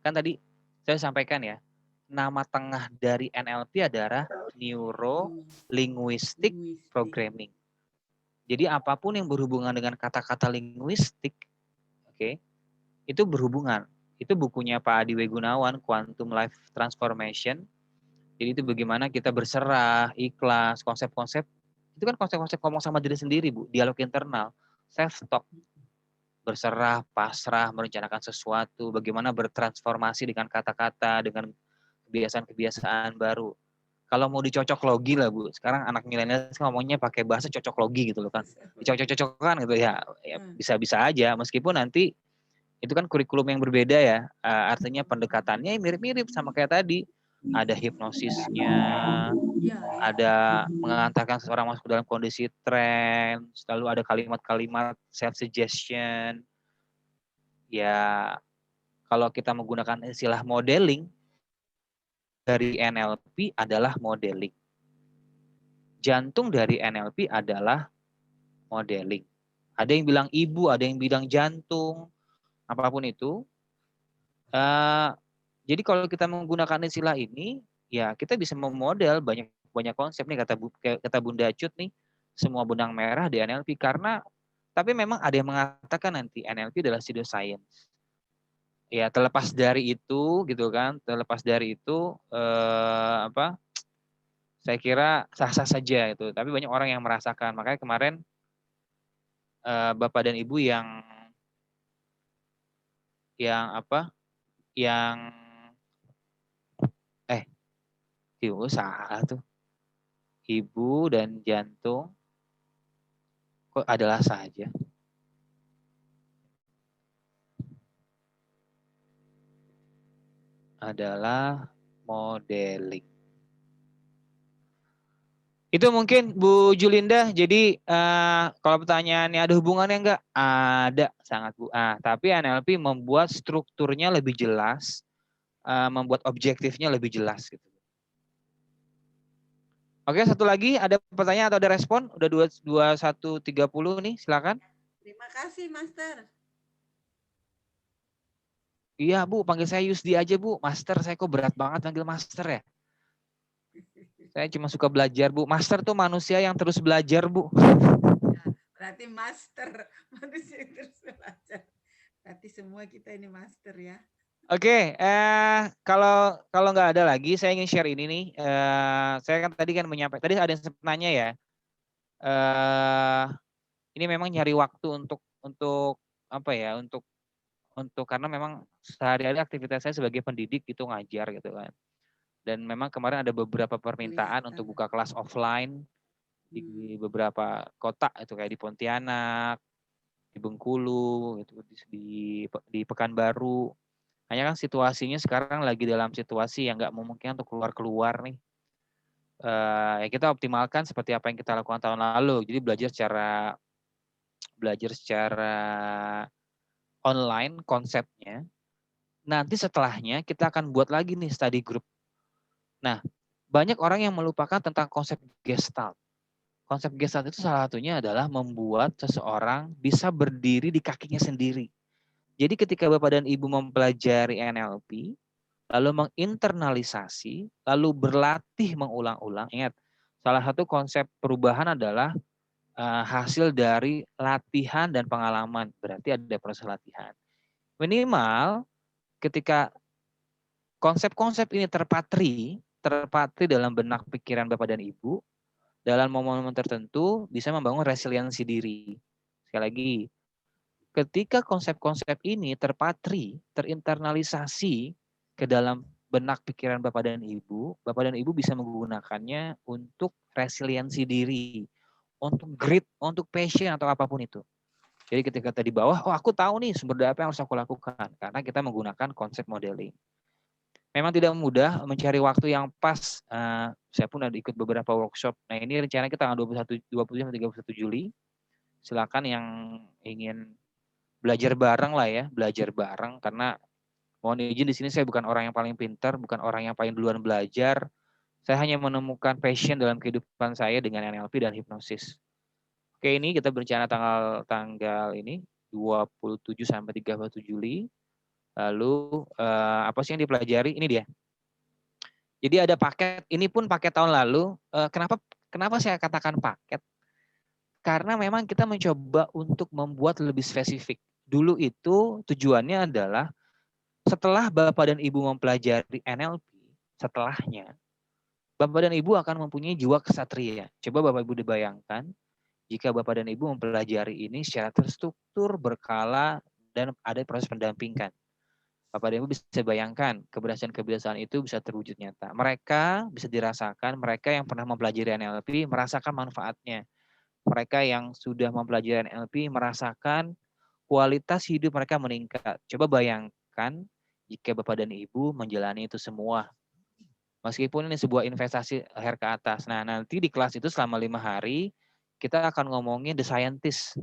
kan tadi saya sampaikan ya, nama tengah dari NLP adalah Neuro Linguistic Programming. Jadi apapun yang berhubungan dengan kata-kata linguistik, oke, itu berhubungan. Itu bukunya Pak Adi W. Gunawan, Quantum Life Transformation. Jadi itu bagaimana kita berserah, ikhlas, konsep-konsep. Itu kan konsep-konsep ngomong sama diri sendiri, Bu. Dialog internal, self-talk. Berserah, pasrah, merencanakan sesuatu. Bagaimana bertransformasi dengan kata-kata, dengan kebiasaan-kebiasaan baru. Kalau mau dicocok logi lah Bu, sekarang anak milenial ngomongnya pakai bahasa cocok logi gitu loh kan. Dicocok-cocokkan gitu ya bisa-bisa aja, meskipun nanti itu kan kurikulum yang berbeda ya, artinya pendekatannya mirip-mirip sama kayak tadi. Ada hipnosisnya, ada mengantarkan seseorang masuk dalam kondisi trance, lalu ada kalimat-kalimat self-suggestion. Ya, kalau kita menggunakan istilah modeling, dari NLP adalah modeling. Jantung dari NLP adalah modeling. Ada yang bilang ibu, ada yang bilang jantung, apapun itu. Jadi kalau kita menggunakan istilah ini, ya kita bisa memodel banyak konsep nih kata Bunda Cut nih, semua benang merah di NLP karena tapi memang ada yang mengatakan nanti NLP adalah pseudoscience. Ya terlepas dari itu gitu kan, saya kira sah-sah saja itu, tapi banyak orang yang merasakan. Makanya kemarin Bapak dan Ibu yang salah tuh. Ibu dan jantung kok adalah saja. Adalah modeling. Itu mungkin Bu Julinda. Jadi kalau pertanyaannya ada hubungannya enggak? Ada, sangat Bu. Tapi NLP membuat strukturnya lebih jelas, membuat objektifnya lebih jelas gitu. Oke, satu lagi ada pertanyaan atau ada respon? Udah 21.30 nih, silakan. Terima kasih, Master. Iya, Bu, panggil saya Yusdi aja, Bu. Master, saya kok berat banget panggil Master ya? Saya cuma suka belajar, Bu. Master tuh manusia yang terus belajar, Bu. Ya, berarti master, manusia yang terus belajar. Berarti semua kita ini master ya. Oke, kalau nggak ada lagi, saya ingin share ini nih. Saya kan tadi menyampaikan, tadi ada yang sempat nanya ya. Ini memang nyari waktu untuk apa ya? Untuk karena memang sehari-hari aktivitas saya sebagai pendidik itu ngajar gitu kan. Dan memang kemarin ada beberapa permintaan untuk buka kelas offline di beberapa kota itu kayak di Pontianak, di Bengkulu, gitu, di Pekanbaru. Hanya kan situasinya sekarang lagi dalam situasi yang nggak memungkinkan untuk keluar nih. Ya kita optimalkan seperti apa yang kita lakukan tahun lalu. Jadi belajar secara online konsepnya. Nanti setelahnya kita akan buat lagi nih study group. Nah, banyak orang yang melupakan tentang konsep Gestalt. Konsep Gestalt itu salah satunya adalah membuat seseorang bisa berdiri di kakinya sendiri. Jadi ketika Bapak dan Ibu mempelajari NLP, lalu menginternalisasi, lalu berlatih mengulang-ulang. Ingat, salah satu konsep perubahan adalah hasil dari latihan dan pengalaman. Berarti ada proses latihan. Minimal ketika konsep-konsep ini terpatri dalam benak pikiran Bapak dan Ibu, dalam momen-momen tertentu bisa membangun resiliensi diri. Sekali lagi, ketika konsep-konsep ini terpatri, terinternalisasi ke dalam benak pikiran Bapak dan Ibu bisa menggunakannya untuk resiliensi diri, untuk grit, untuk passion atau apapun itu. Jadi ketika tadi bawah, oh aku tahu nih sumber daya apa yang harus aku lakukan. Karena kita menggunakan konsep modeling. Memang tidak mudah mencari waktu yang pas. Saya pun ada ikut beberapa workshop. Nah ini rencana kita tanggal 20-31 Juli. Silakan yang ingin belajar bareng lah ya, belajar bareng. Karena mohon izin di sini saya bukan orang yang paling pintar, bukan orang yang paling duluan belajar. Saya hanya menemukan passion dalam kehidupan saya dengan NLP dan hipnosis. Oke, ini kita berencana tanggal ini 27 sampai 31 Juli. Lalu apa sih yang dipelajari? Ini dia. Jadi ada paket, ini pun paket tahun lalu. Kenapa saya katakan paket? Karena memang kita mencoba untuk membuat lebih spesifik. Dulu itu tujuannya adalah setelah Bapak dan Ibu mempelajari NLP, setelahnya Bapak dan Ibu akan mempunyai jiwa kesatria. Coba Bapak Ibu dibayangkan, jika Bapak dan Ibu mempelajari ini secara terstruktur, berkala, dan ada proses pendampingan. Bapak dan Ibu bisa bayangkan, keberhasilan-keberhasilan itu bisa terwujud nyata. Mereka bisa dirasakan, mereka yang pernah mempelajari NLP merasakan manfaatnya. Mereka yang sudah mempelajari NLP merasakan kualitas hidup mereka meningkat. Coba bayangkan jika Bapak dan Ibu menjalani itu semua. Meskipun ini sebuah investasi leher ke atas. Nah, nanti di kelas itu selama 5 hari, kita akan ngomongin the scientist.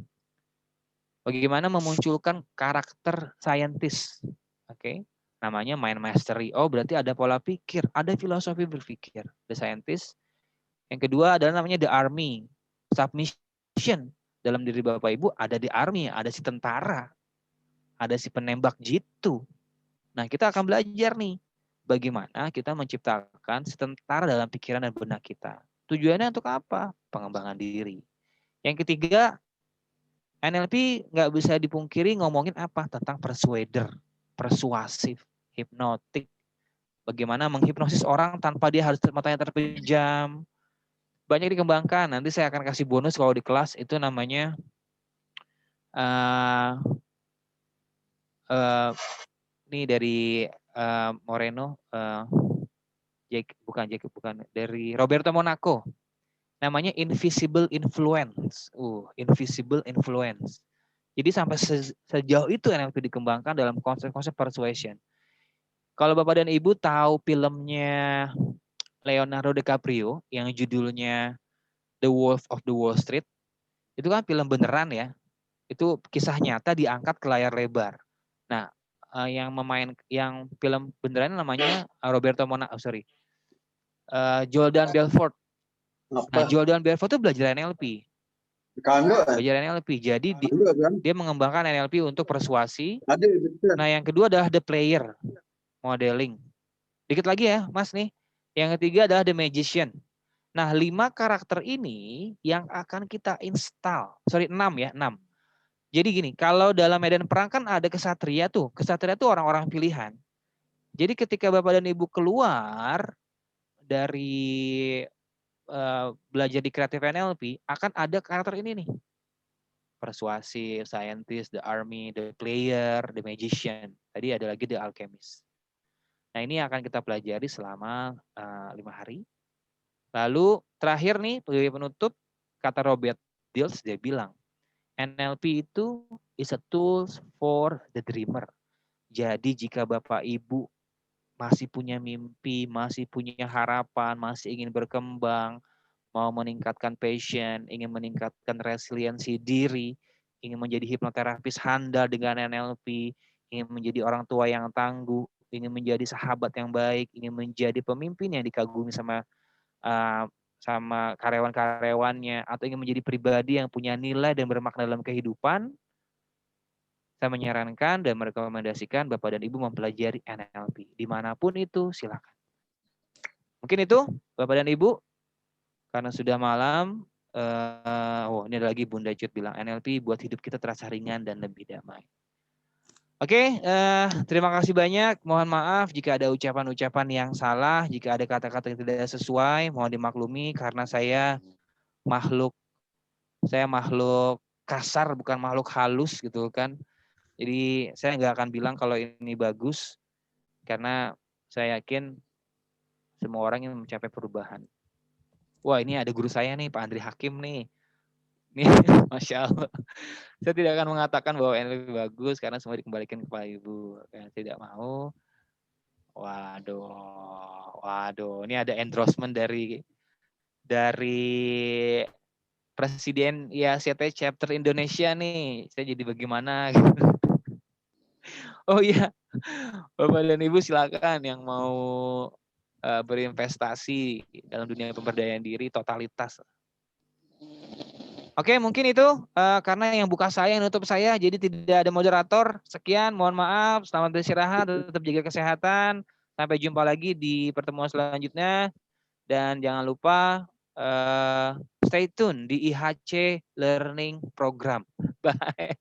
Bagaimana memunculkan karakter scientist. Oke, namanya mind mastery. Oh, berarti ada pola pikir, ada filosofi berpikir. The scientist. Yang kedua adalah namanya the army. Submission. Dalam diri Bapak Ibu ada the army, ada si tentara. Ada si penembak jitu. Nah, kita akan belajar nih bagaimana kita menciptakan si tentara dalam pikiran dan benak kita. Tujuannya untuk apa? Pengembangan diri. Yang ketiga, NLP nggak bisa dipungkiri ngomongin apa? Tentang persuader, persuasif, hipnotik. Bagaimana menghipnosis orang tanpa dia harus matanya terpejam. Banyak dikembangkan. Nanti saya akan kasih bonus kalau di kelas itu namanya ini dari Moreno, bukan dari Roberto Monaco. Namanya invisible influence. Invisible influence. Jadi sampai sejauh itu NLP dikembangkan dalam konsep-konsep persuasion. Kalau Bapak dan Ibu tahu filmnya Leonardo DiCaprio yang judulnya The Wolf of the Wall Street, itu kan film beneran ya. Itu kisah nyata diangkat ke layar lebar. Nah, yang film beneran namanya Jordan Belfort. Nah, Jordan Belfort itu belajar NLP. Belajar NLP. Jadi dia mengembangkan NLP untuk persuasi. Nah, yang kedua adalah the player modeling. Dikit lagi ya, Mas nih. Yang ketiga adalah the magician. Nah, 5 karakter ini yang akan kita install. 6 ya, 6. Jadi gini, kalau dalam medan perang kan ada kesatria tuh. Kesatria tuh orang-orang pilihan. Jadi ketika Bapak dan Ibu keluar dari belajar di Creative NLP, akan ada karakter ini nih. Persuasif, scientist, the army, the player, the magician. Tadi ada lagi the alchemist. Nah ini akan kita pelajari selama 5 hari. Lalu terakhir nih, penutup, kata Robert Dills, dia bilang, NLP itu is a tool for the dreamer. Jadi jika Bapak Ibu masih punya mimpi, masih punya harapan, masih ingin berkembang, mau meningkatkan passion, ingin meningkatkan resiliensi diri, ingin menjadi hipnoterapis handal dengan NLP, ingin menjadi orang tua yang tangguh, ingin menjadi sahabat yang baik, ingin menjadi pemimpin yang dikagumi sama karyawan-karyawannya, atau ingin menjadi pribadi yang punya nilai dan bermakna dalam kehidupan, saya menyarankan dan merekomendasikan Bapak dan Ibu mempelajari NLP. Dimanapun itu, silakan. Mungkin itu, Bapak dan Ibu, karena sudah malam, ini ada lagi Bunda Jut bilang, NLP buat hidup kita terasa ringan dan lebih damai. Oke, terima kasih banyak. Mohon maaf jika ada ucapan-ucapan yang salah, jika ada kata-kata yang tidak sesuai, mohon dimaklumi karena saya makhluk kasar, bukan makhluk halus gitu kan. Jadi saya nggak akan bilang kalau ini bagus, karena saya yakin semua orang yang mencapai perubahan. Wah, ini ada guru saya nih, Pak Andri Hakim nih. Nih, Masya Allah. Saya tidak akan mengatakan bahwa NLP bagus karena semua dikembalikan kepada Ibu. Saya tidak mau. Waduh. Ini ada endorsement dari Presiden IACT Chapter Indonesia nih. Saya jadi bagaimana? Oh iya, Bapak dan Ibu silakan yang mau berinvestasi dalam dunia pemberdayaan diri totalitas. Oke, mungkin itu karena yang buka saya, yang nutup saya, jadi tidak ada moderator. Sekian, mohon maaf. Selamat beristirahat, tetap jaga kesehatan. Sampai jumpa lagi di pertemuan selanjutnya. Dan jangan lupa stay tune di IHC Learning Program. Bye.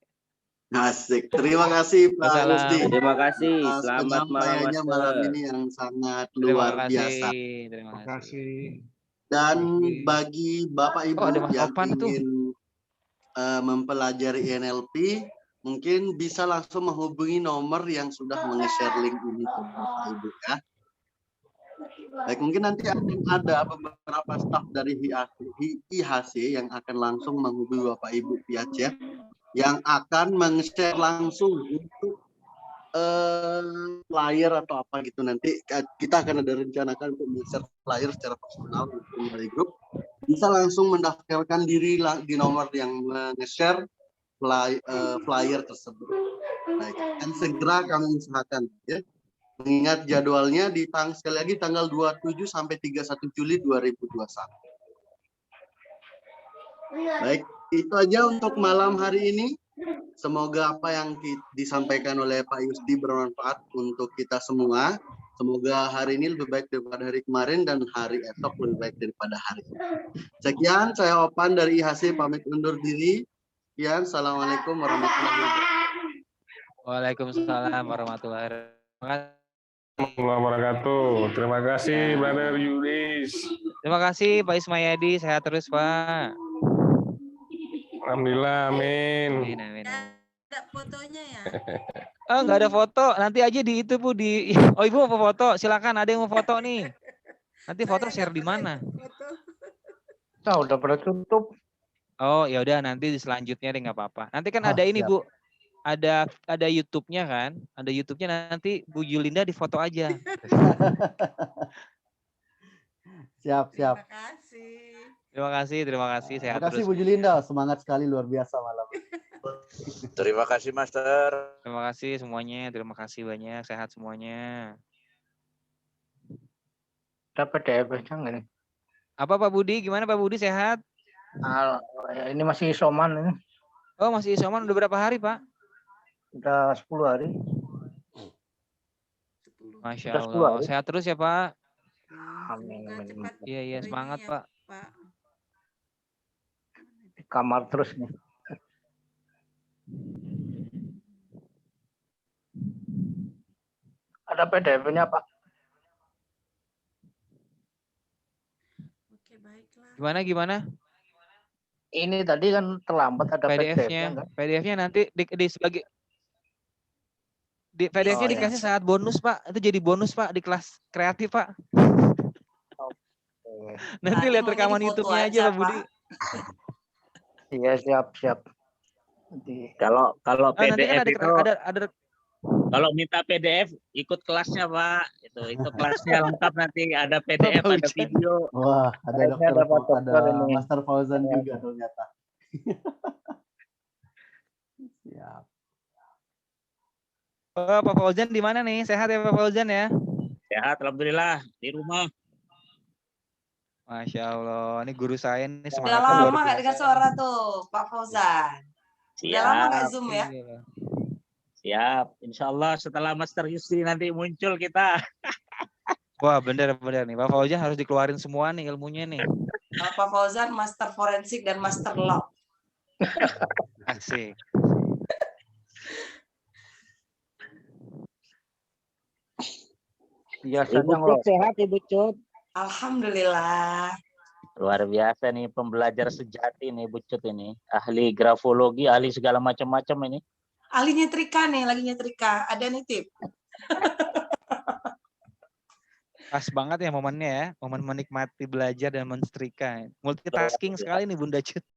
Asik. Terima kasih Pak Wassalam. Yusdi. Terima kasih. Atas Selamat malam, penyampaiannya Master. malam ini yang sangat Terima luar kasih. biasa. Terima Terima kasih. kasih. Dan bagi Bapak Ibu Oh, ada Mas yang Opan tuh. ingin mempelajari NLP, mungkin bisa langsung menghubungi nomor yang sudah menge-share link ini ke Bapak Ibu ya. Baik, mungkin nanti akan ada beberapa staf dari IHC yang akan langsung menghubungi Bapak Ibu via chat, yang akan menge-share langsung untuk flyer atau apa gitu. Nanti kita akan ada rencanakan untuk menge-share flyer secara personal dari grup. Bisa langsung mendaftarkan diri di nomor yang menge-share flyer tersebut. Baik, dan segera kami usahakan ya. Mengingat jadwalnya sekali lagi tanggal 27 sampai 31 Juli 2021. Baik, itu aja untuk malam hari ini. Semoga apa yang disampaikan oleh Pak Yusdi bermanfaat untuk kita semua. Semoga hari ini lebih baik daripada hari kemarin dan hari esok lebih baik daripada hari ini. Sekian, saya Opan dari IHC pamit undur diri. Sekian, Assalamualaikum warahmatullahi wabarakatuh. Waalaikumsalam warahmatullahi wabarakatuh. Wabarakatuh. Terima kasih, Brother Yudis. Terima kasih Pak Ismayadi, sehat terus Pak. Alhamdulillah, amin. Amin. Ada fotonya ya? Oh, nggak ada foto. Nanti aja di itu Bu di. Oh, Ibu mau foto? Silakan. Ada yang mau foto nih. Nanti foto share di mana? Nah, udah pada tutup. Oh, ya udah nanti di selanjutnya deh nggak apa-apa. Nanti kan ada ini siap. Bu. Ada YouTube-nya kan? Ada YouTube-nya, nanti Bu Yulinda di foto aja. Siap. Terima kasih. Terima kasih. Terima Sehat kasih terus. Bu Julinda, semangat sekali, luar biasa malam. Terima kasih, Master. Terima kasih semuanya. Terima kasih banyak. Sehat semuanya. Dapat PDF-nya nggak nih? Apa Pak Budi? Gimana Pak Budi, sehat? Ini masih isoman ini. Oh, masih isoman udah berapa hari Pak? Udah 10 hari. Masya Udah 10 Allah. hari. Sehat terus ya Pak. Amin. Iya, semangat ya, Pak. Di kamar terus nih. Ada PDF-nya, Pak. Oke, baiklah. Gimana? Ini tadi kan terlambat ada PDF-nya. PDF-nya nanti di sebagai PDF-nya dikasih saat bonus Pak. Itu jadi bonus Pak di kelas kreatif Pak. Nanti lihat rekaman YouTube-nya aja Pak Budi. Iya, siap. Kalau Nanti kan PDF itu ada kalau minta PDF ikut kelasnya Pak. Itu kelasnya lengkap, nanti ada PDF, ada video. Wah, ada Master Fauzan juga ternyata. Siap. Oh, Pak Fauzan di mana nih? Sehat ya Pak Fauzan ya? Sehat, alhamdulillah, di rumah. Masya Allah, ini guru saya nih Udah semangatnya lama luar nggak biasa. dengar suara tuh, Pak Fauzan. Udah lama nggak Zoom ya? Siap, insya Allah setelah Master Yusdi nanti muncul kita. Wah, bener nih. Pak Fauzan harus dikeluarin semua nih ilmunya nih. Pak Fauzan Master Forensik dan Master Law. Asik. Biasanya Ibu Cut sehat, Ibu Cut. Alhamdulillah. Luar biasa nih pembelajar sejati nih Bucut ini. Ahli grafologi, ahli segala macam-macam ini. Ahli nyetrika nih, lagi nyetrika. Ada nih tip. Pas banget ya momennya ya, momen menikmati belajar dan mensetrika. Multitasking sekali nih Bunda Cut.